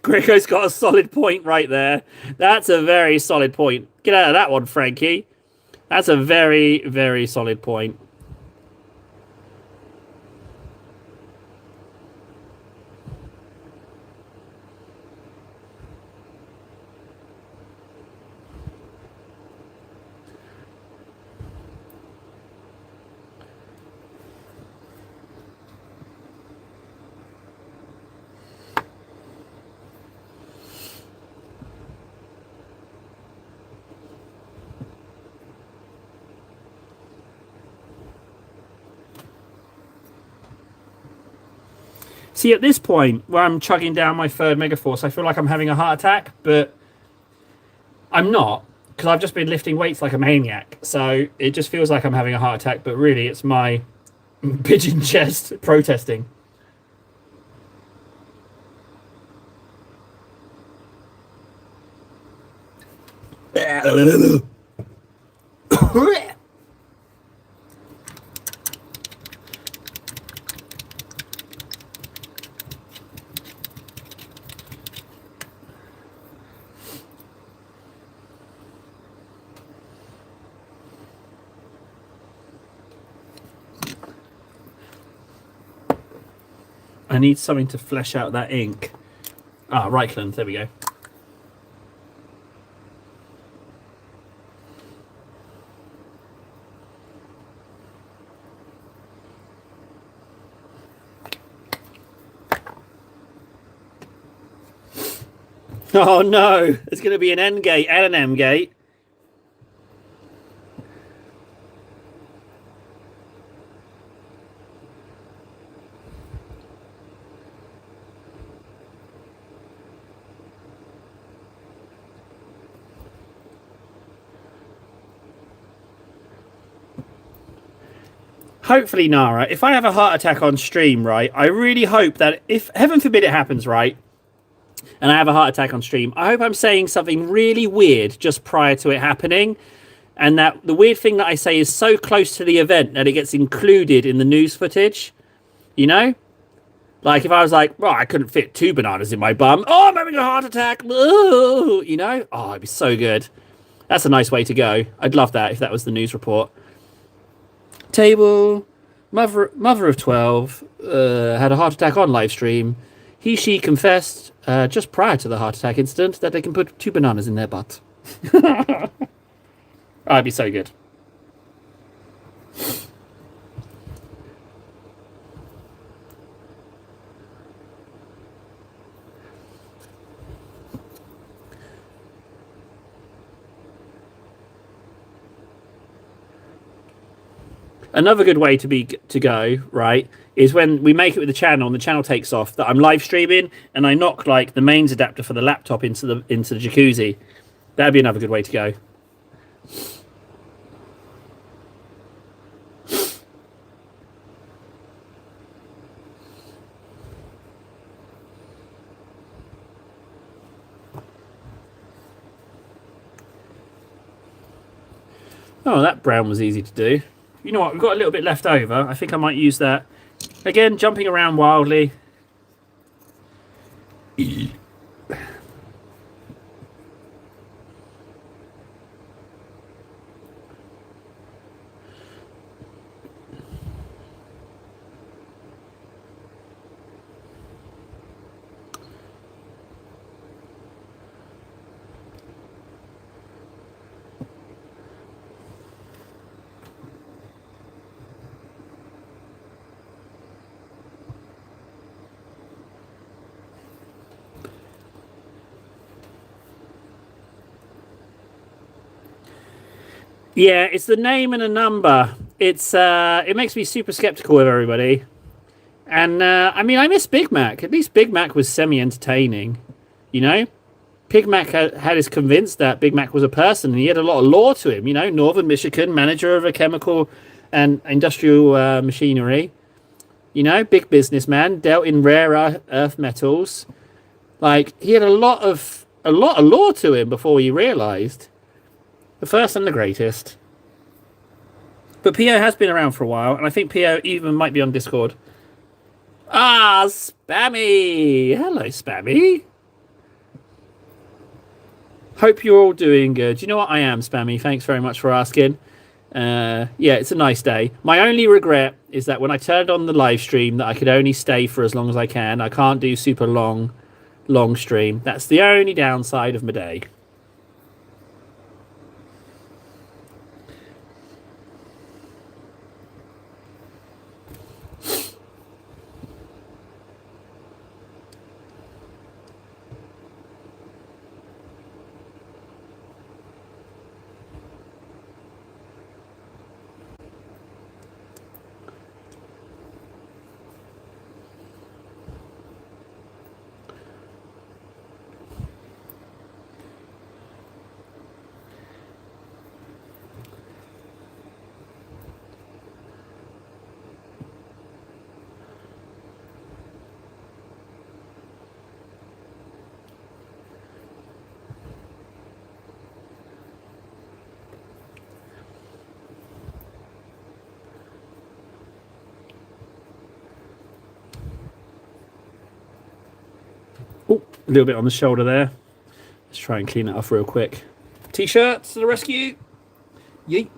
Greco's got a solid point right there. That's a very solid point. Get out of that one, Frankie. That's a very, very solid point. See, at this point where I'm chugging down my third Megaforce, I feel like I'm having a heart attack, but I'm not because I've just been lifting weights like a maniac. So it just feels like I'm having a heart attack, but really it's my pigeon chest protesting. I need something to flesh out that ink. Ah, Reichland. There we go. Oh no, there's going to be an N gate and an M gate. Hopefully, Nara, if I have a heart attack on stream, right, I really hope that if, heaven forbid it happens, right, and I have a heart attack on stream, I hope I'm saying something really weird just prior to it happening, and that the weird thing that I say is so close to the event that it gets included in the news footage, you know? Like if I was like, well, I couldn't fit 2 bananas in my bum. Oh, I'm having a heart attack. Ooh, you know? Oh, it'd be so good. That's a nice way to go. I'd love that if that was the news report. Table, mother of 12, had a heart attack on live stream. She confessed just prior to the heart attack incident that they can put 2 bananas in their butt. Oh, it'd be so good. Another good way to go, right, is when we make it with the channel and the channel takes off, that I'm live streaming and I knock like the mains adapter for the laptop into the jacuzzi. That'd be another good way to go. Oh, that brown was easy to do. You know what? We've got a little bit left over. I think I might use that. Again, jumping around wildly. Yeah, it's the name and a number. It's it makes me super skeptical of everybody. And I mean, I miss Big Mac. At least Big Mac was semi-entertaining. You know, Big Mac had us convinced that Big Mac was a person, and he had a lot of lore to him. You know, Northern Michigan, manager of a chemical and industrial machinery. You know, big businessman, dealt in rare earth metals. Like he had a lot of lore to him before you realised. The first and the greatest. But Pio has been around for a while, and I think Pio even might be on Discord. Ah, Spammy! Hello, Spammy. Hope you're all doing good. You know what? I am, Spammy. Thanks very much for asking. Yeah, it's a nice day. My only regret is that when I turned on the live stream, that I could only stay for as long as I can. I can't do super long stream. That's the only downside of my day. Oh, a little bit on the shoulder there. Let's try and clean it off real quick. T-shirts to the rescue. Yeet.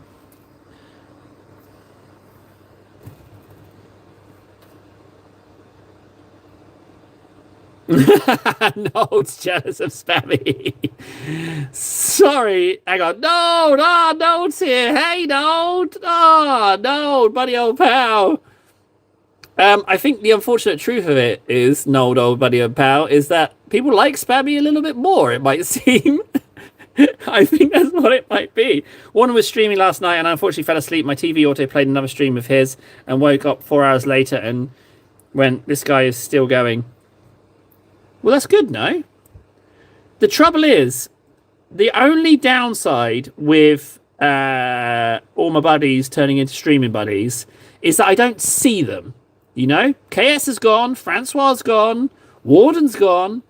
Noel's jealous of Spammy. Sorry, hang on. No, Noel's here. Hey, Noel. Oh, Noel, buddy old pal. I think the unfortunate truth of it is, Noel, old buddy old pal, is that people like Spammy a little bit more, it might seem. I think that's what it might be. One was streaming last night and I unfortunately fell asleep. My TV auto played another stream of his and woke up 4 hours later and went, this guy is still going. Well, that's good, no? The trouble is, the only downside with all my buddies turning into streaming buddies is that I don't see them. You know? KS is gone, Francois gone, Warden's gone.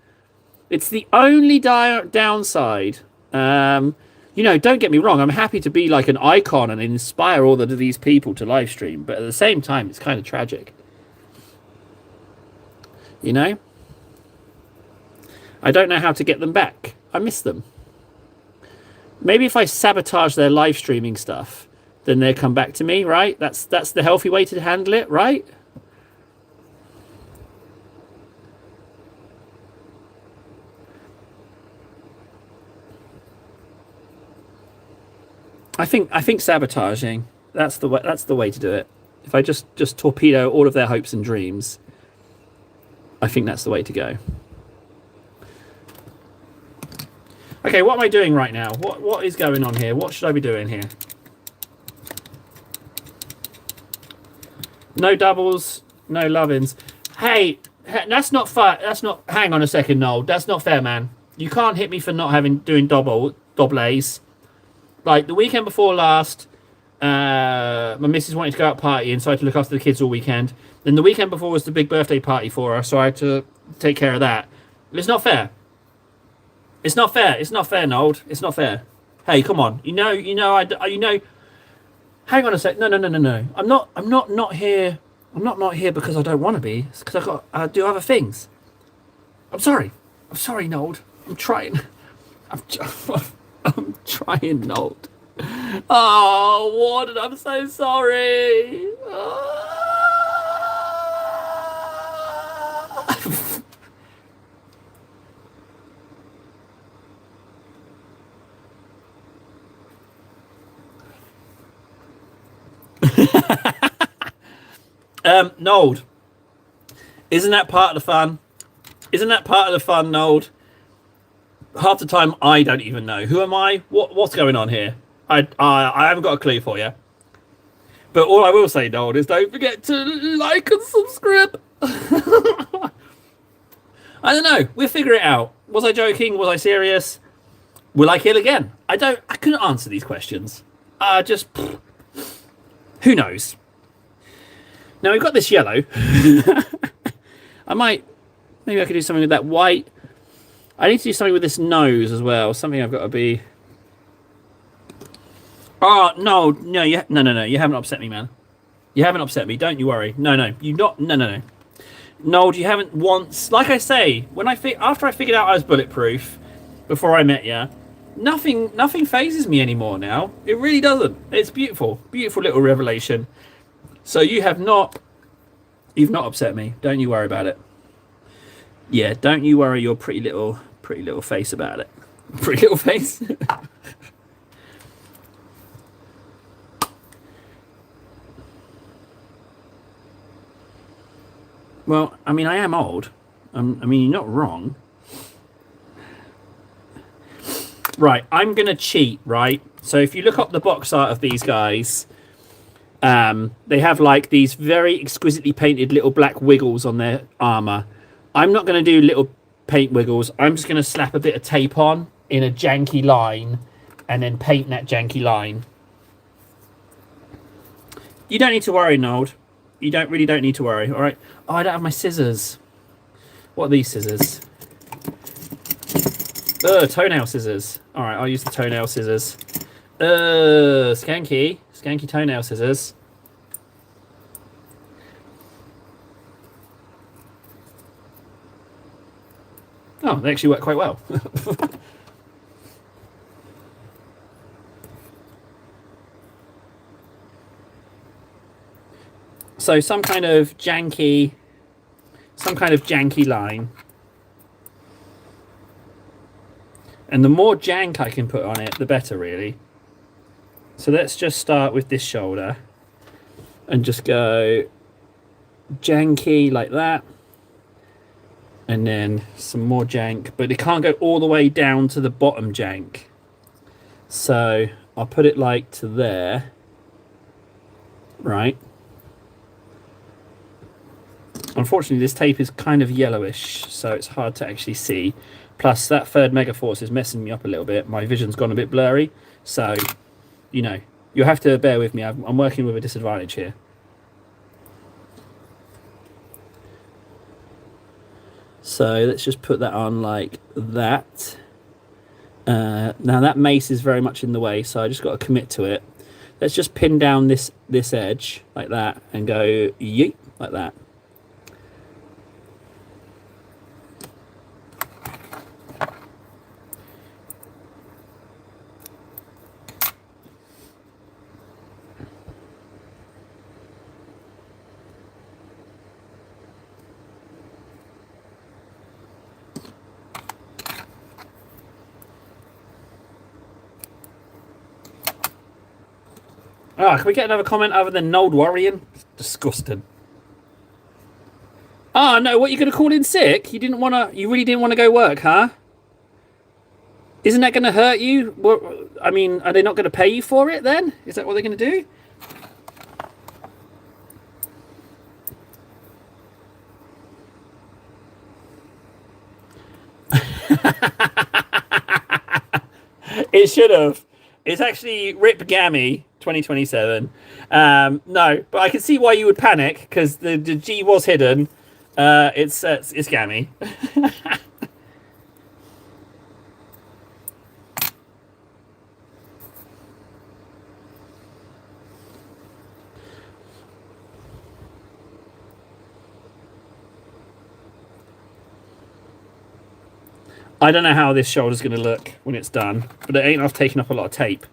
It's the only downside. You know, don't get me wrong, I'm happy to be like an icon and inspire all of these people to live stream, but at the same time, it's kind of tragic. You know? I don't know how to get them back. I miss them. Maybe if I sabotage their live streaming stuff, then they'll come back to me, right? That's the healthy way to handle it, right? I think sabotaging, that's the way to do it. If I just torpedo all of their hopes and dreams, I think that's the way to go. Okay, what am I doing right now? What is going on here? What should I be doing here? No doubles, no love-ins. Hey, that's not fair. That's not. Hang on a second, Noel. That's not fair, man. You can't hit me for not doing dobles. Like the weekend before last, my missus wanted to go out partying, so I had to look after the kids all weekend. Then the weekend before was the big birthday party for her, so I had to take care of that. It's not fair. It's not fair. It's not fair, Noel. It's not fair. Hey, come on. You know. Hang on a sec. No. I'm not here. I'm not here because I don't want to be. It's because I do other things. I'm sorry, Noel. I'm trying. I'm trying, Noel. Oh, Warden, I'm so sorry. Nold, isn't that part of the fun? Isn't that part of the fun, Nold? Half the time, I don't even know. Who am I? What's going on here? I haven't got a clue for you. But all I will say, Nold, is don't forget to like and subscribe. I don't know. We'll figure it out. Was I joking? Was I serious? Will I kill again? I couldn't answer these questions. Who knows? Now we've got this yellow. Maybe I could do something with that white. I need to do something with this nose as well. Something I've got to be. Oh no! No! You haven't upset me, man. You haven't upset me. Don't you worry. No. You not. No. Noel, you haven't once. Like I say, after I figured out I was bulletproof, before I met you, nothing phases me anymore. Now it really doesn't. It's beautiful, beautiful little revelation. So you've not upset me. Don't you worry about it. Yeah, don't you worry your pretty little face about it. Pretty little face. Well, I mean, I am old. I mean, you're not wrong. Right, I'm going to cheat, right? So if you look up the box art of these guys, they have like these very exquisitely painted little black wiggles on their armor. I'm not going to do little paint wiggles. I'm just going to slap a bit of tape on in a janky line and then paint that janky line. You don't need to worry, Nold. You don't need to worry, all right? Oh, I don't have my scissors. What are these scissors? Toenail scissors. All right, I'll use the toenail scissors. Skanky toenail scissors. Oh, they actually work quite well. So some kind of janky line. And the more jank I can put on it, the better, really. So let's just start with this shoulder and just go janky like that. And then some more jank, but it can't go all the way down to the bottom jank. So I'll put it like to there, right? Unfortunately, this tape is kind of yellowish, so it's hard to actually see. Plus, that third Megaforce is messing me up a little bit. My vision's gone a bit blurry, so, you know, you'll have to bear with me. I'm working with a disadvantage here. So let's just put that on like that. Now that mace is very much in the way, so I just got to commit to it. Let's just pin down this edge like that and go yeet like that. Oh, can we get another comment other than Nold Warrior? Disgusting. Oh no, what, you gonna call in sick? You really didn't want to go work, huh? Isn't that gonna hurt you? Well, I mean, are they not gonna pay you for it then? Is that what they're gonna do? It should have. It's actually Rip Gammy 2027. No, but I can see why you would panic because the G was hidden. It's Gammy. I don't know how this shoulder's going to look when it's done, but it ain't off taking up a lot of tape.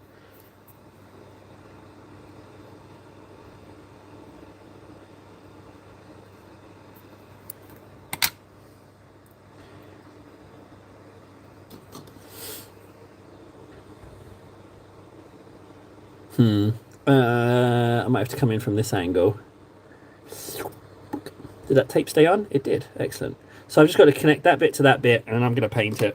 I might have to come in from this angle. Did that tape stay on? It did. Excellent. So I've just got to connect that bit to that bit, and I'm going to paint it.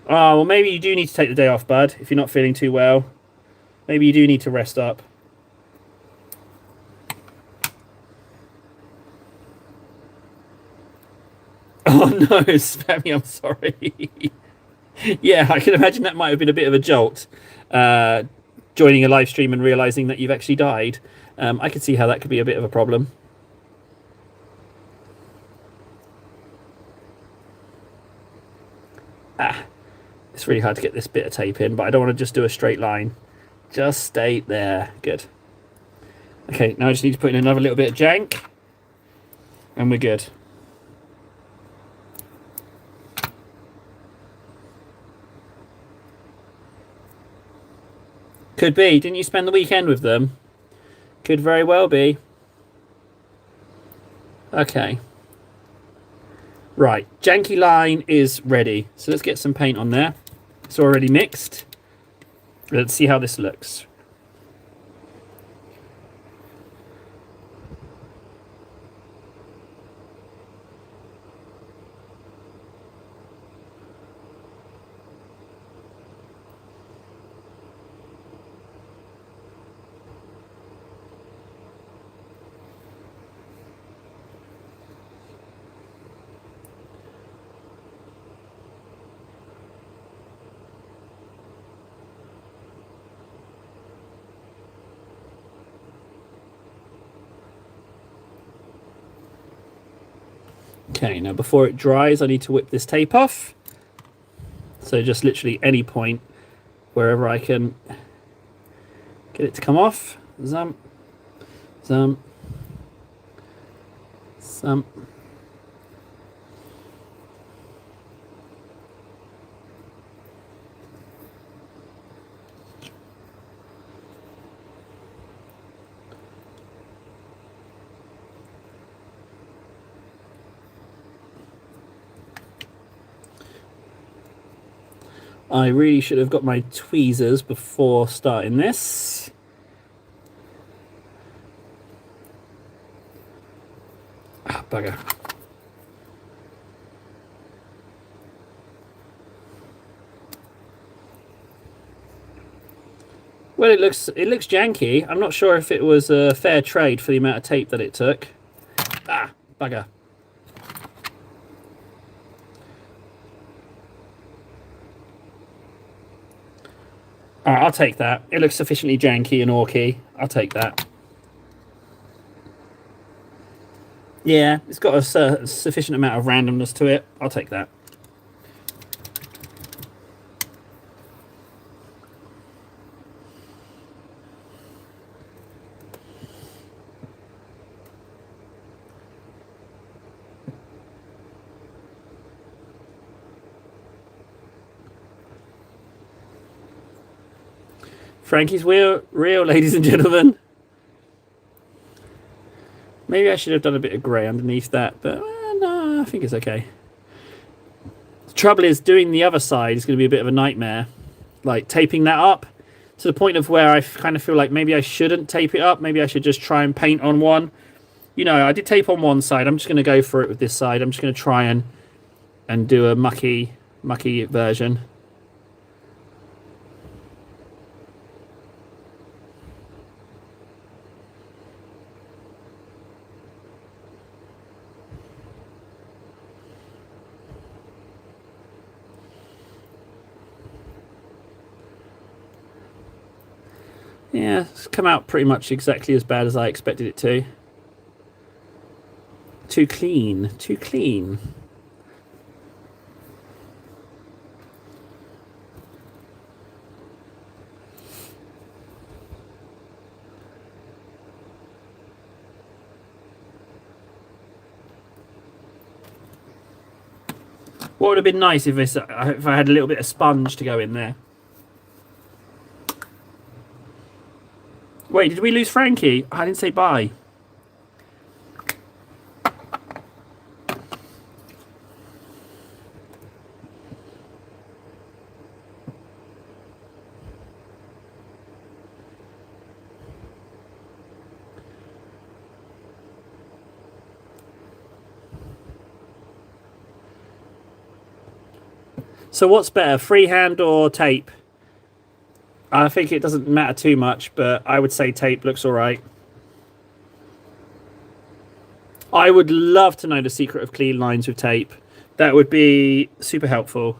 Oh, well, maybe you do need to take the day off, bud, if you're not feeling too well. Maybe you do need to rest up. Oh, no, Spammy, I'm sorry. Yeah, I can imagine that might have been a bit of a jolt. Joining a live stream and realizing that you've actually died. I could see how that could be a bit of a problem. It's really hard to get this bit of tape in, but I don't want to just do a straight line. Just stay there. Good. Okay, now I just need to put in another little bit of jank, and we're good. Could be. Didn't you spend the weekend with them? Could very well be. Okay. Right. Janky line is ready. So let's get some paint on there. It's already mixed. Let's see how this looks. Okay, now before it dries, I need to whip this tape off. So just literally any point, wherever I can get it to come off. Zump, zump, zump. I really should have got my tweezers before starting this. Ah, bugger. Well, it looks janky. I'm not sure if it was a fair trade for the amount of tape that it took. Ah, bugger. All right, I'll take that. It looks sufficiently janky and orky. I'll take that. Yeah, it's got a sufficient amount of randomness to it. I'll take that. Frankie's real, ladies and gentlemen. Maybe I should have done a bit of grey underneath that, but no, I think it's okay. The trouble is, doing the other side is going to be a bit of a nightmare. Like, taping that up to the point of where I kind of feel like maybe I shouldn't tape it up. Maybe I should just try and paint on one. You know, I did tape on one side. I'm just going to go for it with this side. I'm just going to try and do a mucky version. Yeah, it's come out pretty much exactly as bad as I expected it to. Too clean, too clean. What would have been nice if I had a little bit of sponge to go in there. Wait, did we lose Frankie? I didn't say bye. So what's better, freehand or tape? I think it doesn't matter too much, but I would say tape looks all right. I would love to know the secret of clean lines with tape. That would be super helpful.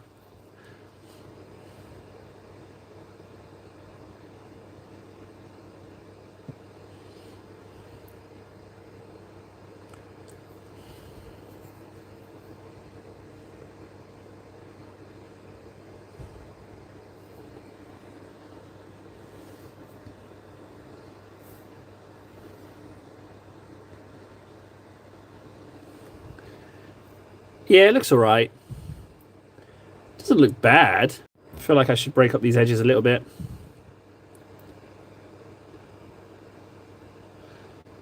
Yeah, it looks all right. Doesn't look bad. I feel like I should break up these edges a little bit.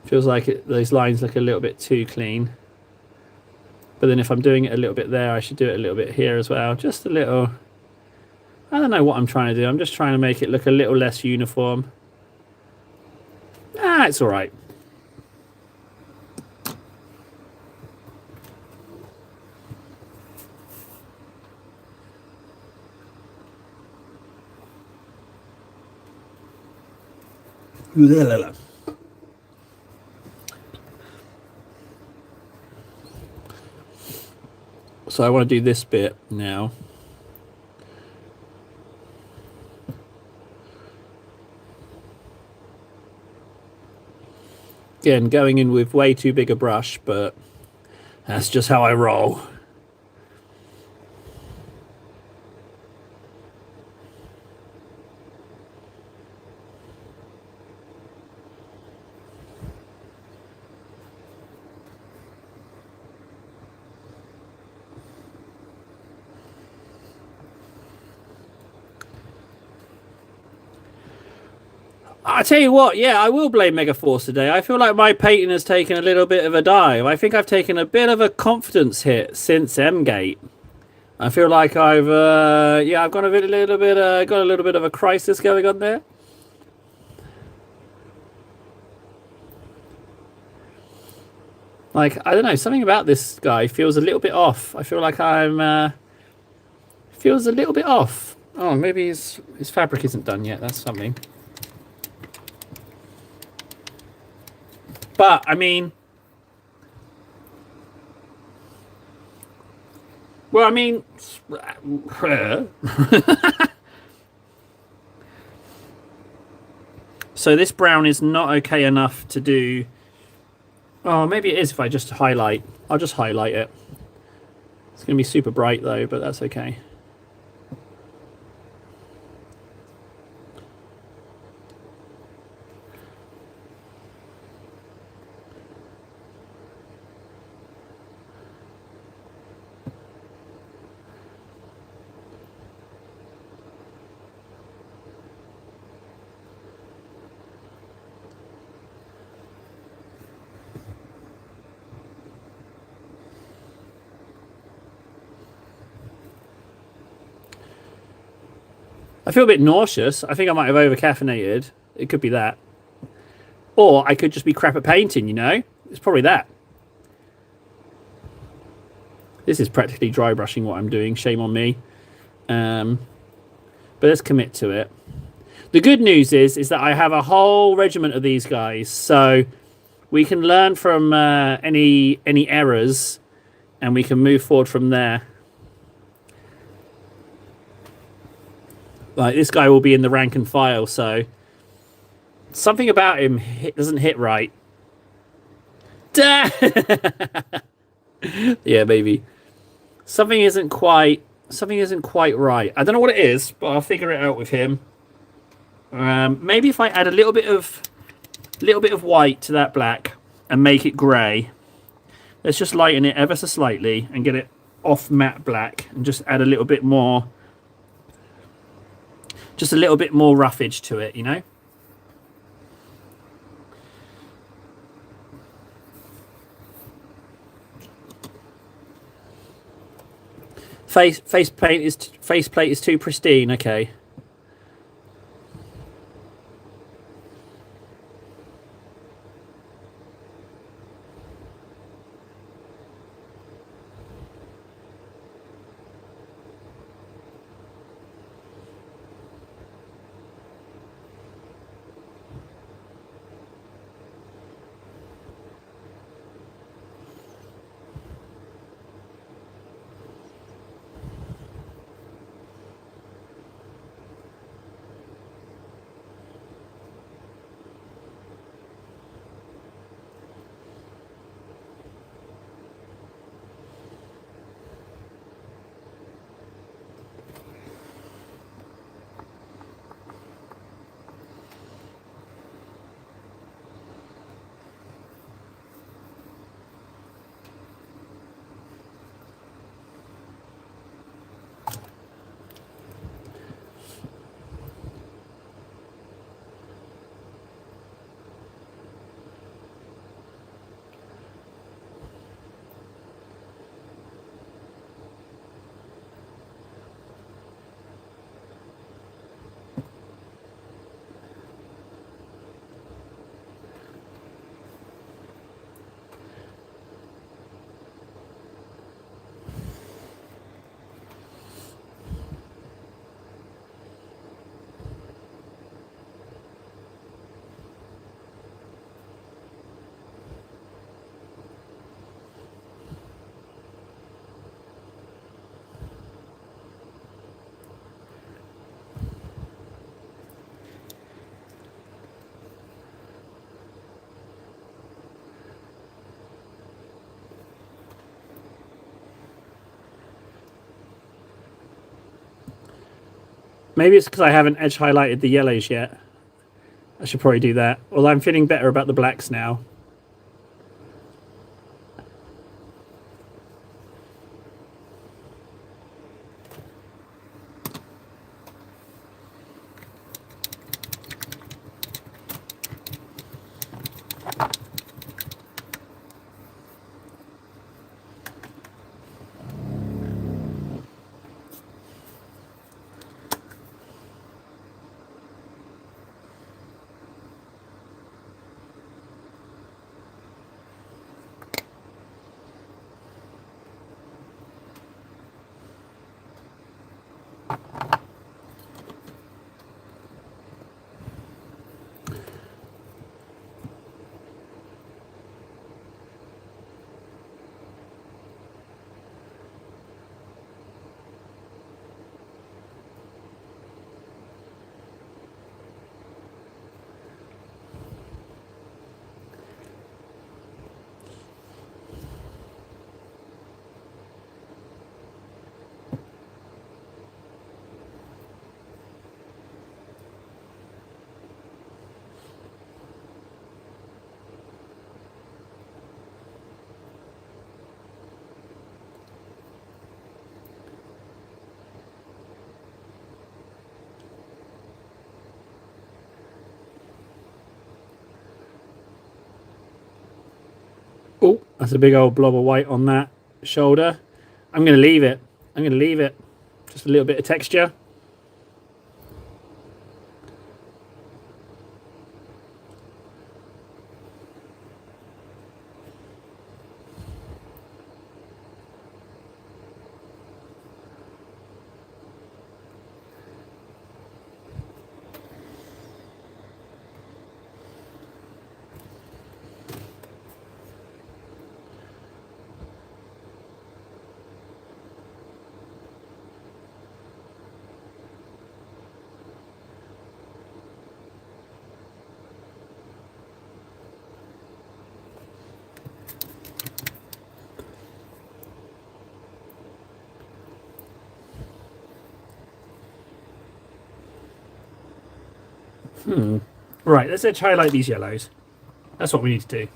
Feels like those lines look a little bit too clean. But then if I'm doing it a little bit there, I should do it a little bit here as well. Just a little. I don't know what I'm trying to do. I'm just trying to make it look a little less uniform. Ah, it's all right. So I want to do this bit now. Again, going in with way too big a brush, but that's just how I roll. I tell you what, yeah, I will blame Megaforce today. I feel like my painting has taken a little bit of a dive. I think I've taken a bit of a confidence hit since M-Gate. I feel like I've got a little bit of a crisis going on there. Like, I don't know, something about this guy feels a little bit off. I feel like feels a little bit off. Oh, maybe his fabric isn't done yet. That's something. But I mean, well, I mean, so this brown is not okay enough to do. Oh, maybe it is if I just highlight. I'll just highlight it. It's going to be super bright though, but that's okay. I feel a bit nauseous. I think I might have over caffeinated. It could be that. Or I could just be crap at painting, you know? It's probably that. This is practically dry brushing what I'm doing. Shame on me. But let's commit to it. The good news is that I have a whole regiment of these guys. So we can learn from any errors and we can move forward from there. Like, this guy will be in the rank and file, so something about him doesn't hit right. Yeah, maybe something isn't quite right. I don't know what it is, but I'll figure it out with him. Maybe if I add a little bit of white to that black and make it grey. Let's just lighten it ever so slightly and get it off matte black, and just add a little bit more. Just a little bit more roughage to it, you know? Faceplate is too pristine, okay. Maybe it's because I haven't edge highlighted the yellows yet. I should probably do that. Although I'm feeling better about the blacks now. That's a big old blob of white on that shoulder. I'm going to leave it. I'm going to leave it. Just a little bit of texture. Right, let's highlight these yellows. That's what we need to do.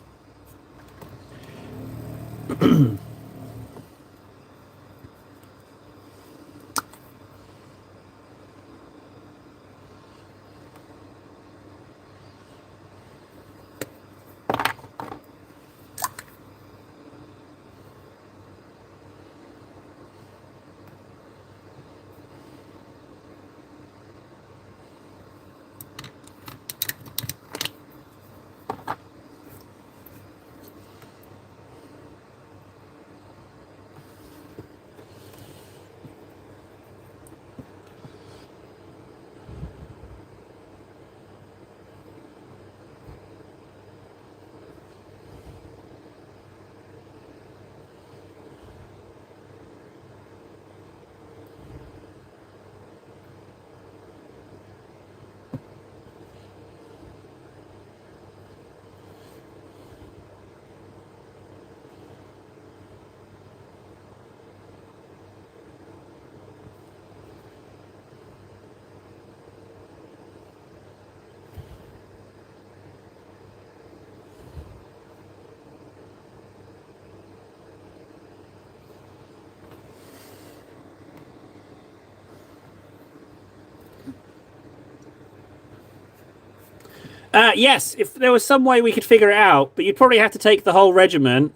Yes, if there was some way we could figure it out, but you'd probably have to take the whole regiment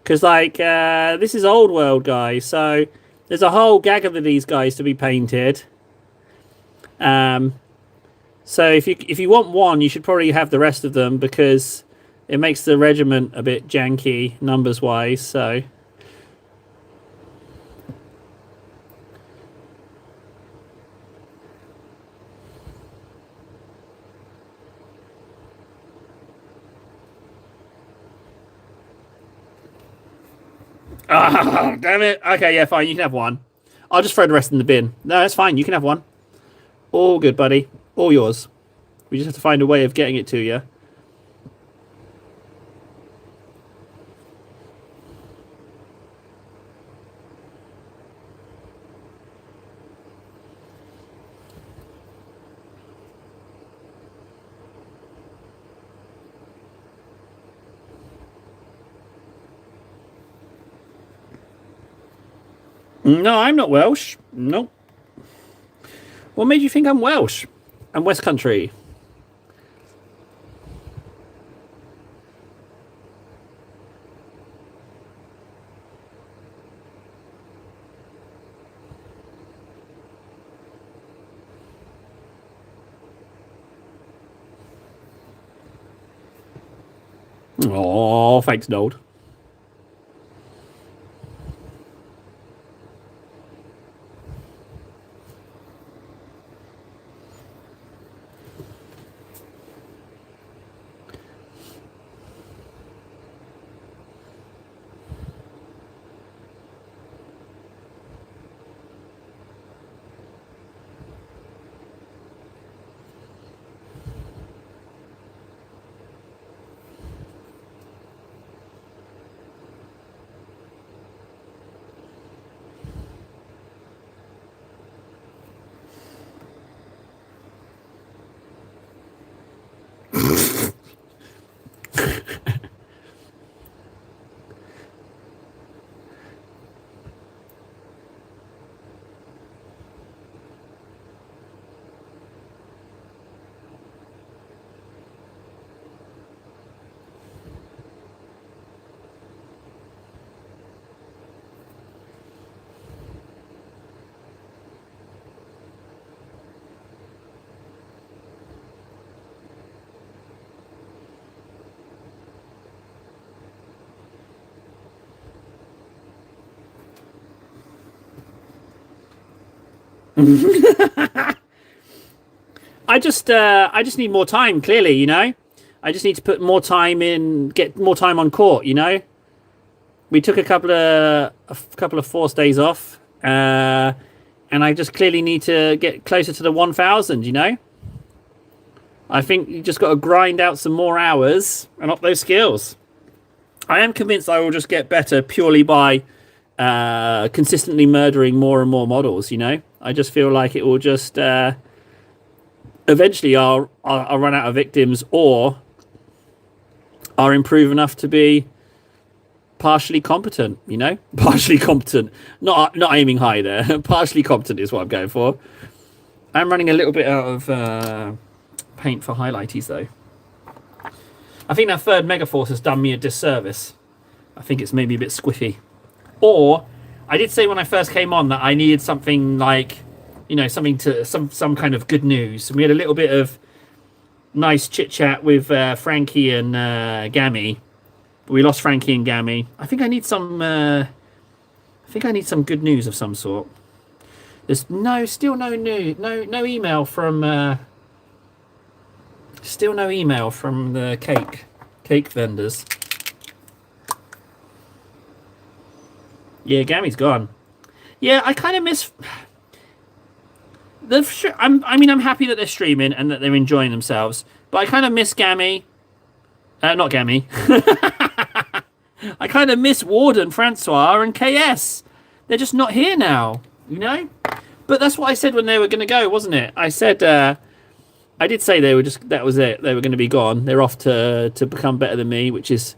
because, like, this is old world, guys. So there's a whole gaggle of these guys to be painted. So if you want one, you should probably have the rest of them because it makes the regiment a bit janky numbers wise. So. Ah, damn it. Okay, yeah, fine. You can have one. I'll just throw the rest in the bin. No, that's fine. You can have one. All good, buddy. All yours. We just have to find a way of getting it to you. No, I'm not Welsh. Nope. What made you think I'm Welsh? I'm West Country. Oh, thanks, Nold. I just need more time. Clearly, I just need to put more time in, get more time on court. We took a couple of forced days off, and I just clearly need to get closer to the 1,000. I think you just got to grind out some more hours and up those skills. I am convinced I will just get better purely by consistently murdering more and more models. I just feel like it will just eventually I'll run out of victims, or I'll improve enough to be partially competent. Partially competent, not aiming high there. Partially competent is what I'm going for. I'm running a little bit out of paint for highlighties though. I think that third Megaforce has done me a disservice. I think it's maybe a bit squiffy. Or I did say when I first came on that I needed something like, something to some kind of good news. And we had a little bit of nice chit chat with Frankie and Gammy. We lost Frankie and Gammy. I think I need some. I think I need some good news of some sort. There's still no news, no email from. Still no email from the cake vendors. Yeah, Gammy's gone. Yeah, I kind of miss. I'm happy that they're streaming and that they're enjoying themselves, but I kind of miss Gammy. Not Gammy. I kind of miss Warden, Francois, and KS. They're just not here now, But that's what I said when they were going to go, wasn't it? I said, I did say that was it. They were going to be gone. They're off to become better than me, which is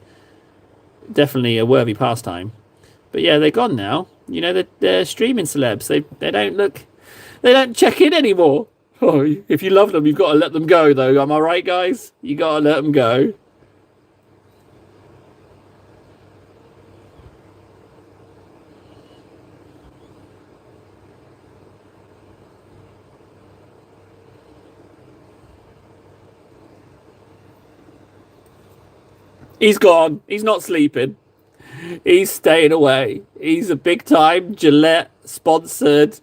definitely a worthy pastime. But yeah, they're gone now. They're streaming celebs. They don't check in anymore. Oh, if you love them, you've got to let them go, though. Am I right, guys? You got to let them go. He's gone. He's not sleeping. He's staying away. He's a big-time Gillette-sponsored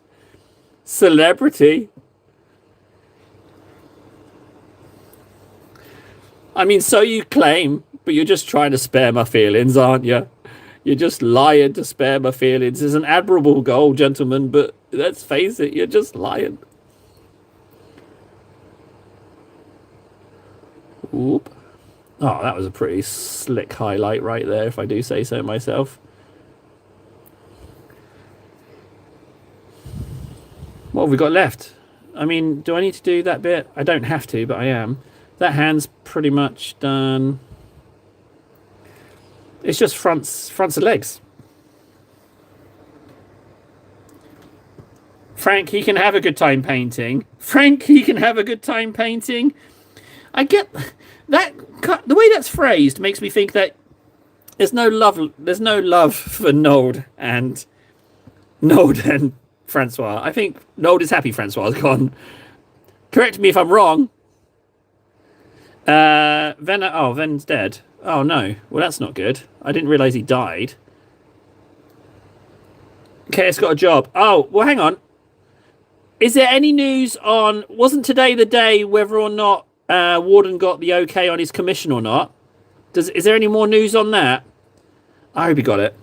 celebrity. I mean, so you claim, but you're just trying to spare my feelings, aren't you? You're just lying to spare my feelings. It's an admirable goal, gentlemen, but let's face it, you're just lying. Oop. Oh, that was a pretty slick highlight right there, if I do say so myself. What have we got left? I mean, do I need to do that bit? I don't have to, but I am. That hand's pretty much done. It's just fronts and legs. Frank, he can have a good time painting. I get that. The way that's phrased makes me think that there's no love for Nold and Francois. I think Nold is happy Francois is gone. Correct me if I'm wrong. Ven's dead. Oh no. Well, that's not good. I didn't realise he died. Okay, it's got a job. Oh, well, hang on. Is there any news on... Wasn't today the day whether or not Warden got the okay on his commission or not? Is there any more news on that? I hope he got it.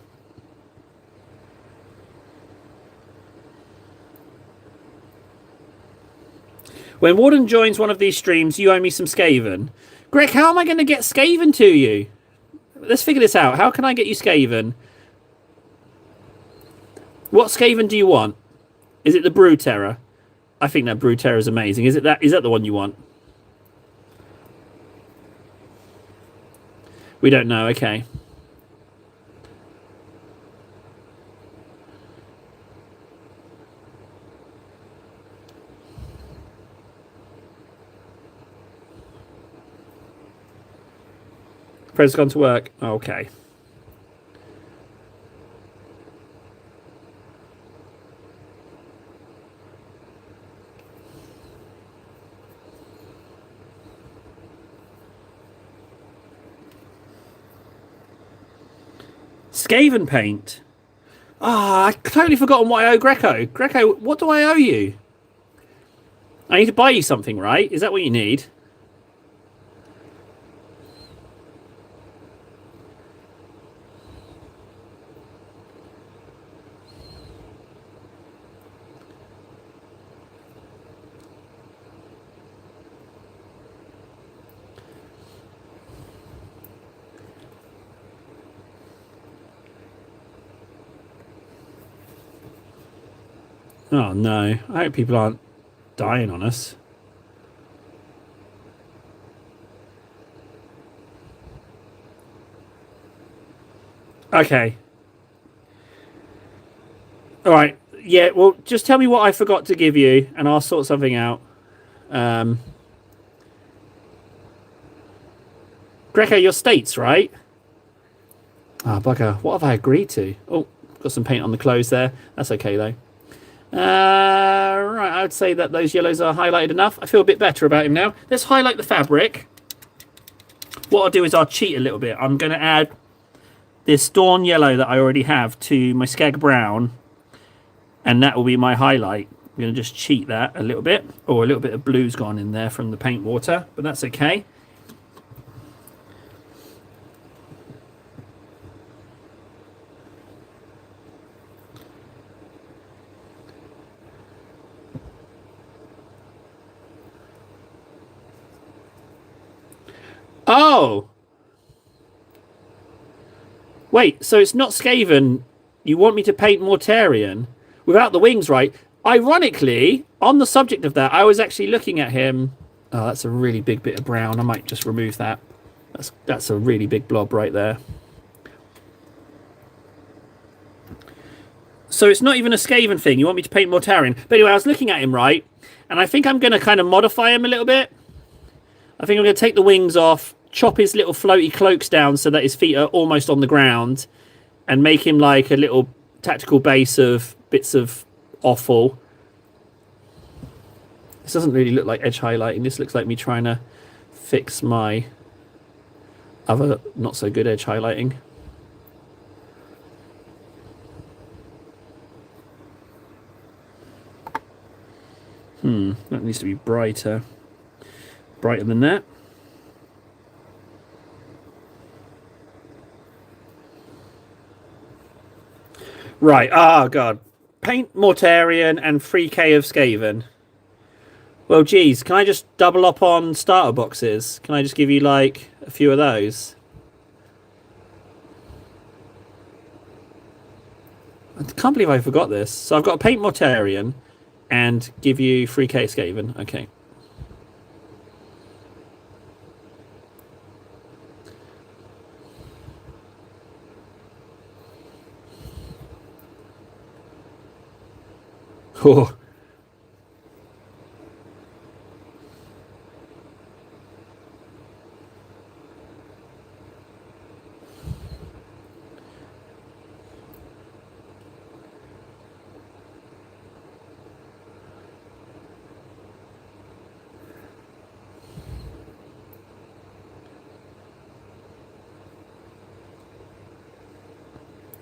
When Warden joins one of these streams, you owe me some Skaven. Greg, how am I going to get Skaven to you? Let's figure this out. How can I get you Skaven? What Skaven do you want? Is it the Brew Terror? I think that Brew Terror is amazing. Is that the one you want? We don't know. Okay. Fred's gone to work. Okay. Skaven paint. Ah, I totally forgotten what I owe Greco. Greco, what do I owe you? I need to buy you something, right? Is that what you need? Oh no. I hope people aren't dying on us. Okay. All right. Yeah, well, just tell me what I forgot to give you and I'll sort something out. Um, Greco, your states, right? Ah, oh, bugger. What have I agreed to? Oh, got some paint on the clothes there. That's okay, though. Right, I would say that those yellows are highlighted enough. I feel a bit better about him now. Let's highlight the fabric. What I'll do is I'll cheat a little bit. I'm going to add this Dawn yellow that I already have to my Skag brown, and that will be my highlight. I'm going to just cheat that a little bit. Oh, a little bit of blue's gone in there from the paint water, but that's okay. Oh! Wait, so it's not Skaven. You want me to paint Mortarion without the wings, right? Ironically, on the subject of that, I was actually looking at him. Oh, that's a really big bit of brown. I might just remove that. That's a really big blob right there. So it's not even a Skaven thing. You want me to paint Mortarion. But anyway, I was looking at him, right? And I think I'm going to kind of modify him a little bit. I think I'm going to take the wings off, chop his little floaty cloaks down so that his feet are almost on the ground, and make him like a little tactical base of bits of offal. This doesn't really look like edge highlighting. This looks like me trying to fix my other not so good edge highlighting. That needs to be brighter. Brighter than that. Right, oh god. Paint Mortarion and 3k of Skaven. Well, geez, can I just double up on starter boxes? Can I just give you, like, a few of those? I can't believe I forgot this. So I've got to paint Mortarion and give you 3k Skaven. Okay. Oh.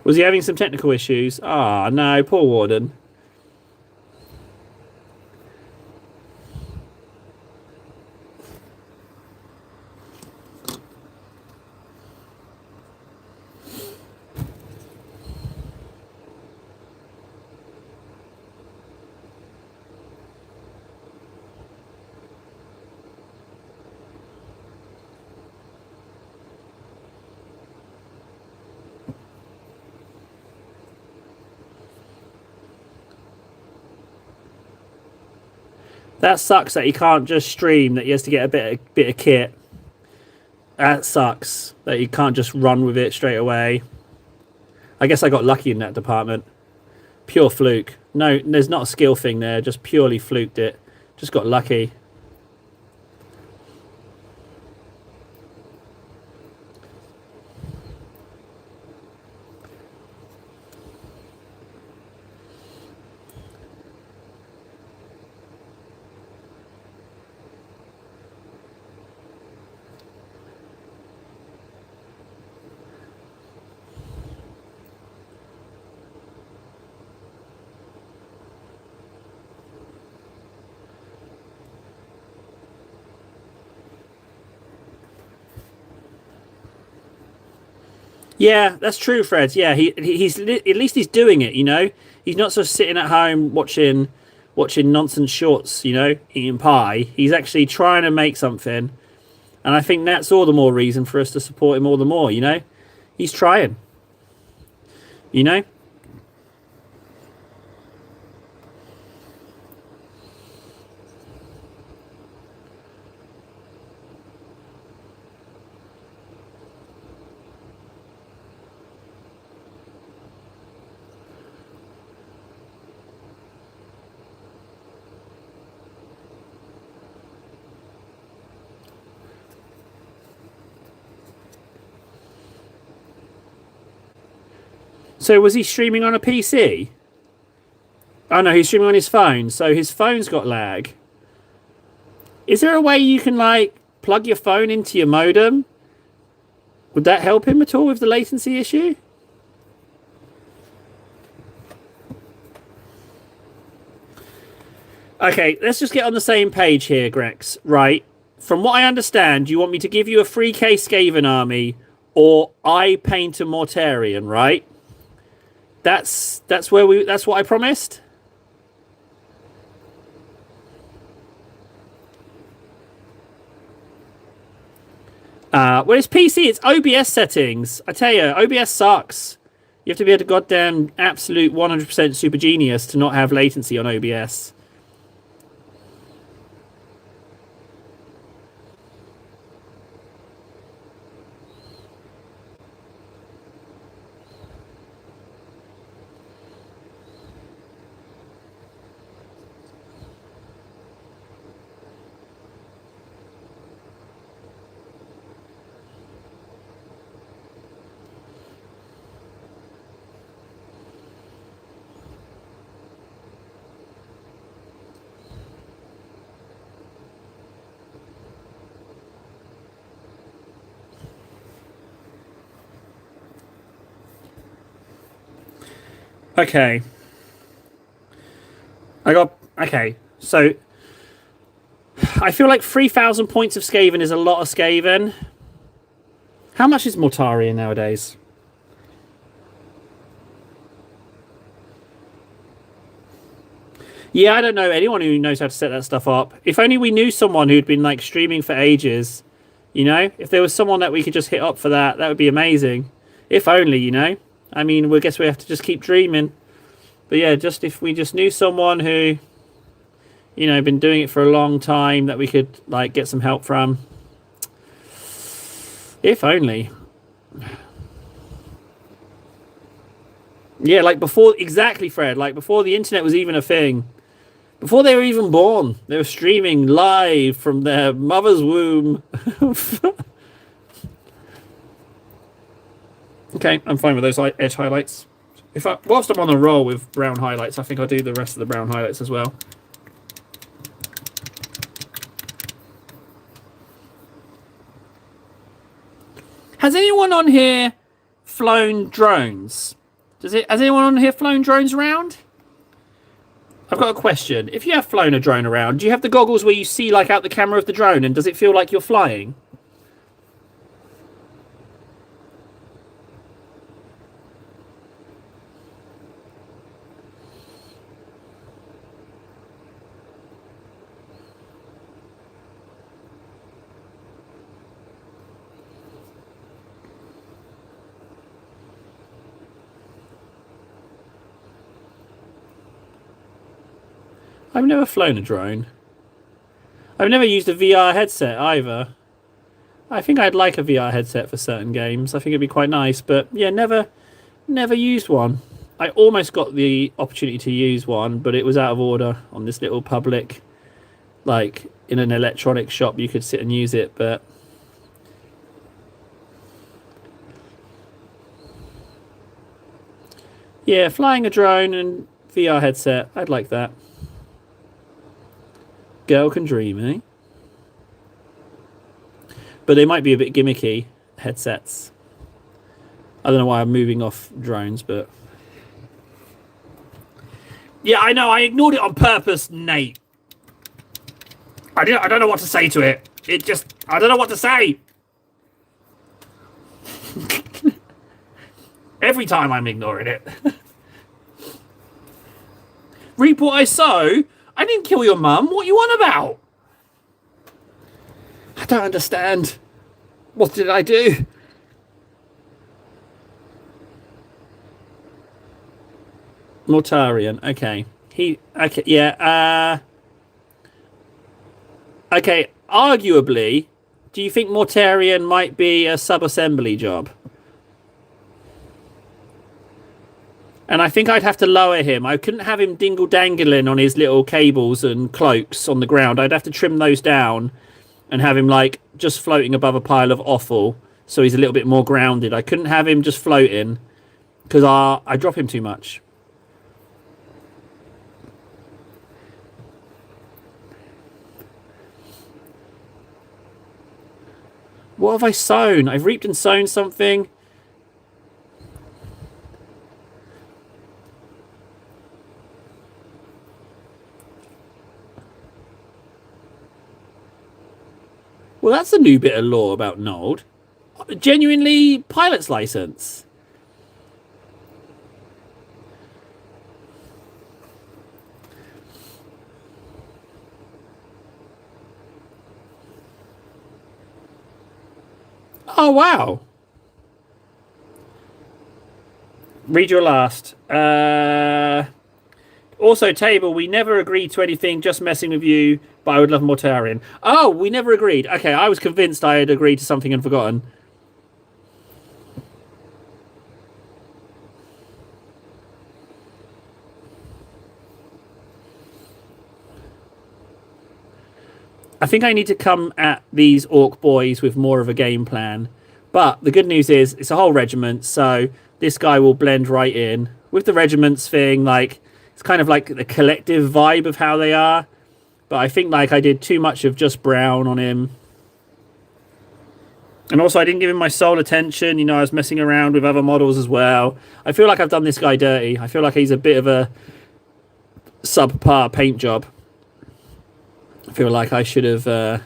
Was he having some technical issues? Ah, no, poor Warden. That sucks that he can't just stream, that he has to get a bit of kit. That sucks that he can't just run with it straight away. I guess I got lucky in that department. Pure fluke. No, there's not a skill thing there, just purely fluked it. Just got lucky. Yeah, that's true, Fred. Yeah, at least he's doing it. You know, he's not just sitting at home watching nonsense shorts. You know, eating pie. He's actually trying to make something, and I think that's all the more reason for us to support him all the more. You know, he's trying. You know. So was he streaming on a PC? Oh no, he's streaming on his phone. So his phone's got lag. Is there a way you can like plug your phone into your modem? Would that help him at all with the latency issue? Okay, let's just get on the same page here, Grex. Right. From what I understand, you want me to give you a free K Skaven army or I paint a Mortarian, right? That's what I promised. Well, it's PC. It's OBS settings. I tell you, OBS sucks. You have to be a goddamn absolute 100% super genius to not have latency on OBS. Okay. Okay. So I feel like 3,000 points of Skaven is a lot of Skaven. How much is Mortarion nowadays? Yeah, I don't know anyone who knows how to set that stuff up. If only we knew someone who'd been like streaming for ages. You know, if there was someone that we could just hit up for that, that would be amazing. If only, you know. I mean, we guess we have to just keep dreaming. But yeah, just if we just knew someone who, you know, been doing it for a long time that we could like get some help from. If only. Yeah, like before, exactly, Fred. Like before the internet was even a thing. Before they were even born, they were streaming live from their mother's womb. Okay, I'm fine with those edge highlights. Whilst I'm on the roll with brown highlights, I think I'll do the rest of the brown highlights as well. Has anyone on here flown drones? Has anyone on here flown drones around? I've got a question. If you have flown a drone around, do you have the goggles where you see like out the camera of the drone, and does it feel like you're flying? I've never flown a drone. I've never used a VR headset either. I think I'd like a VR headset for certain games. I think it'd be quite nice, but yeah, never used one. I almost got the opportunity to use one, but it was out of order on this little public, like in an electronics shop. You could sit and use it, but yeah, flying a drone and VR headset, I'd like that. Girl can dream, eh? But they might be a bit gimmicky headsets. I don't know why I'm moving off drones, but yeah, I know I ignored it on purpose, Nate. I don't know what to say to it. I don't know what to say. Every time I'm ignoring it. Reap what I sow? I didn't kill your mum. What you on about? I don't understand. What did I do? Mortarion. Okay. Okay. Yeah. Okay. Arguably, do you think Mortarion might be a sub-assembly job? And I think I'd have to lower him. I couldn't have him dingle-dangling on his little cables and cloaks on the ground. I'd have to trim those down and have him, like, just floating above a pile of offal so he's a little bit more grounded. I couldn't have him just floating because I drop him too much. What have I sown? I've reaped and sown something. Well, that's a new bit of lore about Nold. Genuinely pilot's license. Oh, wow. Read your last. Also, Table, we never agreed to anything, just messing with you, but I would love Mortarion. Oh, we never agreed. Okay, I was convinced I had agreed to something and forgotten. I think I need to come at these orc boys with more of a game plan. But the good news is it's a whole regiment, so this guy will blend right in. With the regiments thing, like, it's kind of like the collective vibe of how they are. But I think, like, I did too much of just brown on him. And also, I didn't give him my sole attention. You know, I was messing around with other models as well. I feel like I've done this guy dirty. I feel like he's a bit of a subpar paint job. I feel like I should have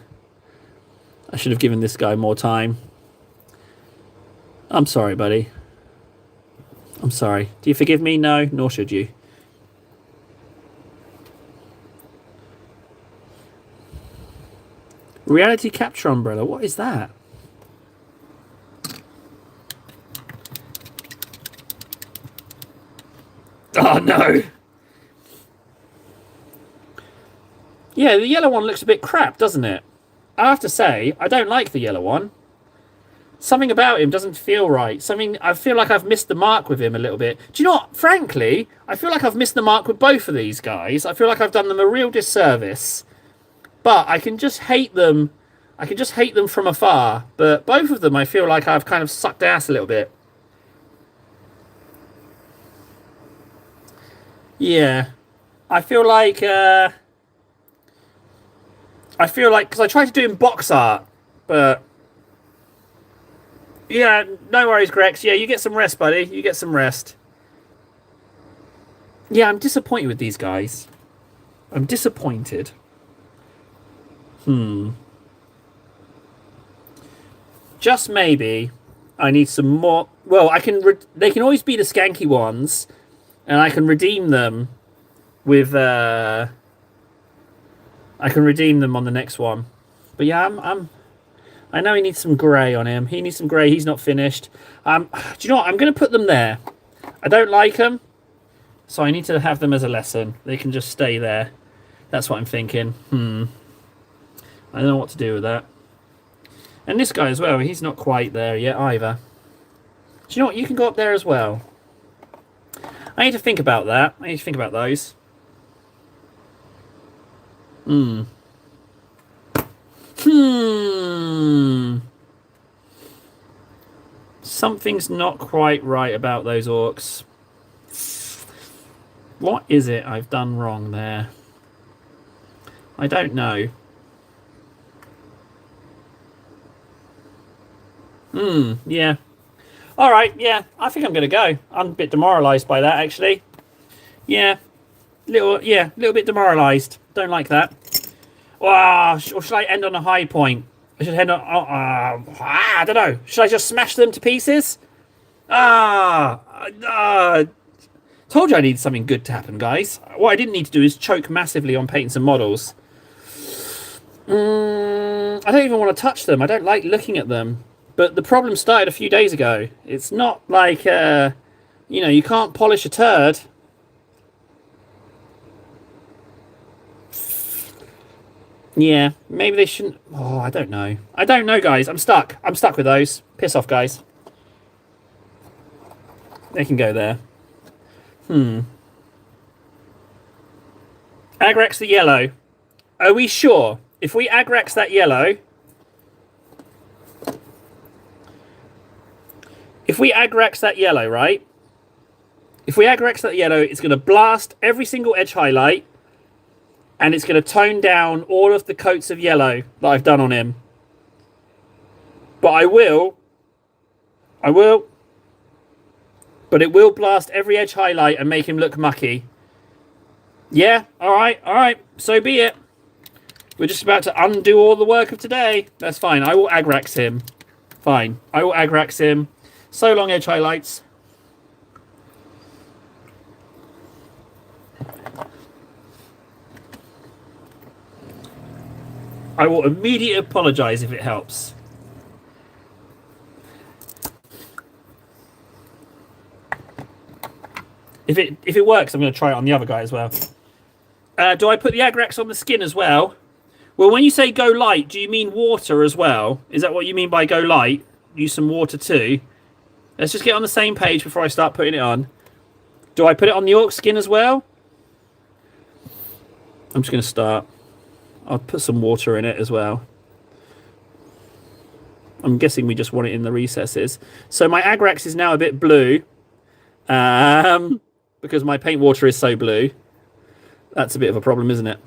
given this guy more time. I'm sorry, buddy. I'm sorry. Do you forgive me? No, nor should you. Reality capture umbrella. What is that? Oh, no. Yeah, the yellow one looks a bit crap, doesn't it? I have to say, I don't like the yellow one. Something about him doesn't feel right. I feel like I've missed the mark with him a little bit. Do you know what? Frankly, I feel like I've missed the mark with both of these guys. I feel like I've done them a real disservice. But I can just hate them. I can just hate them from afar. But both of them, I feel like I've kind of sucked ass a little bit. Yeah. I feel like... because I tried to do in box art, but... Yeah, no worries, Grex. Yeah, you get some rest, buddy. You get some rest. Yeah, I'm disappointed with these guys. I'm disappointed. Just maybe I need some more... Well, they can always be the skanky ones, and I can redeem them with... I can redeem them on the next one. But yeah, I know he needs some grey on him. He needs some grey. He's not finished. Do you know what? I'm going to put them there. I don't like them, so I need to have them as a lesson. They can just stay there. That's what I'm thinking. I don't know what to do with that. And this guy as well, he's not quite there yet either. Do you know what? You can go up there as well. I need to think about that. I need to think about those. Something's not quite right about those orcs. What is it I've done wrong there? I don't know. Yeah. Alright, yeah. I think I'm going to go. I'm a bit demoralised by that, actually. Yeah. Little bit demoralised. Don't like that. Or should I end on a high point? I should end on... I don't know. Should I just smash them to pieces? Told you I needed something good to happen, guys. What I didn't need to do is choke massively on paints and models. I don't even want to touch them. I don't like looking at them. But the problem started a few days ago. It's not like, you can't polish a turd. Yeah, maybe they shouldn't. Oh, I don't know. I don't know, guys. I'm stuck. I'm stuck with those. Piss off, guys. They can go there. Agrax the yellow. Are we sure? If we Agrax that yellow... If we Agrax that yellow, right? If we Agrax that yellow, it's going to blast every single edge highlight. And it's going to tone down all of the coats of yellow that I've done on him. But I will. But it will blast every edge highlight and make him look mucky. Yeah, alright. So be it. We're just about to undo all the work of today. That's fine. I will Agrax him. Fine. I will Agrax him. So long, edge highlights. I will immediately apologise if it helps. If it works, I'm going to try it on the other guy as well. Do I put the Agrax on the skin as well? Well, when you say go light, do you mean water as well? Is that what you mean by go light? Use some water too? Let's just get on the same page before I start putting it on. Do I put it on the orc skin as well? I'm just going to start. I'll put some water in it as well. I'm guessing we just want it in the recesses. So my Agrax is now a bit blue. Because my paint water is so blue. That's a bit of a problem, isn't it?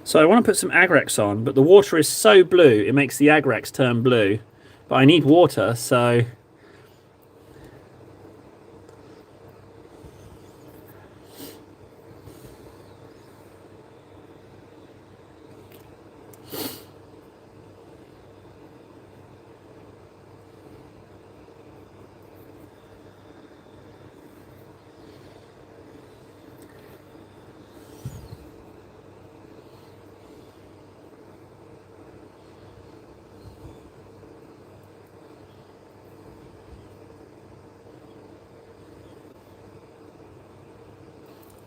So I want to put some Agrax on, but the water is so blue, it makes the Agrax turn blue. But I need water, so...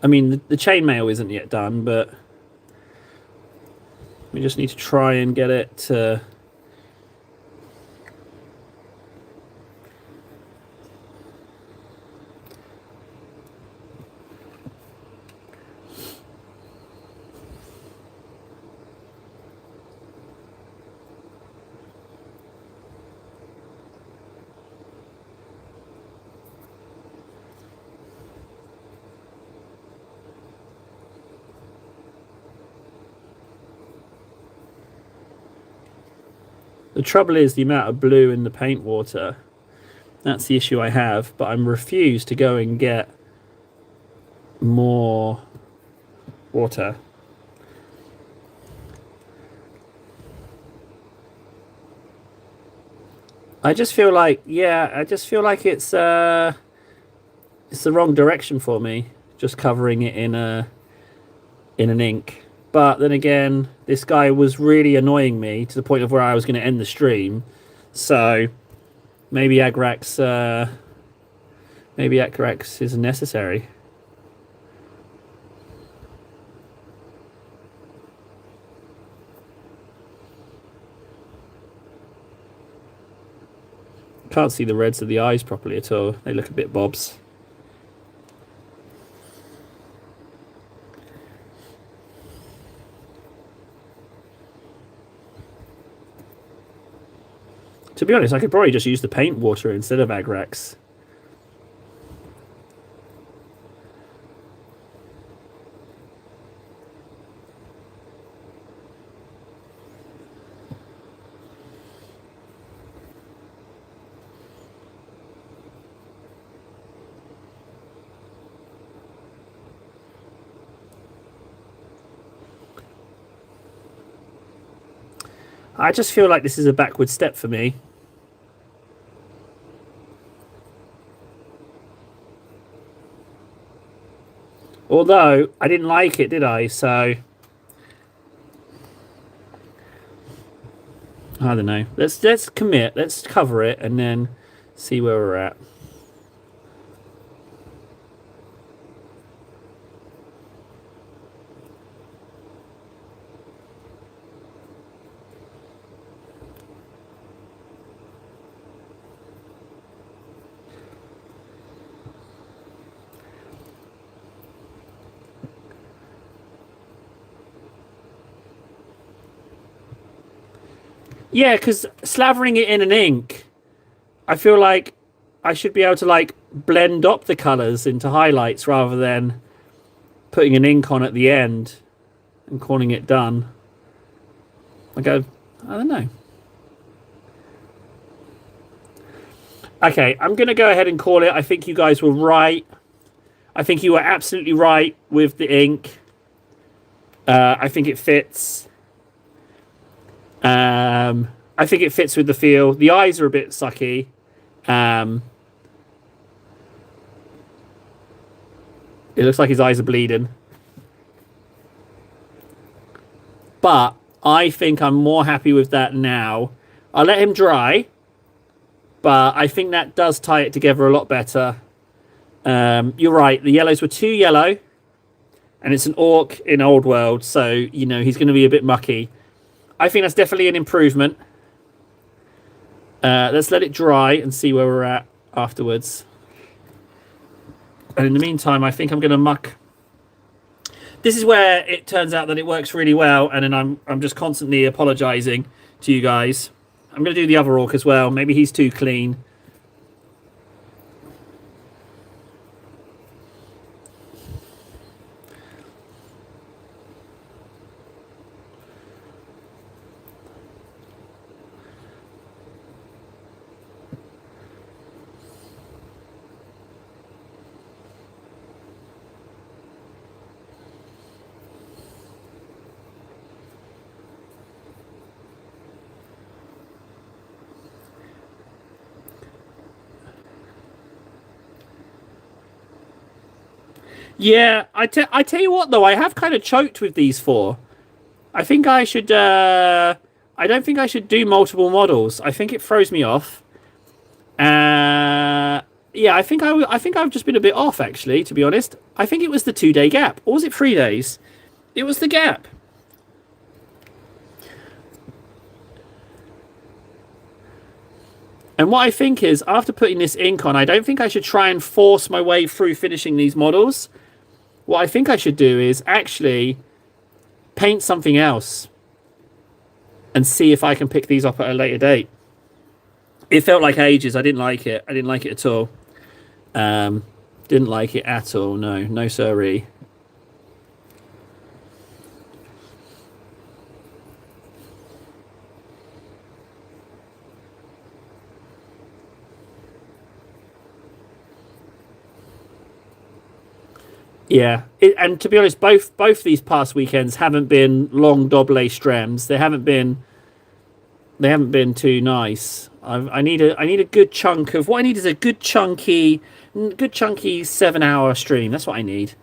I mean, the chainmail isn't yet done, but we just need to try and get it to... The trouble is the amount of blue in the paint water. That's the issue I have, but I'm refused to go and get more water. I just feel like, it's the wrong direction for me, just covering it in an ink. But then again, this guy was really annoying me to the point of where I was going to end the stream. So maybe Agrax is necessary. Can't see the reds of the eyes properly at all. They look a bit bobs. To be honest, I could probably just use the paint water instead of Agrax. I just feel like this is a backward step for me. Although I didn't like it, did I? So I don't know. Let's commit. Let's cover it and then see where we're at. Yeah, because slavering it in an ink, I feel like I should be able to like blend up the colors into highlights rather than putting an ink on at the end and calling it done. I don't know. Okay, I'm going to go ahead and call it. I think you guys were right. I think you were absolutely right with the ink. I think it fits. I think it fits with the feel. The eyes are a bit sucky. It looks like his eyes are bleeding. But I think I'm more happy with that now. I'll let him dry. But I think that does tie it together a lot better. You're right. The yellows were too yellow. And it's an orc in Old World. So, you know, he's going to be a bit mucky. I think that's definitely an improvement. Let's let it dry and see where we're at afterwards. And in the meantime, I think I'm going to muck. This is where it turns out that it works really well. And then I'm just constantly apologizing to you guys. I'm going to do the other orc as well. Maybe he's too clean. Yeah, I tell you what though, I have kind of choked with these four. I think I should. I don't think I should do multiple models. I think it throws me off. Yeah, I think I've just been a bit off actually. To be honest, I think it was the 2 day gap, or was it 3 days? It was the gap. And what I think is, after putting this ink on, I don't think I should try and force my way through finishing these models. What I think I should do is actually paint something else and see if I can pick these up at a later date. It felt like ages. I didn't like it. I didn't like it at all. Didn't like it at all. No, no siree. Yeah, and to be honest, both these past weekends haven't been long Doble strems. They haven't been too nice. I need a good chunk of what I need is a good chunky 7 hour stream. That's what I need.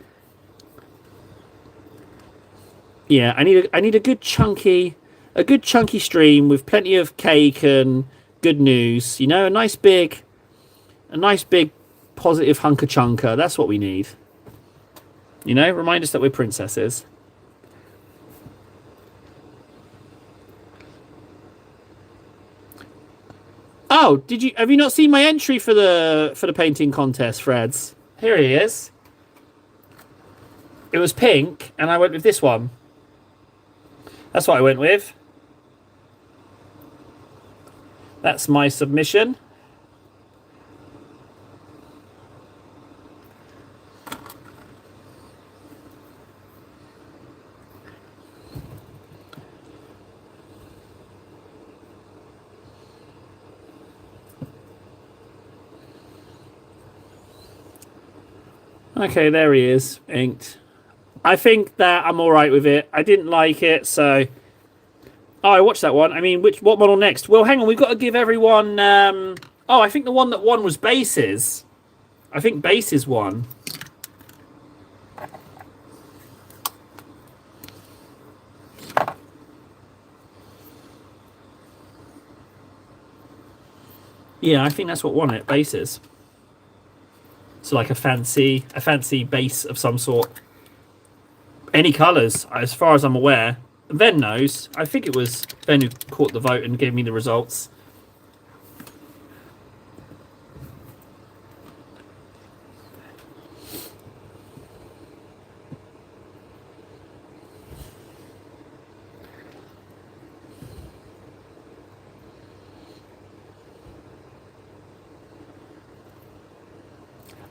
Yeah, I need a good chunky stream with plenty of cake and good news. You know, a nice big positive hunker chunker. That's what we need. You know, remind us that we're princesses. Oh, have you not seen my entry for the painting contest, Freds? Here he is. It was pink, and I went with this one. That's what I went with. That's my submission. Okay, there he is, inked. I think that I'm all right with it. I didn't like it, so Oh, I watched that one. I mean, what model next? Well, hang on. We've got to give everyone. Oh, I think the one that won was bases. I think bases won. Yeah, I think that's what won it. Bases. So like a fancy base of some sort. Any colours, as far as I'm aware. Ven knows. I think it was Ven who caught the vote and gave me the results.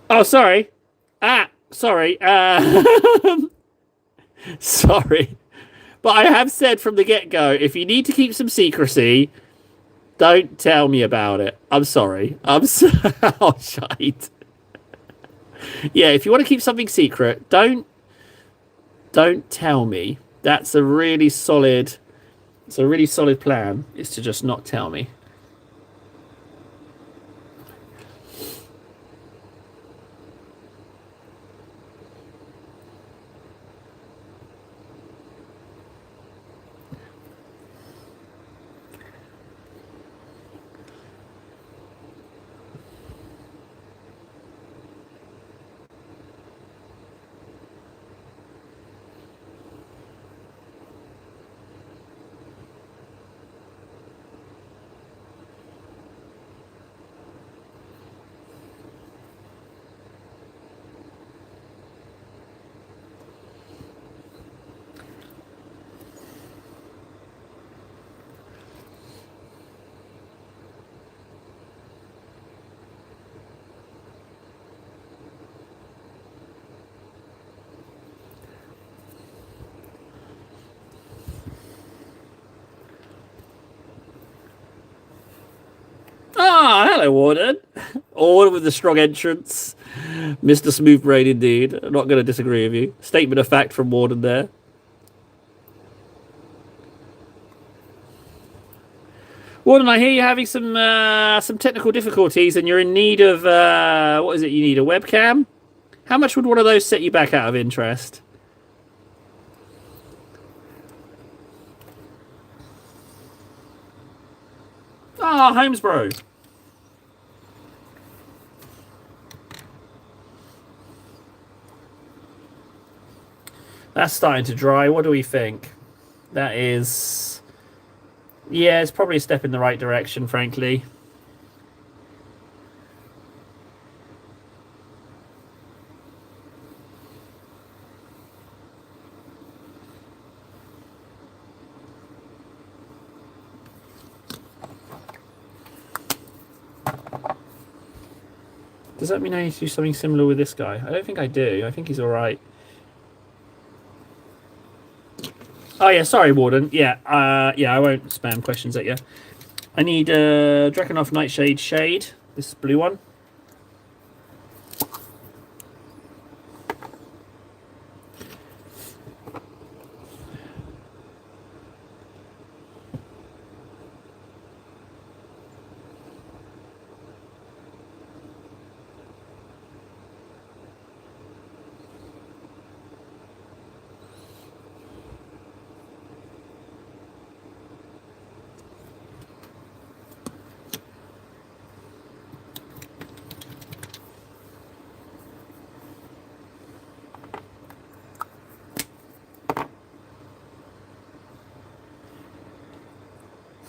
Oh, sorry. Sorry. Sorry. But I have said from the get-go, if you need to keep some secrecy, don't tell me about it. I'm sorry. I'm so oh, shite. Yeah, if you want to keep something secret, don't tell me. That's a really solid plan, is to just not tell me. Ah, hello, Warden. Warden with the strong entrance. Mr. Smooth Brain, indeed. I'm not going to disagree with you. Statement of fact from Warden there. Warden, I hear you're having some technical difficulties and you're in need of, what is it you need, a webcam? How much would one of those set you back out of interest? Ah, Holmes Bro. That's starting to dry. What do we think? That is... Yeah, it's probably a step in the right direction, frankly. Does that mean I need to do something similar with this guy? I don't think I do. I think he's all right. Oh, yeah, sorry, Warden. Yeah, I won't spam questions at you. I need Drakenhof Nightshade Shade, this blue one.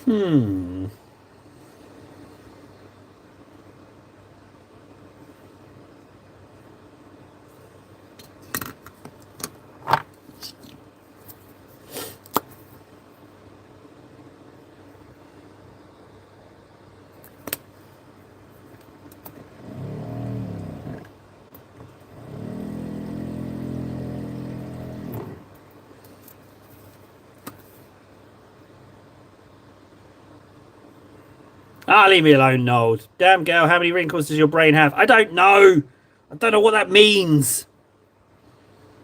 Hmm. Ah, leave me alone, Noel. Damn girl, how many wrinkles does your brain have? I don't know. I don't know what that means.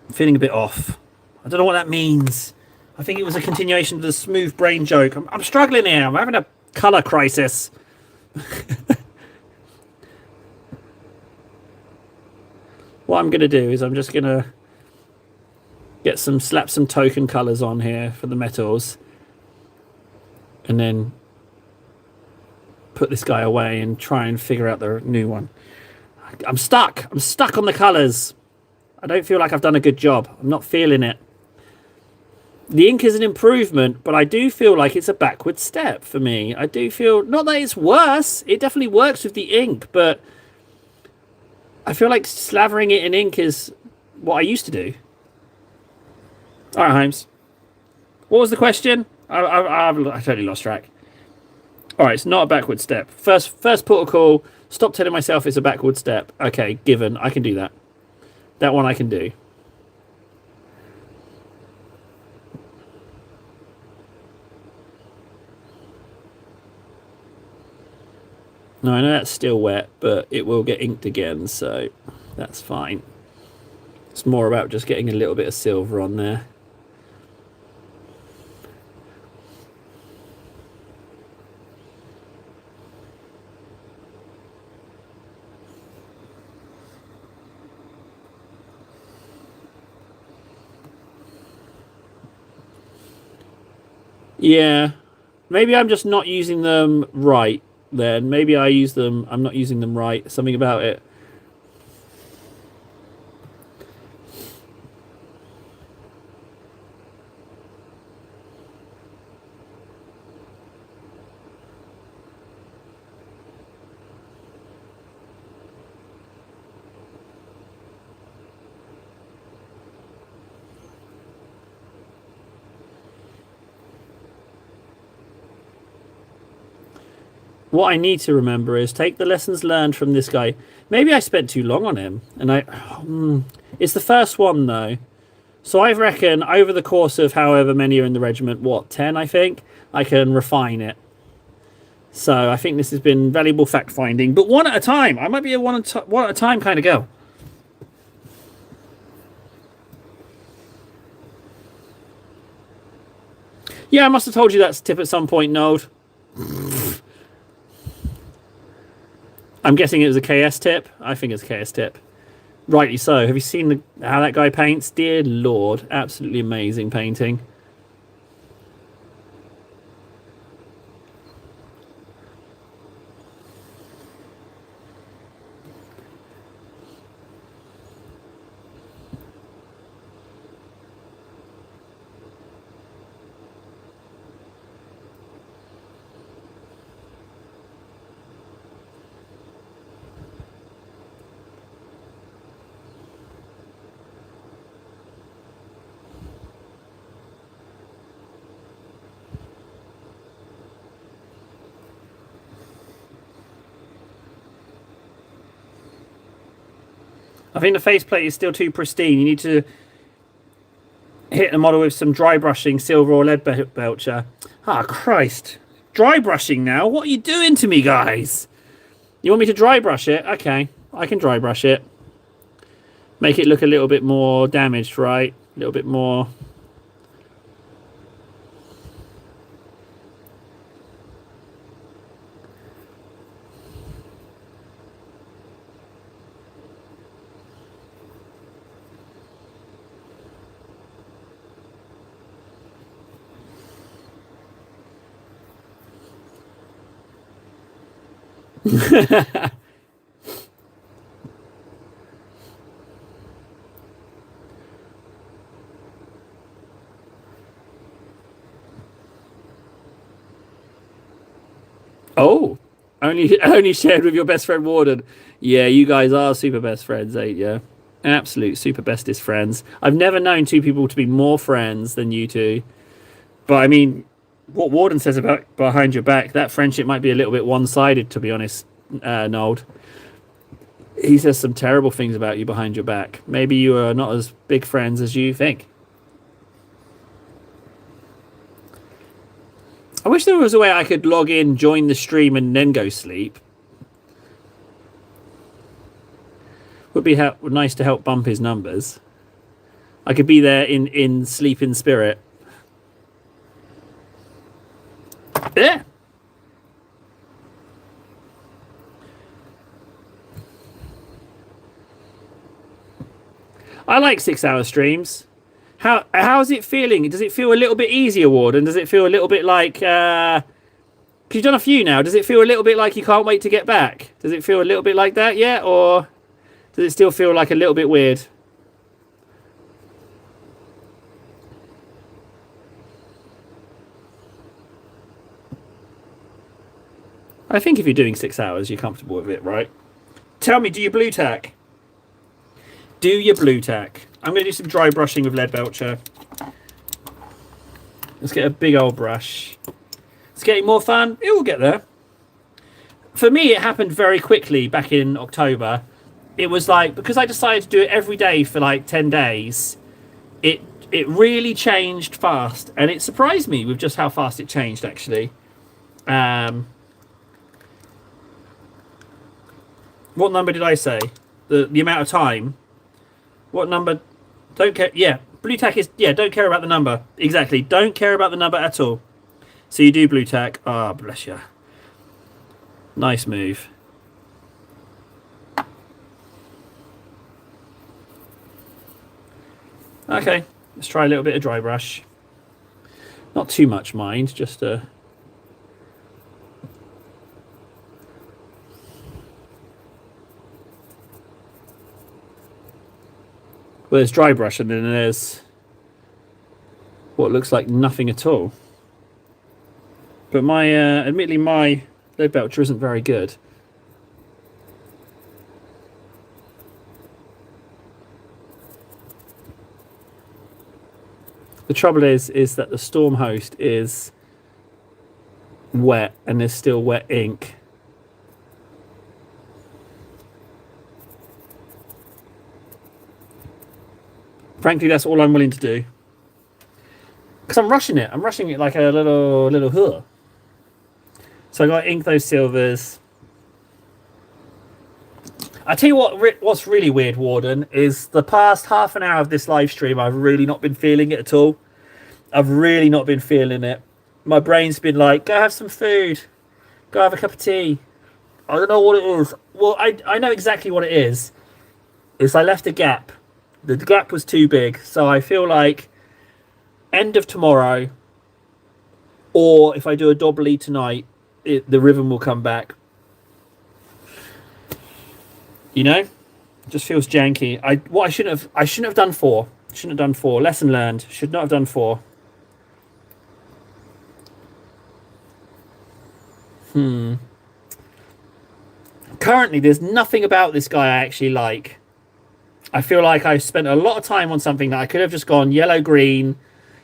I'm feeling a bit off. I don't know what that means. I think it was a continuation of the smooth brain joke. I'm struggling here. I'm having a colour crisis. What I'm going to do is I'm just going to slap some token colours on here for the metals. And then put this guy away and try and figure out the new one. I'm stuck. I'm stuck on the colours. I don't feel like I've done a good job. I'm not feeling it. The ink is an improvement, but I do feel like it's a backward step for me. I do feel, not that it's worse. It definitely works with the ink, but I feel like slavering it in ink is what I used to do. All right, Holmes. What was the question? I totally lost track. All right, it's not a backward step. First protocol, stop telling myself it's a backward step. Okay, given. I can do that. That one I can do. No, I know that's still wet, but it will get inked again, so that's fine. It's more about just getting a little bit of silver on there. Yeah, maybe I'm just not using them right then. Maybe I'm not using them right. Something about it. What I need to remember is take the lessons learned from this guy. Maybe I spent too long on him, and it's the first one though. So I reckon over the course of however many are in the regiment, 10 I think, I can refine it. So I think this has been valuable fact finding, but one at a time. I might be a one at a time kind of girl. Yeah, I must have told you that tip at some point, Node. I'm guessing it was a KS tip. I think it's a KS tip. Rightly so. Have you seen how that guy paints? Dear Lord, absolutely amazing painting. I think the faceplate is still too pristine. You need to hit the model with some dry brushing, silver or lead belcher. Ah, Christ. Dry brushing now? What are you doing to me, guys? You want me to dry brush it? Okay, I can dry brush it. Make it look a little bit more damaged, right? A little bit more... Oh, only shared with your best friend Warden. Yeah, you guys are super best friends, ain't you? Absolute super bestest friends. I've never known two people to be more friends than you two. But I mean, what Warden says about behind your back, that friendship might be a little bit one-sided, to be honest, Nold. He says some terrible things about you behind your back. Maybe you are not as big friends as you think. I wish there was a way I could log in, join the stream, and then go sleep. Would be nice to help bump his numbers. I could be there in sleep in spirit. Yeah. I like 6 hour streams. How's it feeling? Does it feel a little bit easier, Warden? Does it feel a little bit like because you've done a few now, does it feel a little bit like you can't wait to get back? Does it feel a little bit like that yet? Or does it still feel like a little bit weird? I think if you're doing 6 hours, you're comfortable with it, right? Tell me, do you blue tack? Do your blue tack. I'm going to do some dry brushing with Leadbelcher. Let's get a big old brush. It's getting more fun. It will get there. For me, it happened very quickly back in October. It was like, because I decided to do it every day for like 10 days, it really changed fast. And it surprised me with just how fast it changed, actually. What number did I say? The amount of time? What number? Don't care. Yeah, blue tack is... Yeah, don't care about the number. Exactly. Don't care about the number at all. So you do blue tack. Ah, oh, bless you. Nice move. Okay, let's try a little bit of dry brush. Not too much, mind. Just a... Well, there's dry brush and then there's what looks like nothing at all. But my, admittedly, my Leadbelcher isn't very good. The trouble is that the Storm Host is wet and there's still wet ink. Frankly, that's all I'm willing to do. Because I'm rushing it. I'm rushing it like a little hood. So I got to ink those silvers. I tell you what's really weird, Warden, is the past half an hour of this live stream, I've really not been feeling it at all. I've really not been feeling it. My brain's been like, go have some food. Go have a cup of tea. I don't know what it is. Well, I know exactly what it is. It's I left a gap. The gap was too big, so I feel like end of tomorrow, or if I do a doubly tonight, the rhythm will come back. You know, it just feels janky. I shouldn't have done 4. Shouldn't have done 4. Lesson learned. Should not have done 4. Currently, there's nothing about this guy I actually like. I feel like I spent a lot of time on something that I could have just gone yellow, green,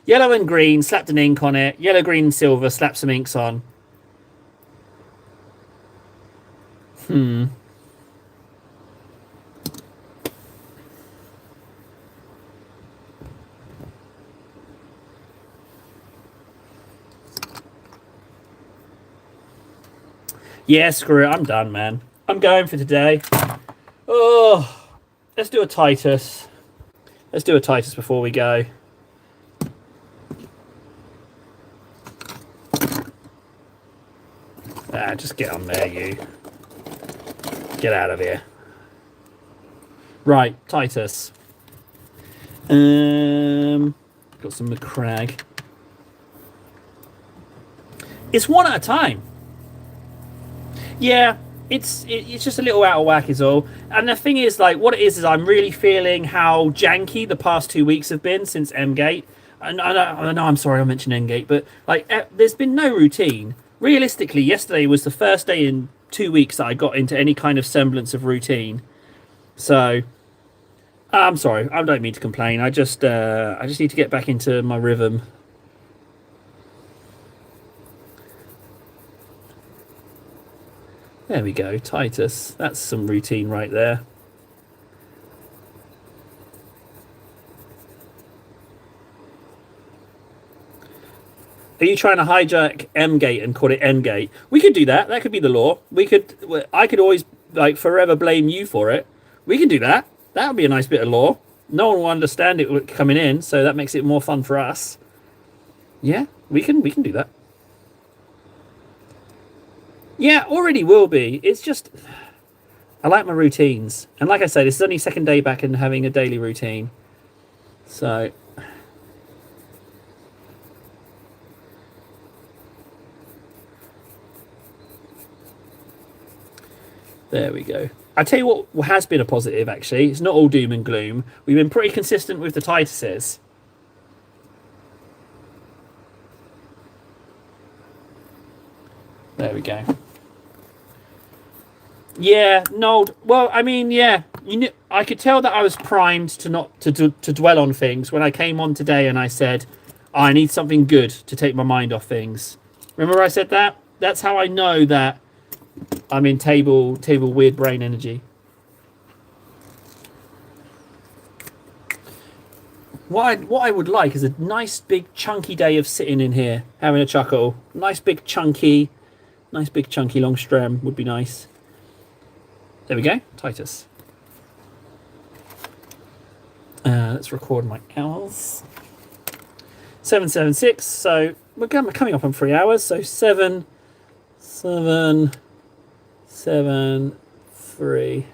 yellow and green, slapped an ink on it, yellow, green, silver, slapped some inks on. Yeah, screw it. I'm done, man. I'm going for today. Oh... Let's do a Titus. Let's do a Titus before we go. Just get on there, you. Get out of here. Right, Titus. Got some McCrag. It's one at a time. Yeah. It's just a little out of whack is all. And the thing is, like, what it is I'm really feeling how janky the past 2 weeks have been since M-Gate. And I know I'm sorry I mentioned M-Gate, but, like, there's been no routine. Realistically, yesterday was the first day in 2 weeks that I got into any kind of semblance of routine. So, I'm sorry. I don't mean to complain. I just need to get back into my rhythm. There we go, Titus. That's some routine right there. Are you trying to hijack M-Gate and call it N-Gate? We could do that. That could be the law. I could always, like, forever blame you for it. We can do that. That would be a nice bit of law. No one will understand it coming in, so that makes it more fun for us. Yeah, we can do that. Yeah, already will be. It's just I like my routines, and like I say, this is only second day back in having a daily routine. So there we go. I tell you what has been a positive actually. It's not all doom and gloom. We've been pretty consistent with the Tituses. There we go. Yeah, no. Well, I mean, yeah. I could tell that I was primed to not to dwell on things when I came on today and I said, oh, I need something good to take my mind off things. Remember I said that? That's how I know that I'm in table weird brain energy. What I would like is a nice big chunky day of sitting in here having a chuckle. Nice big chunky long strem would be nice. There we go, Titus. Let's record my hours. 776. So we're coming up on 3 hours. So 7, 7, 7, 3.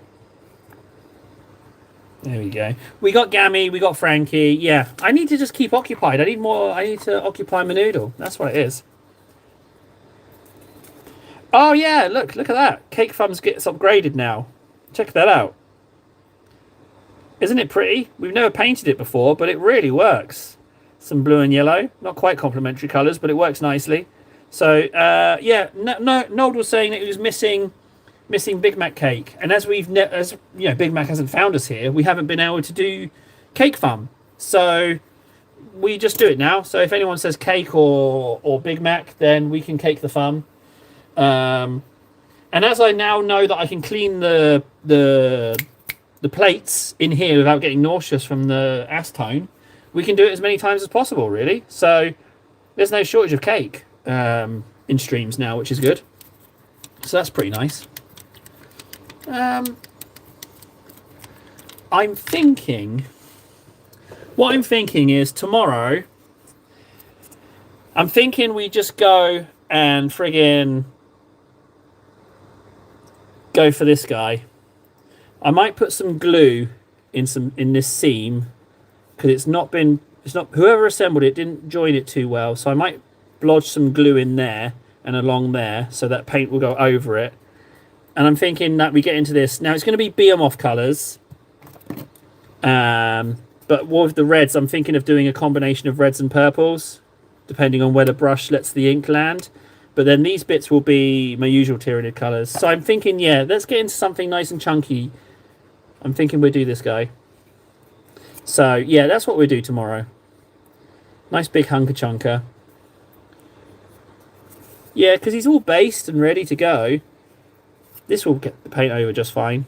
There we go. We got Gammy. We got Frankie. Yeah, I need to just keep occupied. I need to occupy my noodle. That's what it is. Oh yeah, look at that. Cake Thumbs gets upgraded now. Check that out. Isn't it pretty? We've never painted it before, but it really works. Some blue and yellow. Not quite complementary colours, but it works nicely. So, yeah, Nold was saying that he was missing Big Mac cake. And as Big Mac hasn't found us here, we haven't been able to do Cake Fun. So, we just do it now. So, if anyone says cake or Big Mac, then we can cake the fun. And as I now know that I can clean the plates in here without getting nauseous from the acetone, we can do it as many times as possible, really. So there's no shortage of cake in streams now, which is good. So that's pretty nice. What I'm thinking is tomorrow, I'm thinking we just go and friggin' go for this guy. I might put some glue in this seam because it's not whoever assembled it didn't join it too well, so I might blodge some glue in there and along there so that paint will go over it. And I'm thinking that we get into this now. It's going to be Behemoth colours, but with the reds, I'm thinking of doing a combination of reds and purples, depending on where the brush lets the ink land. But then these bits will be my usual Tyranid colours. So I'm thinking, yeah, let's get into something nice and chunky. I'm thinking we'll do this guy. So, yeah, that's what we'll do tomorrow. Nice big hunker chunker. Yeah, because he's all based and ready to go. This will get the paint over just fine.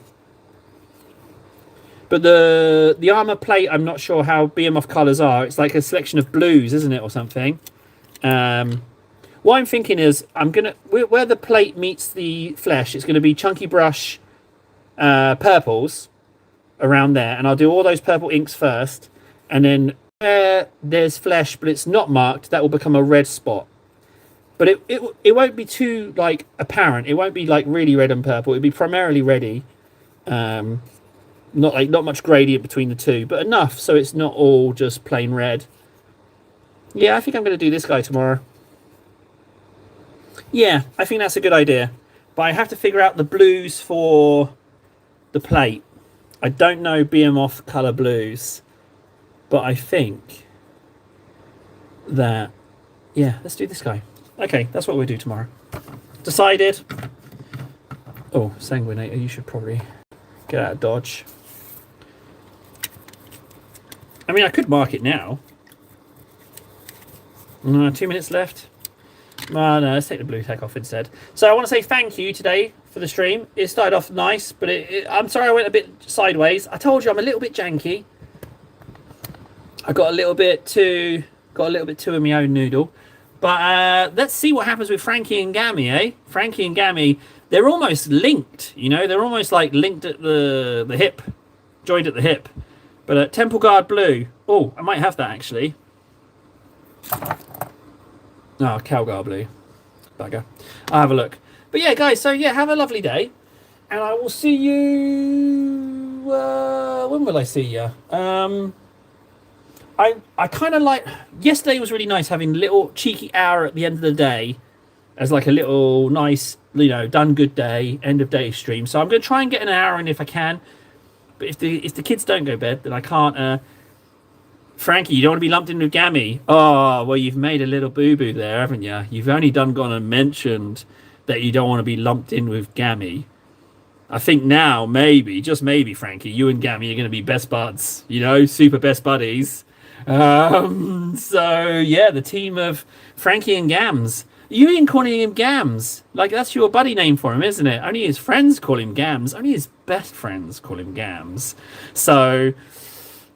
But the armour plate, I'm not sure how Behemoth colours are. It's like a selection of blues, isn't it, or something? What I'm thinking is, where the plate meets the flesh, it's going to be chunky brush purples around there, and I'll do all those purple inks first, and then where there's flesh but it's not marked, that will become a red spot. But it won't be too like apparent. It won't be like really red and purple. It'll be primarily reddy. Not much gradient between the two, but enough so it's not all just plain red. Yeah, I think I'm going to do this guy tomorrow. Yeah, I think that's a good idea. But I have to figure out the blues for the plate. I don't know Behemoth colour blues. But I think that, yeah, let's do this guy. Okay, that's what we'll do tomorrow. Decided. Oh, Sanguinator, you should probably get out of dodge. I mean, I could mark it now. 2 minutes left. No, let's take the blue tech off instead. So I want to say thank you today for the stream. It started off nice, but I'm sorry I went a bit sideways. I told you I'm a little bit janky. I got a little bit too in my own noodle. But let's see what happens with Frankie and Gammy, eh? Frankie and Gammy, they're almost linked, you know? They're almost like linked at the hip, joined at the hip. But Temple Guard Blue, oh, I might have that actually. Oh, Calgar Blue. Bugger. I'll have a look. But yeah, guys. So yeah, have a lovely day, and I will see you. When will I see you? I kind of like. Yesterday was really nice having a little cheeky hour at the end of the day, as like a little nice, done good day, end of day stream. So I'm going to try and get an hour in if I can. But if the kids don't go to bed, then I can't. Frankie, you don't want to be lumped in with Gammy. Oh, well, you've made a little boo-boo there, haven't you? You've only gone and mentioned that you don't want to be lumped in with Gammy. I think now, maybe, just maybe, Frankie, you and Gammy are going to be best buds. Super best buddies. So, yeah, the team of Frankie and Gams. You ain't calling him Gams. Like, that's your buddy name for him, isn't it? Only his friends call him Gams. Only his best friends call him Gams. So,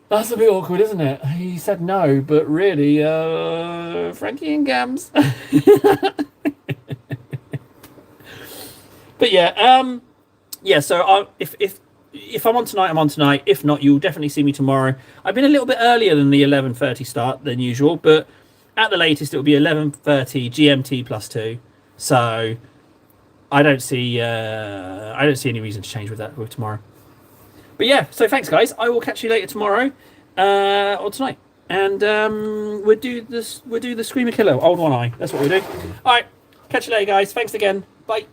that's a bit awkward, isn't it? He said no, but really, Frankie and Gams. But yeah, so if I'm on tonight, I'm on tonight. If not, you'll definitely see me tomorrow. I've been a little bit earlier than the 11:30 start than usual, but at the latest it'll be 11:30 GMT +2. So I don't see any reason to change with that with tomorrow. But yeah, so thanks guys. I will catch you later tomorrow or tonight, and we'll do the Screamer Killer Old One Eye. That's what we do. All right, catch you later, guys. Thanks again. Bye.